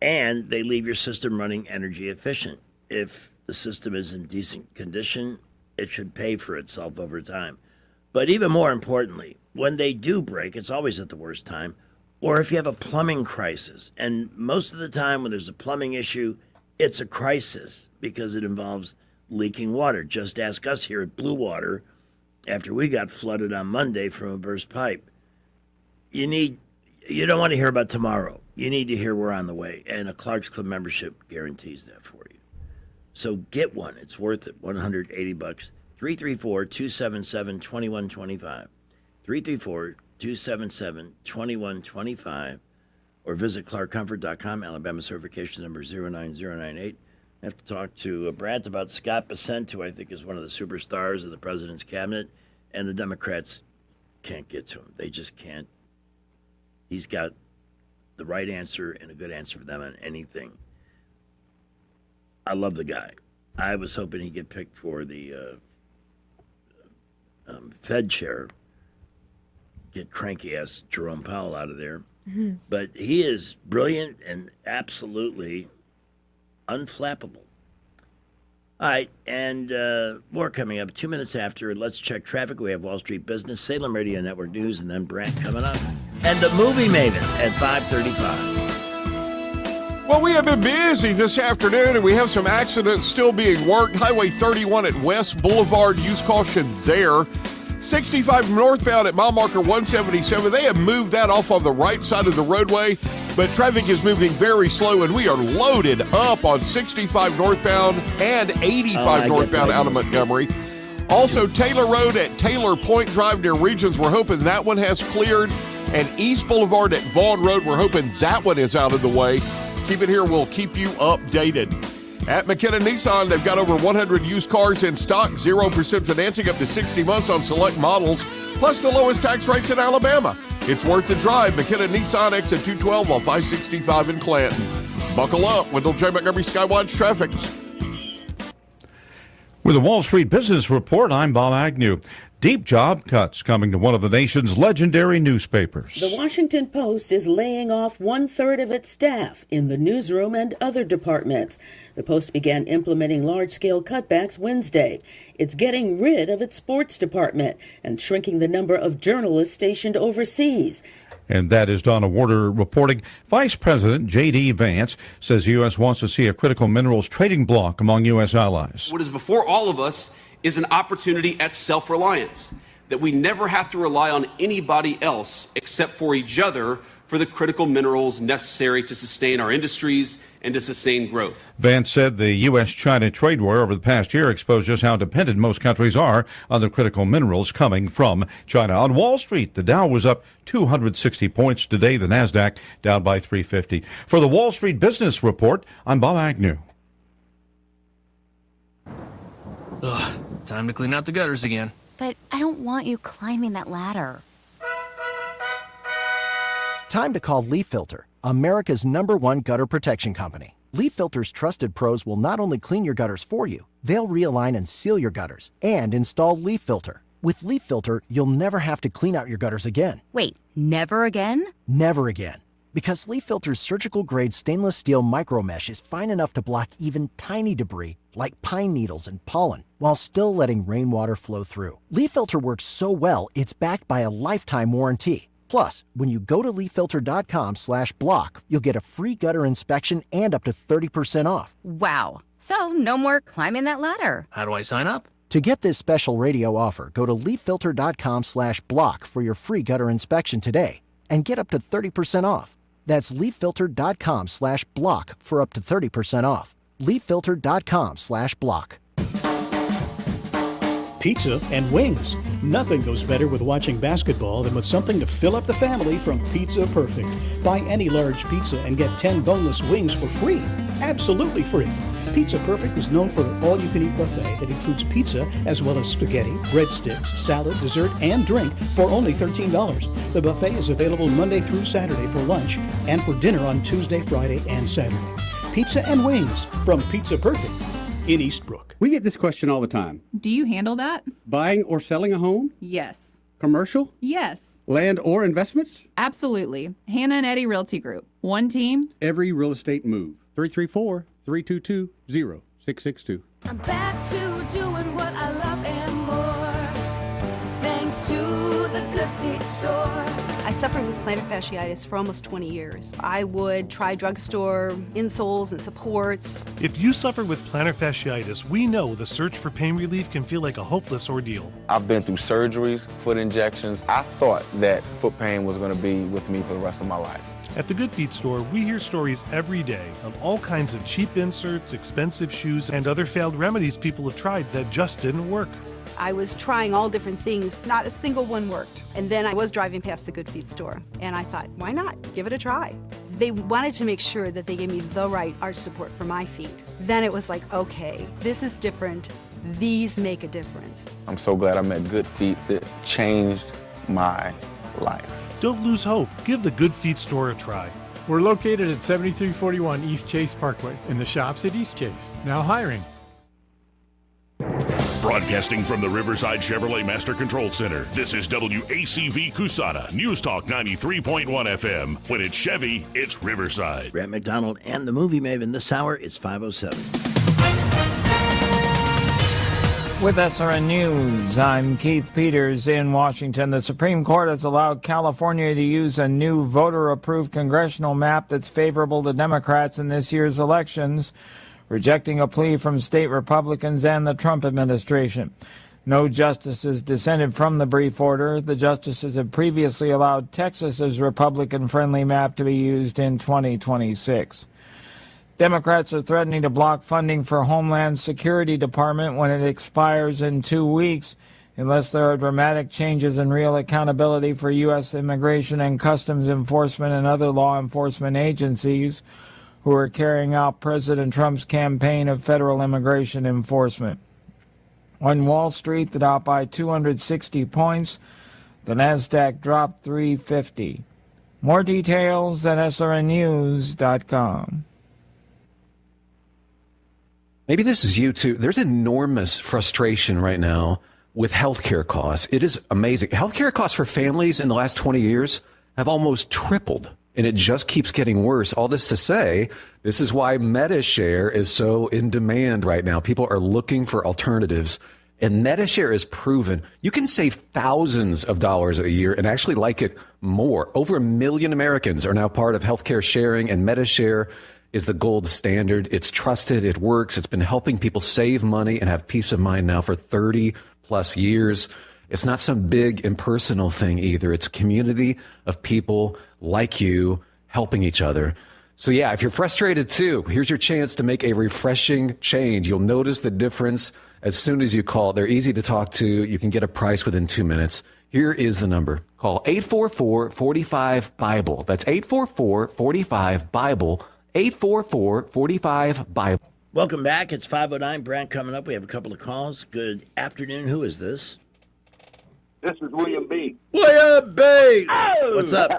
And they leave your system running energy efficient. If the system is in decent condition, it should pay for itself over time. But even more importantly, when they do break, it's always at the worst time, or if you have a plumbing crisis. And most of the time when there's a plumbing issue, it's a crisis because it involves leaking water. Just ask us here at Blue Water after we got flooded on Monday from a burst pipe. You don't want to hear about tomorrow. You need to hear we're on the way. And a Clark's Club membership guarantees that for you. So get one. It's worth it. $180. 334-277-2125. 334-277-2125. Or visit clarkcomfort.com. Alabama certification number 09098. I have to talk to Brad about Scott Bessent, who I think is one of the superstars of the president's cabinet, and the Democrats can't get to him. They just can't. He's got the right answer and a good answer for them on anything. I love the guy. I was hoping he'd get picked for the Fed chair, get cranky-ass Jerome Powell out of there. Mm-hmm. But he is brilliant and absolutely unflappable. All right, and more coming up. 2 minutes after, let's check traffic. We have Wall Street Business, Salem Radio Network News, and then Brant coming up. And the Movie Maven at 5:35. Well, we have been busy this afternoon, and we have some accidents still being worked. Highway 31 at West Boulevard, use caution there. 65 northbound at mile marker 177. They have moved that off on the right side of the roadway, but traffic is moving very slow, and we are loaded up on 65 northbound and 85 northbound out of Montgomery. Also, Taylor Road at Taylor Point Drive near Regions, we're hoping that one has cleared. And East Boulevard at Vaughn Road, we're hoping that one is out of the way. Keep it here. We'll keep you updated. At McKenna Nissan, they've got over 100 used cars in stock, 0% financing up to 60 months on select models, plus the lowest tax rates in Alabama. It's worth the drive. McKenna Nissan, exit 212 on 565 in Clanton. Buckle up. Wendell J. Montgomery Skywatch Traffic. With the Wall Street Business Report, I'm Bob Agnew. Deep job cuts coming to one of the nation's legendary newspapers. The Washington Post is laying off 1/3 of its staff in the newsroom and other departments. The Post began implementing large-scale cutbacks Wednesday. It's getting rid of its sports department and shrinking the number of journalists stationed overseas. And that is Donna Warder reporting. Vice President J.D. Vance says the U.S. wants to see a critical minerals trading bloc among U.S. allies. What is before all of us is an opportunity at self-reliance, that we never have to rely on anybody else except for each other for the critical minerals necessary to sustain our industries and to sustain growth. Vance said the U.S.-China trade war over the past year exposed just how dependent most countries are on the critical minerals coming from China. On Wall Street, the Dow was up 260 points today. The Nasdaq down by 350. For the Wall Street Business Report, I'm Bob Agnew. Ugh, time to clean out the gutters again. But I don't want you climbing that ladder. Time to call Leaf Filter, America's #1 gutter protection company. Leaf Filter's trusted pros will not only clean your gutters for you, they'll realign and seal your gutters and install Leaf Filter. With Leaf Filter, you'll never have to clean out your gutters again. Wait, never again? Never again. Because Leaf Filter's surgical-grade stainless steel micro mesh is fine enough to block even tiny debris like pine needles and pollen, while still letting rainwater flow through. Leaf Filter works so well, it's backed by a lifetime warranty. Plus, when you go to leaffilter.com/block, you'll get a free gutter inspection and up to 30% off. Wow. So no more climbing that ladder. How do I sign up? To get this special radio offer, go to leaffilter.com/block for your free gutter inspection today and get up to 30% off. That's leaffilter.com/block for up to 30% off. leaffilter.com/block. Pizza and wings. Nothing goes better with watching basketball than with something to fill up the family from Pizza Perfect. Buy any large pizza and get 10 boneless wings for free. Absolutely free. Pizza Perfect is known for their all-you-can-eat buffet that includes pizza as well as spaghetti, breadsticks, salad, dessert, and drink for only $13. The buffet is available Monday through Saturday for lunch and for dinner on Tuesday, Friday, and Saturday. Pizza and wings from Pizza Perfect in Eastbrook. We get this question all the time. Do you handle that? Buying or selling a home? Yes. Commercial? Yes. Land or investments? Absolutely. Hannah and Eddie Realty Group. One team. Every real estate move. 334-322-0662. I'm back to doing what I love and more. Thanks to the Good Feet store. I suffered with plantar fasciitis for almost 20 years. I would try drugstore insoles and supports. If you suffer with plantar fasciitis, we know the search for pain relief can feel like a hopeless ordeal. I've been through surgeries, foot injections. I thought that foot pain was going to be with me for the rest of my life. At the Good Feet store, we hear stories every day of all kinds of cheap inserts, expensive shoes, and other failed remedies people have tried that just didn't work. I was trying all different things. Not a single one worked. And then I was driving past the Good Feet store, and I thought, why not? Give it a try. They wanted to make sure that they gave me the right arch support for my feet. Then it was like, okay, this is different. These make a difference. I'm so glad I met Good Feet. That changed my life. Don't lose hope. Give the Good Feet store a try. We're located at 7341 East Chase Parkway in the shops at East Chase. Now hiring. Broadcasting from the Riverside Chevrolet Master Control Center, this is WACV Cusana, News Talk 93.1 FM. When it's Chevy, it's Riverside. Grant McDonald and the Movie Maven this hour, it's 5:07. With SRN News, I'm Keith Peters in Washington. The Supreme Court has allowed California to use a new voter-approved congressional map that's favorable to Democrats in this year's elections, rejecting a plea from state Republicans and the Trump administration. No justices dissented from the brief order. The justices have previously allowed Texas's Republican-friendly map to be used in 2026. Democrats are threatening to block funding for Homeland Security Department when it expires in 2 weeks unless there are dramatic changes in real accountability for U.S. Immigration and Customs Enforcement and other law enforcement agencies who are carrying out President Trump's campaign of federal immigration enforcement. On Wall Street, the Dow by 260 points. The Nasdaq dropped 350. More details at srnnews.com. Maybe this is you too. There's enormous frustration right now with healthcare costs. It is amazing. Healthcare costs for families in the last 20 years have almost tripled, and it just keeps getting worse. All this to say, this is why MediShare is so in demand right now. People are looking for alternatives, and MediShare is proven you can save thousands of dollars a year and actually like it more. Over 1 million Americans are now part of healthcare sharing, and MediShare is the gold standard. It's trusted. It works. It's been helping people save money and have peace of mind now for 30 plus years. It's not some big impersonal thing either. It's a community of people like you helping each other. So yeah, if you're frustrated too, here's your chance to make a refreshing change. You'll notice the difference as soon as you call. They're easy to talk to. You can get a price within 2 minutes. Here is the number. Call 844-45-BIBLE. That's 844-45-BIBLE. 844-45-BIBLE. Welcome back. It's 5:09. Brant coming up. We have a couple of calls. Good afternoon. Who is this? This is William B. William B. Oh! What's up?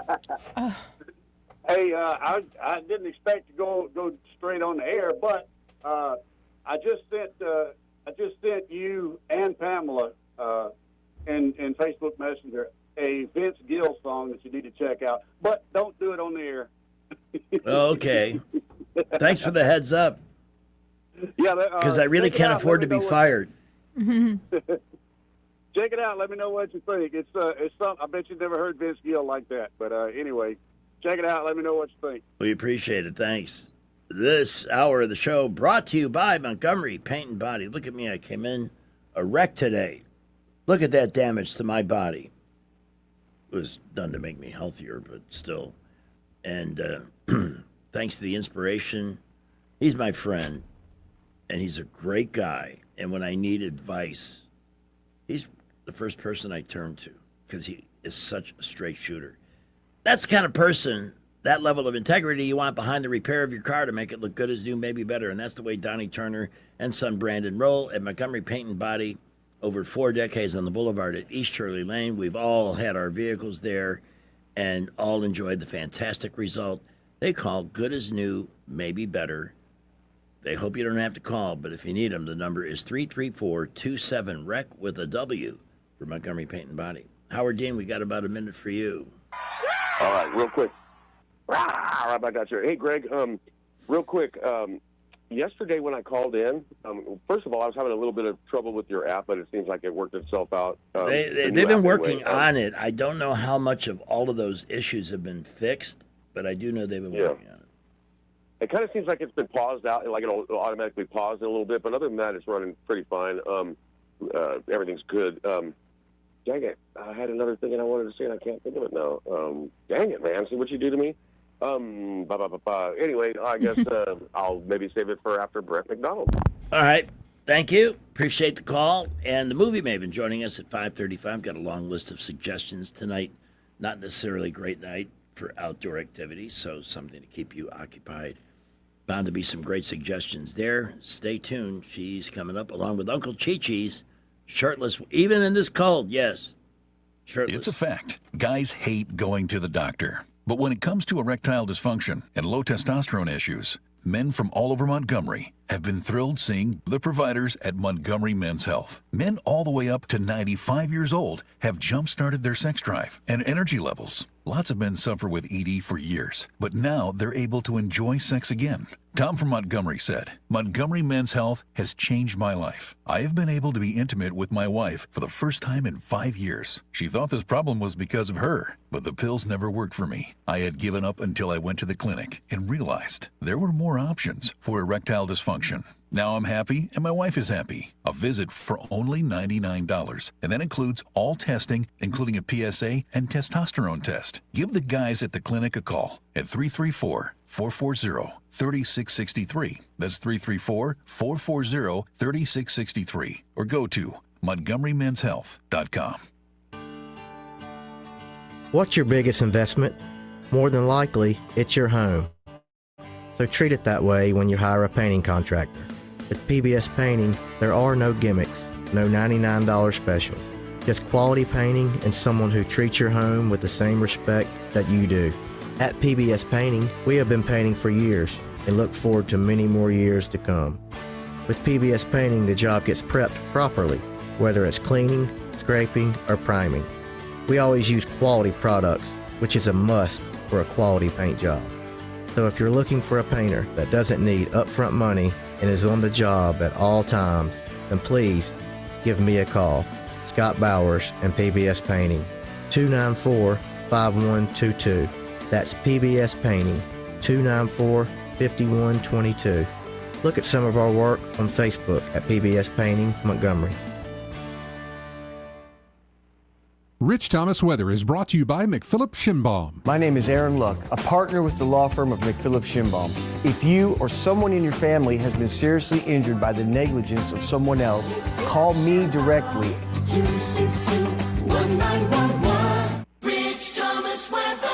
Hey, I didn't expect to go straight on the air, but I just sent you and Pamela in Facebook Messenger a Vince Gill song that you need to check out, but don't do it on the air. Okay. Thanks for the heads up. Yeah, because I really can't afford to be fired. Check it out. Let me know what you think. It's something. I bet you've never heard Vince Gill like that. But anyway, check it out. Let me know what you think. We appreciate it. Thanks. This hour of the show brought to you by Montgomery Paint and Body. Look at me. I came in a wreck today. Look at that damage to my body. It was done to make me healthier, but still. And thanks to the inspiration, he's my friend, and he's a great guy. And when I need advice, he's the first person I turn to because he is such a straight shooter. That's the kind of person, that level of integrity you want behind the repair of your car to make it look good as new, maybe better. And that's the way Donnie Turner and son Brandon roll at Montgomery Paint and Body. Over 4 decades on the boulevard at East Shirley Lane. We've all had our vehicles there and all enjoyed the fantastic result. They call good as new, maybe better. They hope you don't have to call, but if you need them, the number is 334-27-REC with a W for Montgomery Paint and Body. Howard Dean, we got about a minute for you. All right, real quick. Right back out here. Hey, Greg, real quick. Yesterday when I called in, first of all, I was having a little bit of trouble with your app, but it seems like it worked itself out. They've been working on it. I don't know how much of all of those issues have been fixed, but I do know they've been working on it. It kind of seems like it's been paused out, like it'll automatically pause it a little bit, but other than that, it's running pretty fine. Everything's good. Dang it. I had another thing that I wanted to say, and I can't think of it now. Dang it, man. See what you do to me? Anyway, I guess I'll maybe save it for after Brett McDonald. All right. Thank you. Appreciate the call. And the Movie Maven joining us at 5:35. Got a long list of suggestions tonight. Not necessarily a great night for outdoor activities, so something to keep you occupied. Bound to be some great suggestions there. Stay tuned. She's coming up along with Uncle Chi-Chi's shirtless, even in this cold. Yes, shirtless. It's a fact. Guys hate going to the doctor. But when it comes to erectile dysfunction and low testosterone issues, men from all over Montgomery have been thrilled seeing the providers at Montgomery Men's Health. Men all the way up to 95 years old have jump-started their sex drive and energy levels. Lots of men suffer with ED for years, but now they're able to enjoy sex again. Tom from Montgomery said, Montgomery Men's Health has changed my life. I have been able to be intimate with my wife for the first time in 5 years. She thought this problem was because of her, but the pills never worked for me. I had given up until I went to the clinic and realized there were more options for erectile dysfunction. Now I'm happy and my wife is happy. A visit for only $99, and that includes all testing, including a PSA and testosterone test. Give the guys at the clinic a call at 334-440-3663. That's 334-440-3663. Or go to MontgomeryMen'sHealth.com. What's your biggest investment? More than likely, it's your home. So treat it that way when you hire a painting contractor. With PBS Painting, there are no gimmicks, no $99 specials. Just quality painting and someone who treats your home with the same respect that you do. At PBS Painting, we have been painting for years and look forward to many more years to come. With PBS Painting, the job gets prepped properly. whether it's cleaning, scraping, or priming. We always use quality products, which is a must for a quality paint job. So if you're looking for a painter that doesn't need upfront money and is on the job at all times, then please give me a call. Scott Bowers and PBS Painting, 294-5122. That's PBS Painting, 294-5122. Look at some of our work on Facebook at PBS Painting Montgomery. Rich Thomas Weather is brought to you by McPhillips Shinbaum. My name is Aaron Luck, a partner with the law firm of McPhillips Shinbaum. If you or someone in your family has been seriously injured by the negligence of someone else, call me directly. 262-1911. Rich Thomas Weather.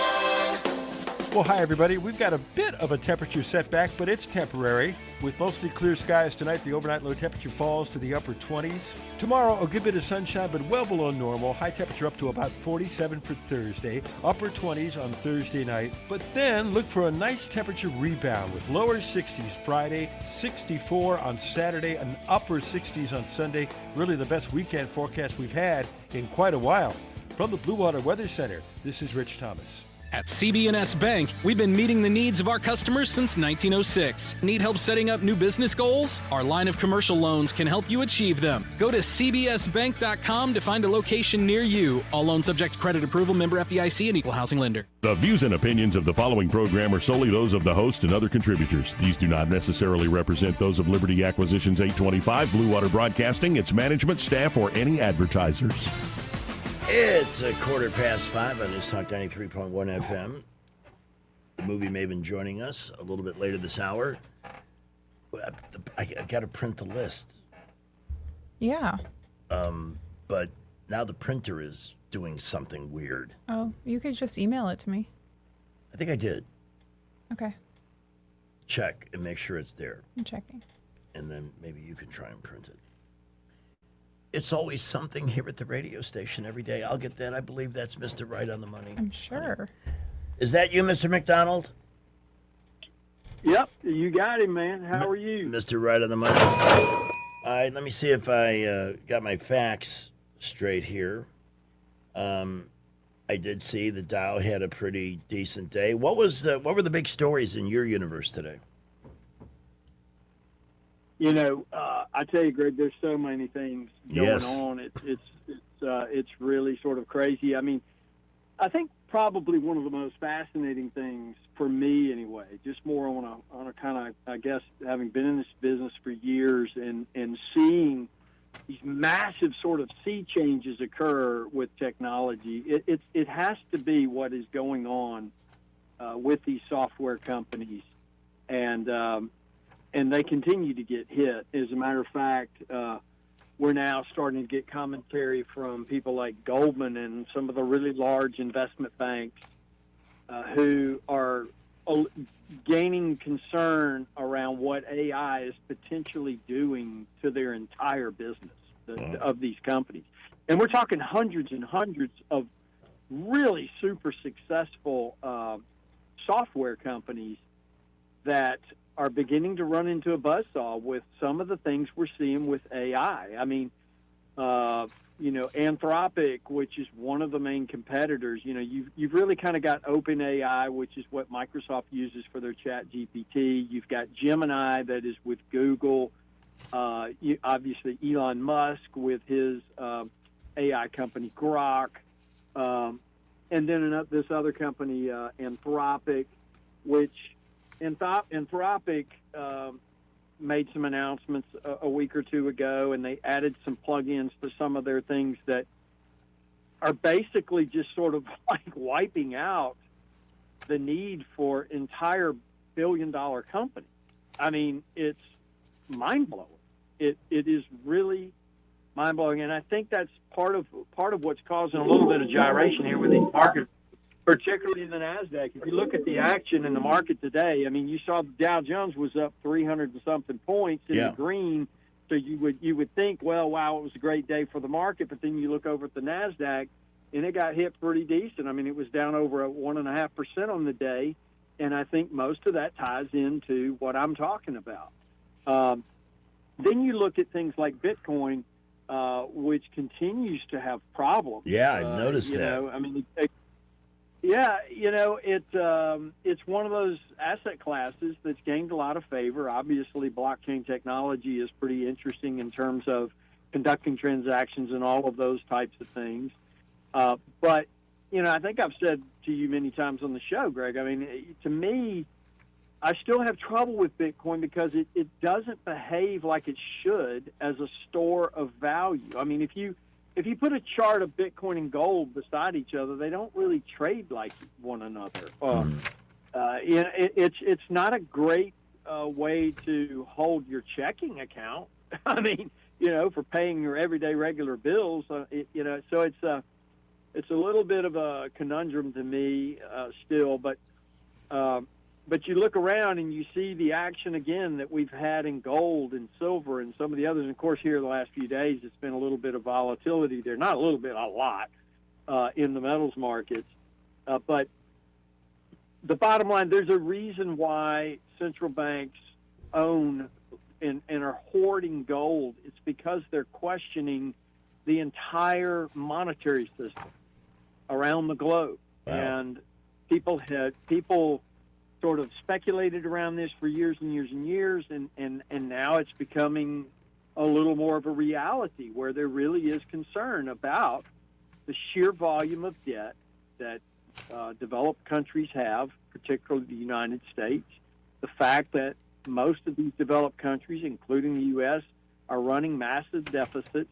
Well, hi, everybody. We've got a bit of a temperature setback, but it's temporary. With mostly clear skies tonight, the overnight low temperature falls to the upper 20s. Tomorrow, a good bit of sunshine, but well below normal. High temperature up to about 47 for Thursday. Upper 20s on Thursday night. But then look for a nice temperature rebound with lower 60s Friday, 64 on Saturday, and upper 60s on Sunday. Really the best weekend forecast we've had in quite a while. From the Blue Water Weather Center, this is Rich Thomas. At CB&S Bank, we've been meeting the needs of our customers since 1906. Need help setting up new business goals? Our line of commercial loans can help you achieve them. Go to cbsbank.com to find a location near you. All loans subject to credit approval, member FDIC, and equal housing lender. The views and opinions of the following program are solely those of the host and other contributors. These do not necessarily represent those of Liberty Acquisitions 825, Blue Water Broadcasting, its management, staff, or any advertisers. It's 5:15 on News Talk 93.1 FM. The movie Maven joining us a little bit later this hour. I got to print the list. Yeah. But now the printer is doing something weird. Oh, you could just email it to me. I think I did. Okay. Check and make sure it's there. I'm checking. And then maybe you can try and print it. It's always something here at the radio station every day. I'll get that. I believe that's Mr. Right on the Money. I'm sure. Is that you, Mr. McDonald? Yep, you got him, man. How are you? Mr. Right on the Money. All right, let me see if I got my facts straight here. I did see the Dow had a pretty decent day. What were the big stories in your universe today? You know, I tell you, Greg, there's so many things going on. It's really sort of crazy. I mean, I think probably one of the most fascinating things for me, anyway, just more on a kind of, I guess, having been in this business for years and seeing these massive sort of sea changes occur with technology. It has to be what is going on with these software companies, and they continue to get hit. As a matter of fact, we're now starting to get commentary from people like Goldman and some of the really large investment banks who are gaining concern around what AI is potentially doing to their entire business of these companies. And we're talking hundreds and hundreds of really super successful software companies that are beginning to run into a buzzsaw with some of the things we're seeing with AI. I mean, Anthropic, which is one of the main competitors, you've really kind of got OpenAI, which is what Microsoft uses for their Chat GPT. You've got Gemini that is with Google. Obviously, Elon Musk with his AI company Grok. And then this other company, Anthropic, which Anthropic made some announcements a week or two ago, and they added some plugins to some of their things that are basically just sort of like wiping out the need for entire billion-dollar companies. I mean, it's mind-blowing. It is really mind-blowing, and I think that's part of what's causing a little bit of gyration here with these markets, particularly in the NASDAQ. If you look at the action in the market today, I mean, you saw the Dow Jones was up 300 and something points in the green. So you would think, well, wow, it was a great day for the market. But then you look over at the NASDAQ, and it got hit pretty decent. I mean, it was down over 1.5% on the day. And I think most of that ties into what I'm talking about. Then you look at things like Bitcoin, which continues to have problems. Yeah, I've noticed you that. know, I mean, yeah, you know, it's one of those asset classes that's gained a lot of favor. Obviously, blockchain technology is pretty interesting in terms of conducting transactions and all of those types of things. But, you know, I think I've said to you many times on the show, Greg, I mean, to me, I still have trouble with Bitcoin because it doesn't behave like it should as a store of value. I mean, if you put a chart of Bitcoin and gold beside each other, they don't really trade like one another. It's not a great way to hold your checking account. I mean, you know, for paying your everyday regular bills. You know, so it's a little bit of a conundrum to me still. But you look around and you see the action again that we've had in gold and silver and some of the others. And of course, here the last few days, it's been a little bit of volatility there. Not a little bit, a lot in the metals markets. But the bottom line, there's a reason why central banks own and are hoarding gold. It's because they're questioning the entire monetary system around the globe. Wow. And people sort of speculated around this for years and years and years, and now it's becoming a little more of a reality where there really is concern about the sheer volume of debt that developed countries have, particularly the United States, the fact that most of these developed countries, including the U.S., are running massive deficits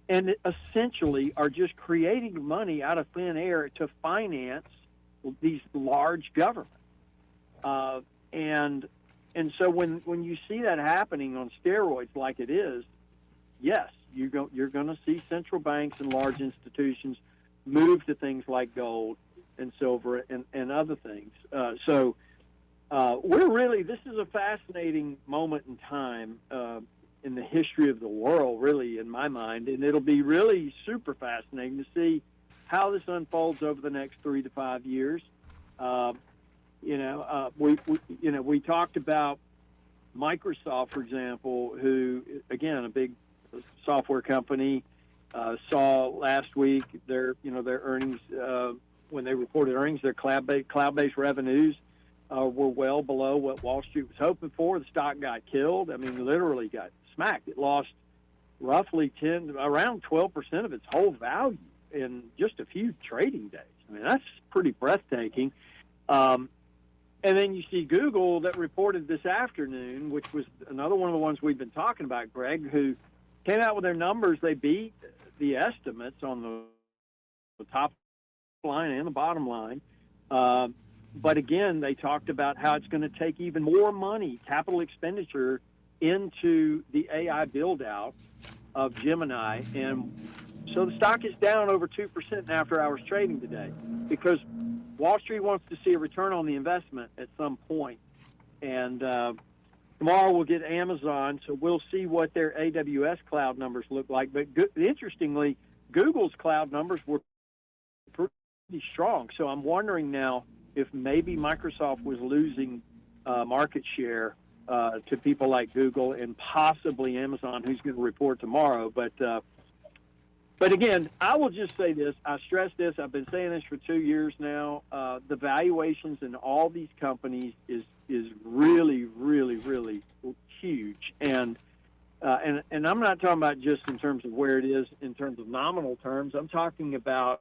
and essentially are just creating money out of thin air to finance these large governments. And so when you see that happening on steroids like it is, yes, you're going to see central banks and large institutions move to things like gold and silver and other things. So this is a fascinating moment in time in the history of the world, really, in my mind, and it'll be really super fascinating to see how this unfolds over the next 3 to 5 years. We talked about Microsoft, for example, who, again, a big software company, saw last week their earnings, when they reported earnings, their cloud-based revenues were well below what Wall Street was hoping for. The stock got killed. I mean, literally got smacked. It lost roughly around 12% of its whole value in just a few trading days. I mean, that's pretty breathtaking. And then you see Google that reported this afternoon, which was another one of the ones we've been talking about, Greg, who came out with their numbers. They beat the estimates on the top line and the bottom line. But again, they talked about how it's going to take even more money, capital expenditure, into the AI build-out of Gemini. And so the stock is down over 2% in after-hours trading today because Wall Street wants to see a return on the investment at some point. And tomorrow we'll get Amazon, so we'll see what their AWS cloud numbers look like. But interestingly, Google's cloud numbers were pretty strong. So I'm wondering now if maybe Microsoft was losing market share to people like Google and possibly Amazon, who's going to report tomorrow. But again, I will just say this. I stress this. I've been saying this for 2 years now. The valuations in all these companies is really, really, really huge. And I'm not talking about just in terms of where it is in terms of nominal terms. I'm talking about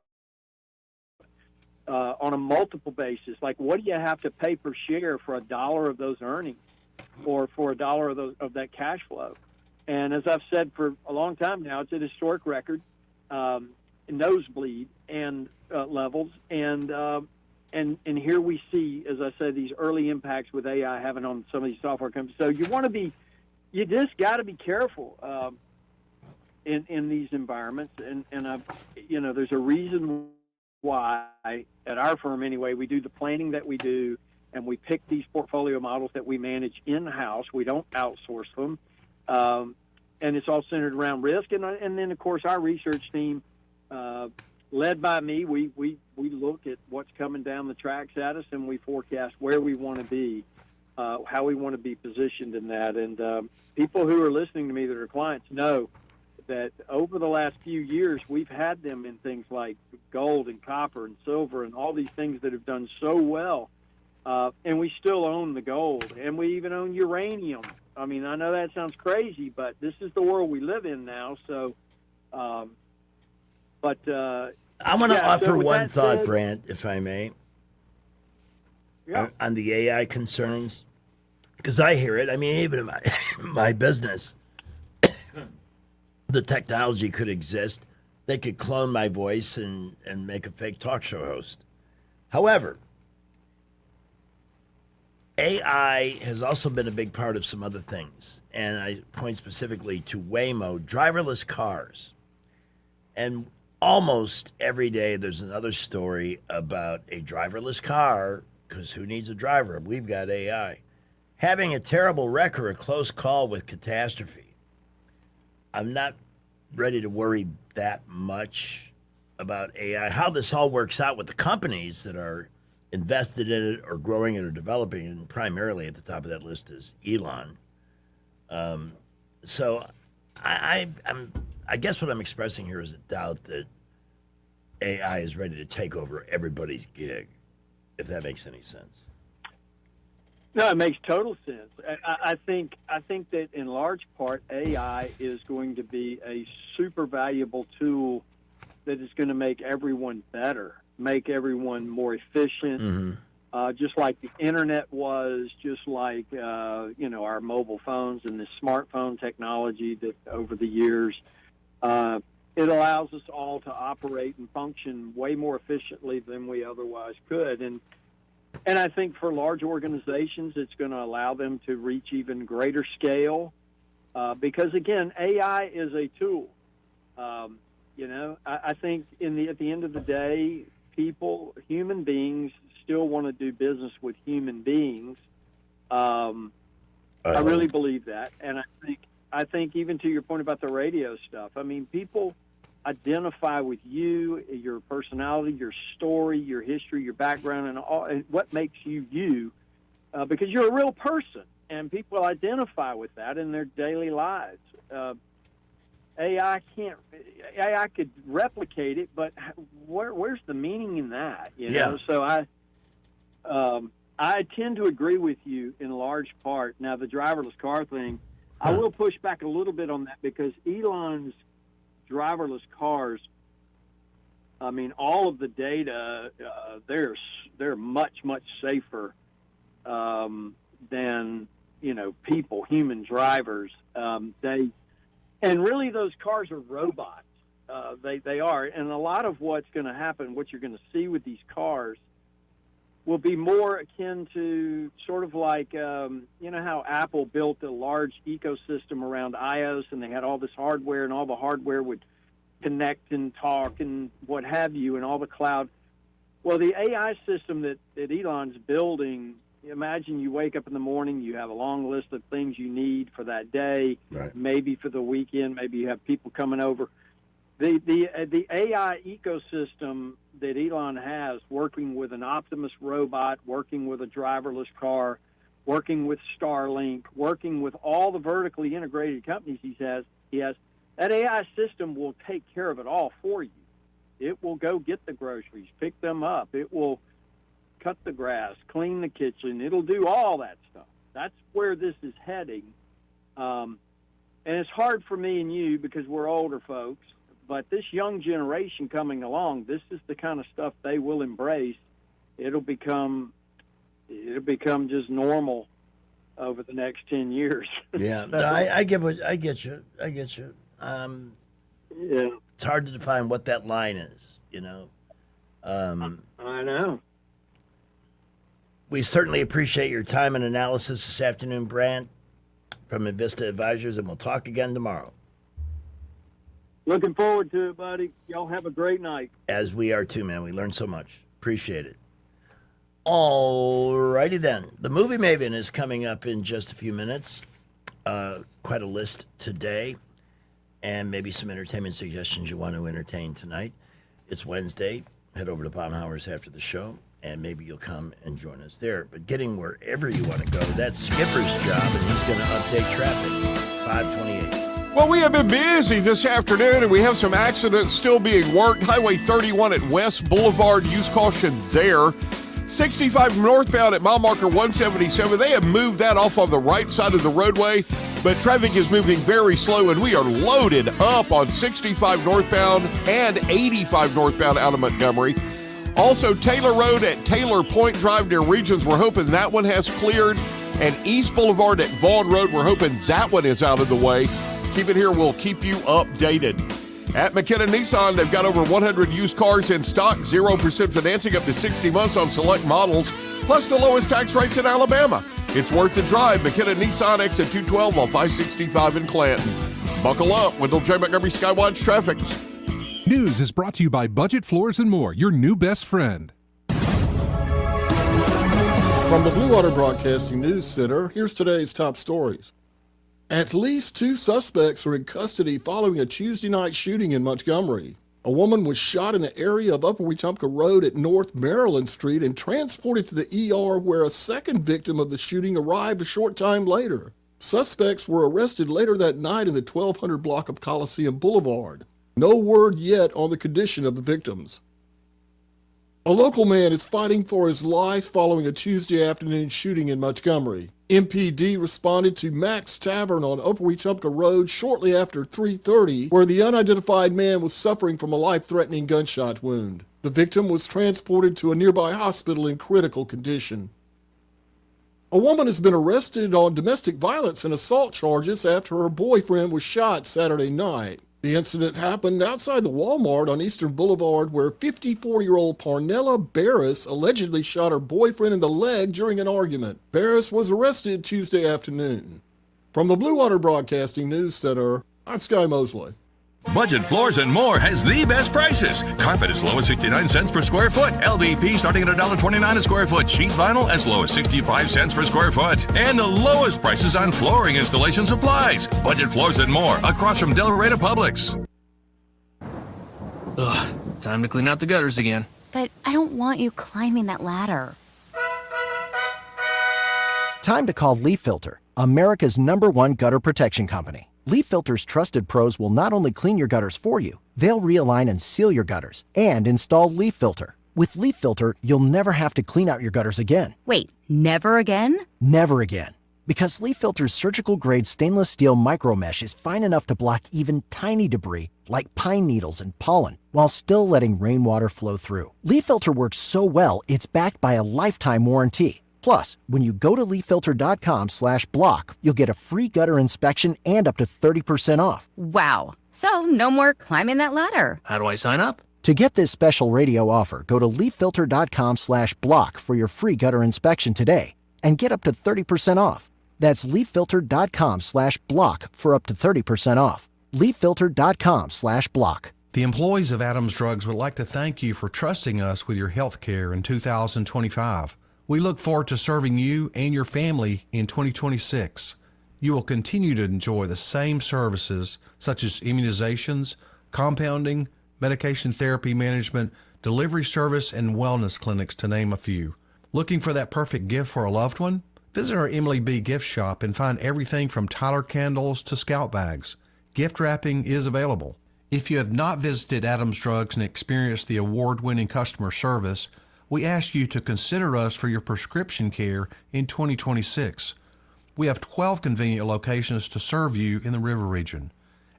on a multiple basis. Like, what do you have to pay per share for $1 of those earnings or for $1 of that cash flow? And as I've said for a long time now, it's a historic record. Nosebleed and levels, and here we see, as I said, these early impacts with AI having on some of these software companies. So you just got to be careful in these environments, and there's a reason why at our firm anyway we do the planning that we do, and we pick these portfolio models that we manage in house. We don't outsource them. And it's all centered around risk. And then, of course, our research team, led by me, we look at what's coming down the tracks at us, and we forecast where we want to be, how we want to be positioned in that. And people who are listening to me that are clients know that over the last few years we've had them in things like gold and copper and silver and all these things that have done so well, and we still own the gold, and we even own uranium. I mean, I know that sounds crazy, but this is the world we live in now. So, I want to offer one thought, Brant, if I may, on the AI concerns, because I hear it. I mean, even in my business, the technology could exist. They could clone my voice and make a fake talk show host. However, AI has also been a big part of some other things, and I point specifically to Waymo, driverless cars. And almost every day there's another story about a driverless car, because who needs a driver? We've got AI. Having a terrible wreck or a close call with catastrophe. I'm not ready to worry that much about AI. How this all works out with the companies that are invested in it or growing it or developing it, and primarily at the top of that list is Elon. So I guess what I'm expressing here is a doubt that AI is ready to take over everybody's gig, if that makes any sense. No, it makes total sense. I think that in large part AI is going to be a super valuable tool that is going to make everyone better, make everyone more efficient, just like the internet was, just like our mobile phones and the smartphone technology that over the years, it allows us all to operate and function way more efficiently than we otherwise could. And I think for large organizations, it's going to allow them to reach even greater scale because, again, AI is a tool. I think at the end of the day, human beings still want to do business with human beings. I really believe that. And I think even to your point about the radio stuff, I mean, people identify with you, your personality, your story, your history, your background, and what makes you, because you're a real person, and people identify with that in their daily lives. AI could replicate it, but where's the meaning in that? You know? So I tend to agree with you in large part. Now, the driverless car thing, I will push back a little bit on that because Elon's driverless cars, I mean, all of the data, they're much safer than people, human drivers. And really those cars are robots. They are, and a lot of what's going to happen, what you're going to see with these cars, will be more akin to sort of like, how Apple built a large ecosystem around iOS and they had all this hardware and all the hardware would connect and talk and what have you and all the cloud. Well, the AI system that Elon's building, imagine you wake up in the morning, you have a long list of things you need for that day, maybe for the weekend, maybe you have people coming over. The AI ecosystem that Elon has, working with an Optimus robot, working with a driverless car, working with Starlink, working with all the vertically integrated companies he has, that AI system will take care of it all for you. It will go get the groceries, pick them up. It will cut the grass, clean the kitchen. It'll do all that stuff. That's where this is heading. And it's hard for me and you because we're older folks. But this young generation coming along, this is the kind of stuff they will embrace. It'll become just normal over the next 10 years. Yeah, no, I get you. It's hard to define what that line is, I know. We certainly appreciate your time and analysis this afternoon, Brant, from Invista Advisors, and we'll talk again tomorrow. Looking forward to it, buddy. Y'all have a great night. As we are too, man. We learned so much. Appreciate it. All righty then. The Movie Maven is coming up in just a few minutes. Quite a list today. And maybe some entertainment suggestions you want to entertain tonight. It's Wednesday. Head over to Baumhauer's after the show, and maybe you'll come and join us there. But getting wherever you want to go, that's Skipper's job, and he's going to update traffic. 528. Well, we have been busy this afternoon, and we have some accidents still being worked. Highway 31 at West Boulevard, use caution there. 65 northbound at mile marker 177. They have moved that off on the right side of the roadway, but traffic is moving very slow, and we are loaded up on 65 northbound and 85 northbound out of Montgomery. Also, Taylor Road at Taylor Point Drive near Regions, we're hoping that one has cleared. And East Boulevard at Vaughn Road, we're hoping that one is out of the way. Keep it here, we'll keep you updated. At McKenna Nissan, they've got over 100 used cars in stock, 0% financing up to 60 months on select models, plus the lowest tax rates in Alabama. It's worth the drive. McKenna Nissan, exit 212 on 565 in Clanton. Buckle up. Wendell J. Montgomery Skywatch Traffic. News is brought to you by Budget Floors and More, your new best friend. From the Blue Water Broadcasting News Center, here's today's top stories. At least 2 suspects are in custody following a Tuesday night shooting in Montgomery. A woman was shot in the area of Upper Wetumpka Road at North Maryland Street and transported to the ER, where a second victim of the shooting arrived a short time later. Suspects were arrested later that night in the 1200 block of Coliseum Boulevard. No word yet on the condition of the victims. A local man is fighting for his life following a Tuesday afternoon shooting in Montgomery. MPD responded to Mac's Tavern on Upper Wetumpka Road shortly after 3:30, where the unidentified man was suffering from a life-threatening gunshot wound. The victim was transported to a nearby hospital in critical condition. A woman has been arrested on domestic violence and assault charges after her boyfriend was shot Saturday night. The incident happened outside the Walmart on Eastern Boulevard, where 54-year-old Parnella Barris allegedly shot her boyfriend in the leg during an argument. Barris was arrested Tuesday afternoon. From the Blue Water Broadcasting News Center, I'm Sky Mosley. Budget Floors and More has the best prices. Carpet as low as 69 cents per square foot. LVP starting at $1.29 a square foot. Sheet vinyl as low as 65 cents per square foot. And the lowest prices on flooring installation supplies. Budget Floors and More across from Del Rey Publix. Ugh, time to clean out the gutters again. But I don't want you climbing that ladder. Time to call Leaf Filter, America's #1 gutter protection company. Leaf Filter's trusted pros will not only clean your gutters for you, they'll realign and seal your gutters and install Leaf Filter. With Leaf Filter, you'll never have to clean out your gutters again. Wait, never again? Never again. Because Leaf Filter's surgical-grade stainless steel micro mesh is fine enough to block even tiny debris like pine needles and pollen, while still letting rainwater flow through. Leaf Filter works so well, it's backed by a lifetime warranty. Plus, when you go to leaffilter.com/block, you'll get a free gutter inspection and up to 30% off. Wow. So no more climbing that ladder. How do I sign up? To get this special radio offer, go to leaffilter.com/block for your free gutter inspection today and get up to 30% off. That's leaffilter.com/block for up to 30% off. leaffilter.com/block. The employees of Adams Drugs would like to thank you for trusting us with your health care in 2025. We look forward to serving you and your family in 2026. You will continue to enjoy the same services such as immunizations, compounding, medication therapy management, delivery service, and wellness clinics, to name a few. Looking for that perfect gift for a loved one? Visit our Emily B. gift shop and find everything from Tyler candles to scout bags. Gift wrapping is available. If you have not visited Adams Drugs and experienced the award-winning customer service, we ask you to consider us for your prescription care in 2026. We have 12 convenient locations to serve you in the River Region.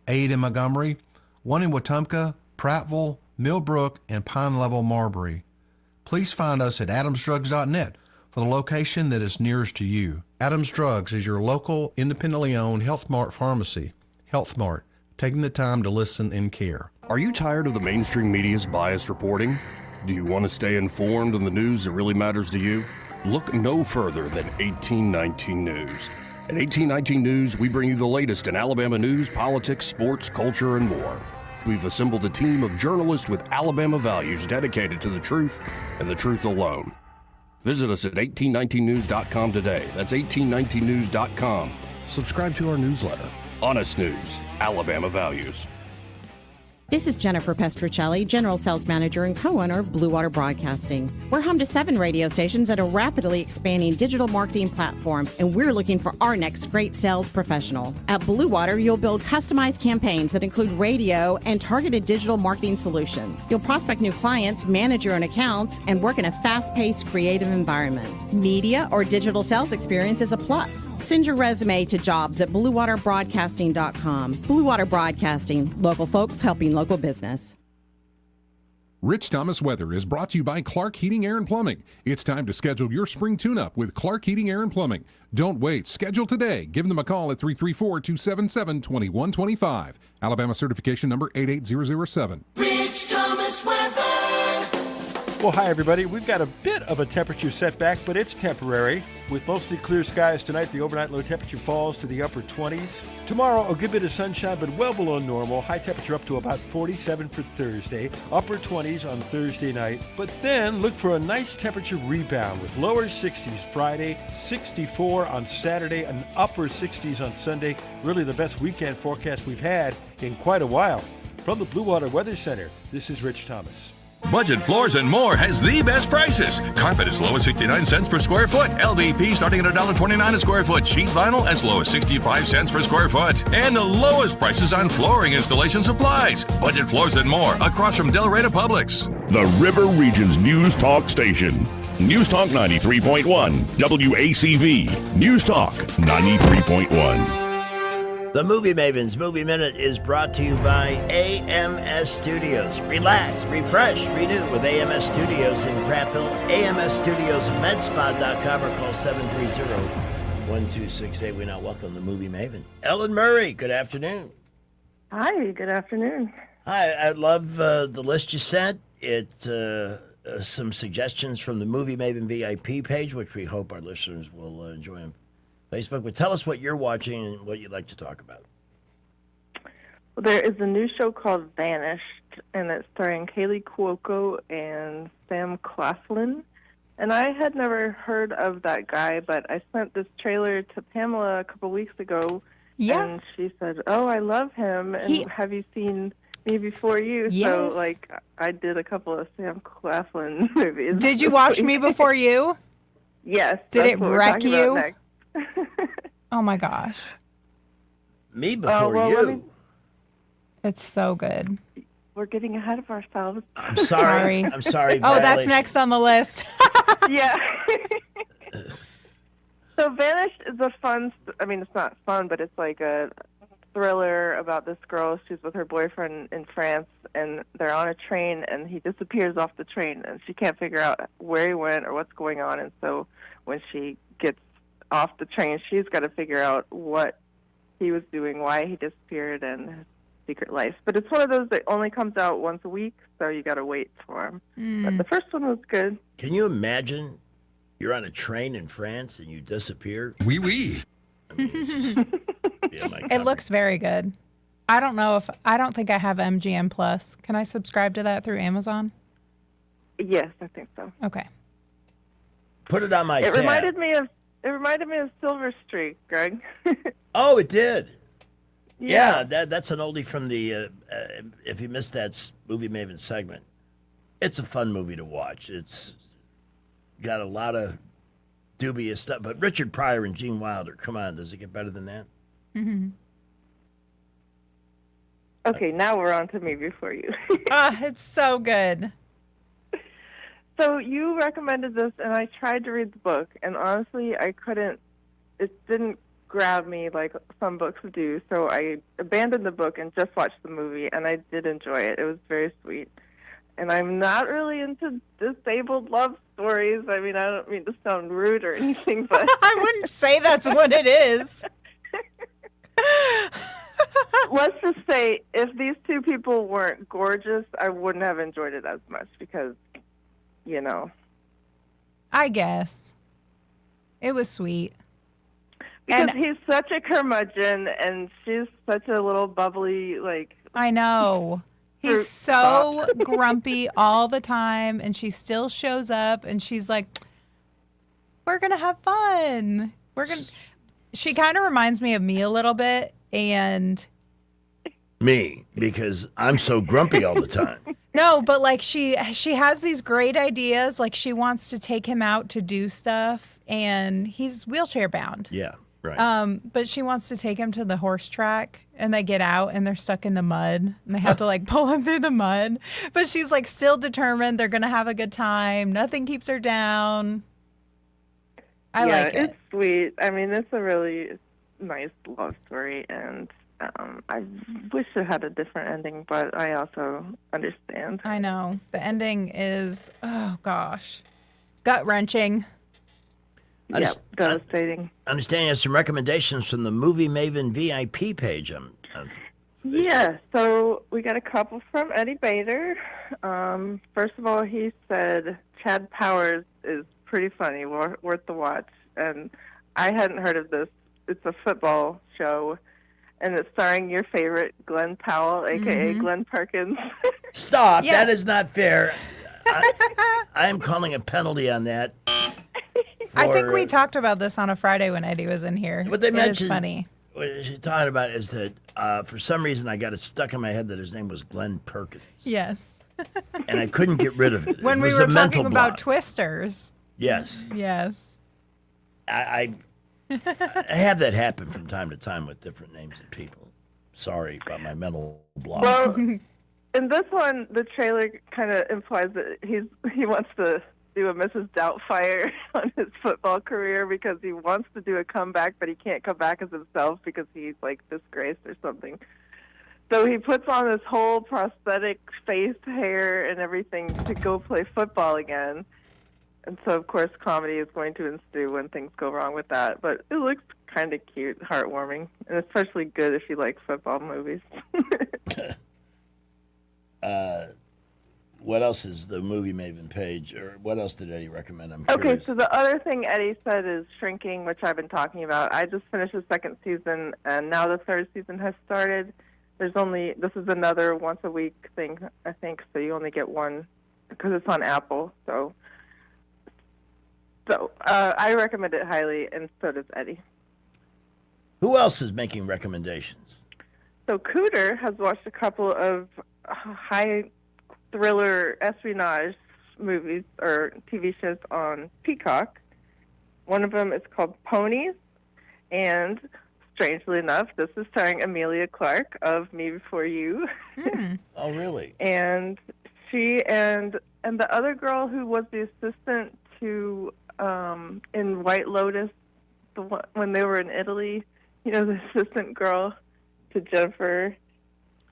8 in Montgomery, 1 in Wetumpka, Prattville, Millbrook, and Pine Level, Marbury. Please find us at adamsdrugs.net for the location that is nearest to you. Adams Drugs is your local, independently owned Health Mart pharmacy. Health Mart, taking the time to listen and care. Are you tired of the mainstream media's biased reporting? Do you want to stay informed on the news that really matters to you? Look no further than 1819 News. At 1819 News, we bring you the latest in Alabama news, politics, sports, culture, and more. We've assembled a team of journalists with Alabama values dedicated to the truth and the truth alone. Visit us at 1819news.com today. That's 1819news.com. Subscribe to our newsletter. Honest News, Alabama Values. This is Jennifer Pestruccelli, General Sales Manager and co-owner of Blue Water Broadcasting. We're home to 7 radio stations at a rapidly expanding digital marketing platform, and we're looking for our next great sales professional. At Blue Water, you'll build customized campaigns that include radio and targeted digital marketing solutions. You'll prospect new clients, manage your own accounts, and work in a fast-paced, creative environment. Media or digital sales experience is a plus. Send your resume to jobs@bluewaterbroadcasting.com. Blue Water Broadcasting, local folks helping local business. Rich Thomas Weather is brought to you by Clark Heating, Air, and Plumbing. It's time to schedule your spring tune-up with Clark Heating, Air, and Plumbing. Don't wait. Schedule today. Give them a call at 334-277-2125. Alabama certification number 88007. Rich Thomas Weather. Well, hi, everybody. We've got a bit of a temperature setback, but it's temporary. With mostly clear skies tonight, the overnight low temperature falls to the upper 20s. Tomorrow, a good bit of sunshine, but well below normal. High temperature up to about 47 for Thursday. Upper 20s on Thursday night. But then look for a nice temperature rebound with lower 60s Friday, 64 on Saturday, and upper 60s on Sunday. Really the best weekend forecast we've had in quite a while. From the Blue Water Weather Center, this is Rich Thomas. Budget Floors and More has the best prices. Carpet as low as 69 cents per square foot. LVP starting at $1.29 a square foot. Sheet vinyl as low as 65 cents per square foot. And the lowest prices on flooring installation supplies. Budget Floors and More across from Delray Publix. The River Region's News Talk Station. News Talk 93.1. WACV. News Talk 93.1. The Movie Mavens Movie Minute is brought to you by AMS Studios. Relax, refresh, renew with AMS Studios in Prattville. AMS Studios, medspa.com, or call 730-1268. We now welcome the Movie Maven, Ellen Murray. Good afternoon. Hi, good afternoon. Hi, I love the list you sent. Some suggestions from the Movie Maven VIP page, which we hope our listeners will enjoy on Facebook. But tell us what you're watching and what you'd like to talk about. Well, there is a new show called Vanished, and it's starring Kaylee Cuoco and Sam Claflin. And I had never heard of that guy, but I sent this trailer to Pamela a couple weeks ago. Yeah. And she said, "Oh, I love him. And have you seen Me Before You?" Yes. So, I did a couple of Sam Claflin movies. Did you watch Me Before You? Yes. Did that's it what we're wreck talking about you? next. Oh my gosh. Me Before You. It's so good. We're getting ahead of ourselves. I'm sorry. I'm sorry. Oh, that's violation. next on the list. Yeah. So Vanished is a fun, it's not fun, but it's like a thriller about this girl. She's with her boyfriend in France, and they're on a train, and he disappears off the train, and she can't figure out where he went or what's going on. And so when she gets off the train, she's got to figure out what he was doing, why he disappeared, and his secret life. But it's one of those that only comes out once a week, so you got to wait for him. But the first one was good. Can you imagine you're on a train in France and you disappear? Oui, oui. It looks very good. I don't think I have MGM Plus. Can I subscribe to that through Amazon? Yes, I think so. Okay. Put it on my It tab. reminded me of Silver Streak, Greg. Oh, it did. Yeah. That's an oldie from the, if you missed that Movie Maven segment, it's a fun movie to watch. It's got a lot of dubious stuff. But Richard Pryor and Gene Wilder, come on, does it get better than that? Mm-hmm. Okay, now we're on to Me Before You. It's so good. So you recommended this, and I tried to read the book, and honestly, I couldn't. It didn't grab me like some books do, so I abandoned the book and just watched the movie, and I did enjoy it. It was very sweet. And I'm not really into disabled love stories. I mean, I don't mean to sound rude or anything, but... I wouldn't say that's what it is. Let's just say, if these two people weren't gorgeous, I wouldn't have enjoyed it as much because, I guess. It was sweet. Because he's such a curmudgeon, and she's such a little bubbly, I know. He's so grumpy all the time, and she still shows up, and she's like, we're going to have fun. She kind of reminds me of me a little bit, and Me, because I'm so grumpy all the time. No, but like she has these great ideas. Like she wants to take him out to do stuff, and he's wheelchair bound. Yeah, right. But she wants to take him to the horse track, and they get out and they're stuck in the mud, and they have to like pull him through the mud. But she's like still determined they're gonna have a good time. Nothing keeps her down. I like it. It's sweet. I mean, it's a really nice love story, and I wish it had a different ending, but I also understand. I know. The ending is, oh gosh, gut-wrenching. Devastating. Understand you have some recommendations from the Movie Maven VIP page. Yeah, so we got a couple from Eddie Bader. First of all, he said Chad Powers is pretty funny, worth the watch. And I hadn't heard of this. It's a football show, and it's starring your favorite Glenn Powell, a.k.a. Glenn Perkins. Stop. Yeah. That is not fair. I am calling a penalty on that. I think we talked about this on a Friday when Eddie was in here. What they mentioned, is funny. What she's talking about is that for some reason I got it stuck in my head that his name was Glenn Perkins. Yes. And I couldn't get rid of it. When it we was were a mental talking about block. Twisters. Yes. Yes. I have that happen from time to time with different names of people. Sorry about my mental block. Well, in this one, the trailer kind of implies that he wants to do a Mrs. Doubtfire on his football career because he wants to do a comeback, but he can't come back as himself because he's like disgraced or something. So he puts on this whole prosthetic face, hair, and everything to go play football again. And so, of course, comedy is going to ensue when things go wrong with that. But it looks kind of cute, heartwarming, and especially good if you like football movies. What else is the Movie Maven page, or what else did Eddie recommend? I'm Okay, curious. so the other thing Eddie said is Shrinking, which I've been talking about. I just finished the second season, and now the third season has started. This is another once-a-week thing, I think, so you only get one because it's on Apple. So I recommend it highly, and so does Eddie. Who else is making recommendations? So Cooter has watched a couple of high thriller espionage movies or TV shows on Peacock. One of them is called Ponies, and strangely enough, this is starring Emilia Clarke of Me Before You. Oh, really? And she and the other girl who was the assistant to in White Lotus, when they were in Italy, the assistant girl to Jennifer.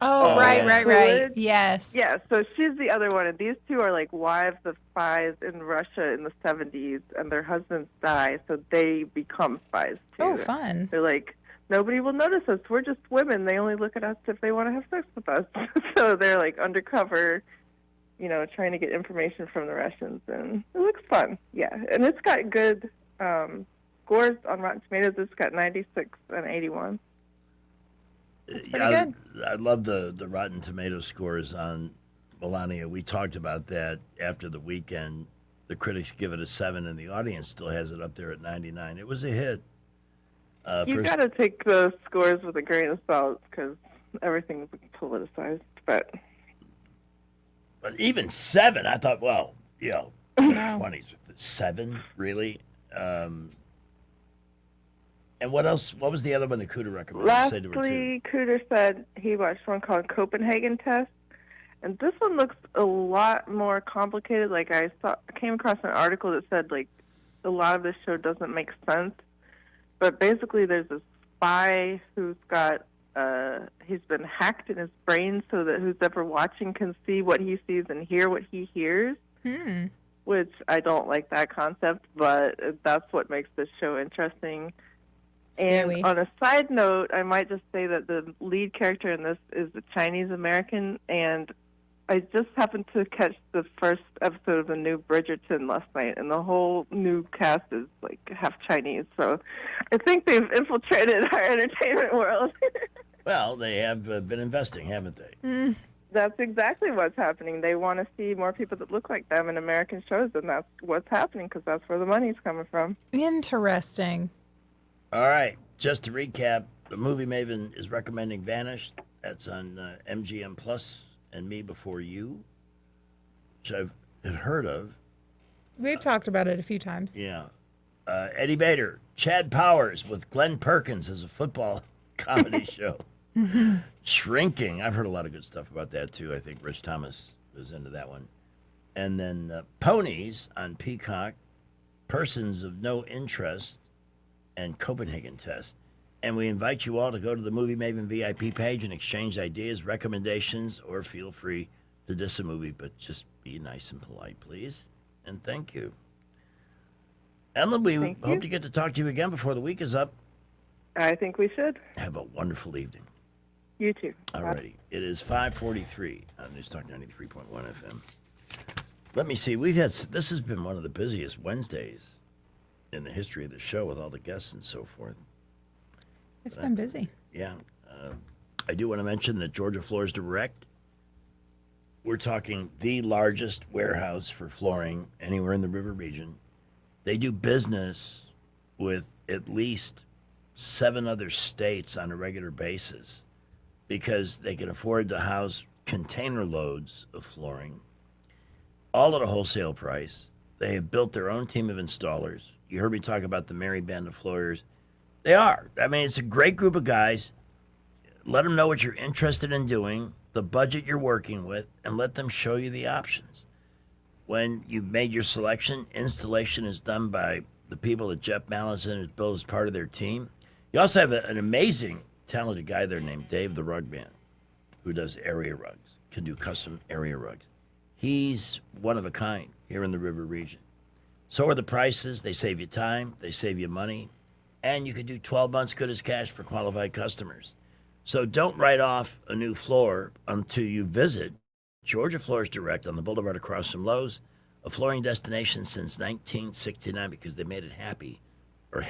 Oh, right. Yes. Yeah, so she's the other one, and these two are like wives of spies in Russia in the 70s, and their husbands die, so they become spies too. Oh, fun. They're like, nobody will notice us. We're just women. They only look at us if they want to have sex with us. So they're like undercover, trying to get information from the Russians, and it looks fun. Yeah, and it's got good scores on Rotten Tomatoes. It's got 96 and 81. Yeah, I love the Rotten Tomatoes scores on Melania. We talked about that after the weekend. The critics give it a 7, and the audience still has it up there at 99. It was a hit. You got to take those scores with a grain of salt because everything's politicized. But even 7, I thought, well, 20s. 7, really? And what else? What was the other one that Cooter recommended? Lastly, Cooter said he watched one called Copenhagen Test, and this one looks a lot more complicated. Like I came across an article that said like a lot of this show doesn't make sense, but basically there's a spy who's got he's been hacked in his brain so that who's ever watching can see what he sees and hear what he hears. Which I don't like that concept, but that's what makes this show interesting. Scary. And on a side note, I might just say that the lead character in this is a Chinese American, and I just happened to catch the first episode of the new Bridgerton last night, and the whole new cast is like half Chinese. So I think they've infiltrated our entertainment world. Well, they have been investing, haven't they? That's exactly what's happening. They want to see more people that look like them in American shows, and that's what's happening because that's where the money's coming from. Interesting. All right, just to recap, the Movie Maven is recommending Vanished. That's on MGM Plus and Me Before You, which I've heard of. We've talked about it a few times. Yeah. Eddie Bader, Chad Powers with Glenn Perkins as a football comedy show. Shrinking. I've heard a lot of good stuff about that, too. I think Rich Thomas was into that one. And then Ponies on Peacock, Persons of No Interest, and Copenhagen Test. And we invite you all to go to the Movie Maven VIP page and exchange ideas, recommendations, or feel free to diss a movie, but just be nice and polite, please. And thank you. Emma, we hope to get to talk to you again before the week is up. I think we should. Have a wonderful evening. You too. All righty. It is 5:43 on News Talk 93.1 FM. Let me see. This has been one of the busiest Wednesdays in the history of the show with all the guests and so forth. It's been busy. Yeah. I do want to mention that Georgia Floors Direct, we're talking the largest warehouse for flooring anywhere in the river region. They do business with at least 7 other states on a regular basis because they can afford to house container loads of flooring, all at a wholesale price. They have built their own team of installers. You heard me talk about the Merry Band of Floors. They are. I mean, it's a great group of guys. Let them know what you're interested in doing, the budget you're working with, and let them show you the options. When you've made your selection, installation is done by the people that Jeff Mallison has built as part of their team. You also have an amazing, talented guy there named Dave the Rug Man, who does area rugs, can do custom area rugs. He's one of a kind here in the river region. So are the prices. They save you time, they save you money, and you can do 12 months good as cash for qualified customers. So don't write off a new floor until you visit Georgia Floors Direct on the boulevard across from Lowe's, a flooring destination since 1969 because they made it happen for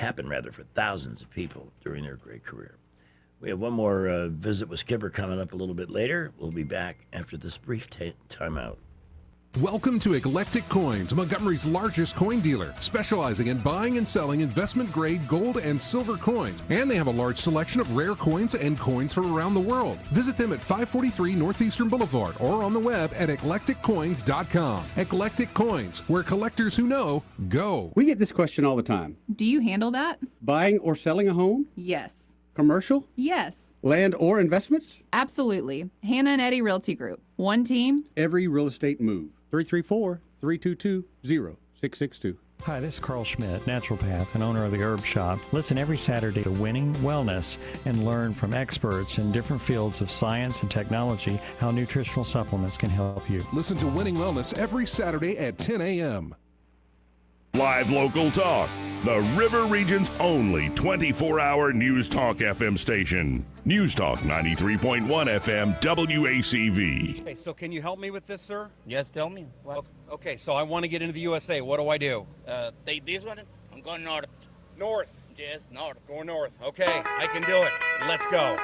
thousands of people during their great career. We have one more visit with Skipper coming up a little bit later. We'll be back after this brief timeout. Welcome to Eclectic Coins, Montgomery's largest coin dealer, specializing in buying and selling investment-grade gold and silver coins. And they have a large selection of rare coins and coins from around the world. Visit them at 543 Northeastern Boulevard or on the web at eclecticcoins.com. Eclectic Coins, where collectors who know go. We get this question all the time. Do you handle that? Buying or selling a home? Yes. Commercial? Yes. Land or investments? Absolutely. Hannah and Eddie Realty Group. One team. Every real estate move. 334-322-0662. Hi, this is Carl Schmidt, naturopath and owner of the Herb Shop. Listen every Saturday to Winning Wellness and learn from experts in different fields of science and technology how nutritional supplements can help you. Listen to Winning Wellness every Saturday at 10 a.m. Live local talk. The River Region's only 24-hour News Talk FM station. News Talk 93.1 FM WACV. Okay, so can you help me with this, sir? Yes, tell me. What? Okay, so I want to get into the USA. What do I do? Take this one. I'm going north. North. Yes, north. Going north. Okay, I can do it. Let's go.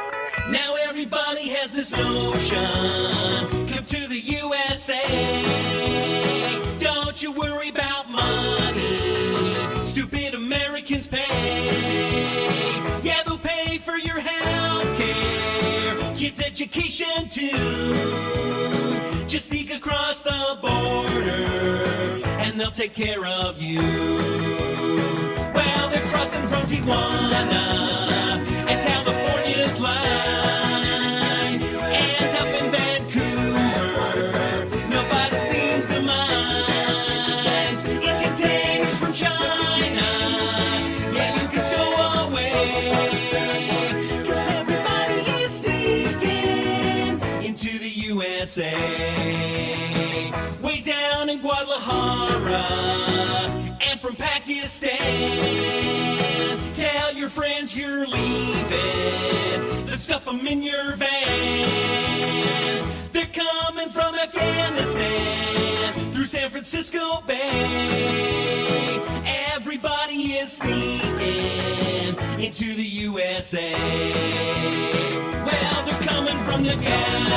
Now everybody has this notion. Come to the USA. Don't you worry about money. Stupid Americans pay. Yeah, they'll pay for your health care. Kids' education too. Just sneak across the border and they'll take care of you. Well, they're crossing from Tijuana and California's line, and up in Vancouver, nobody seems to mind. It contains from China, yeah, you can stow away, 'cause everybody is sneaking into the USA. Way down in Guadalajara and from Pakistan, tell your friends you're leaving. Let's stuff them in your van. They're coming from Afghanistan through San Francisco Bay. Everybody is sneaking into the USA. Well, they're coming from the gas.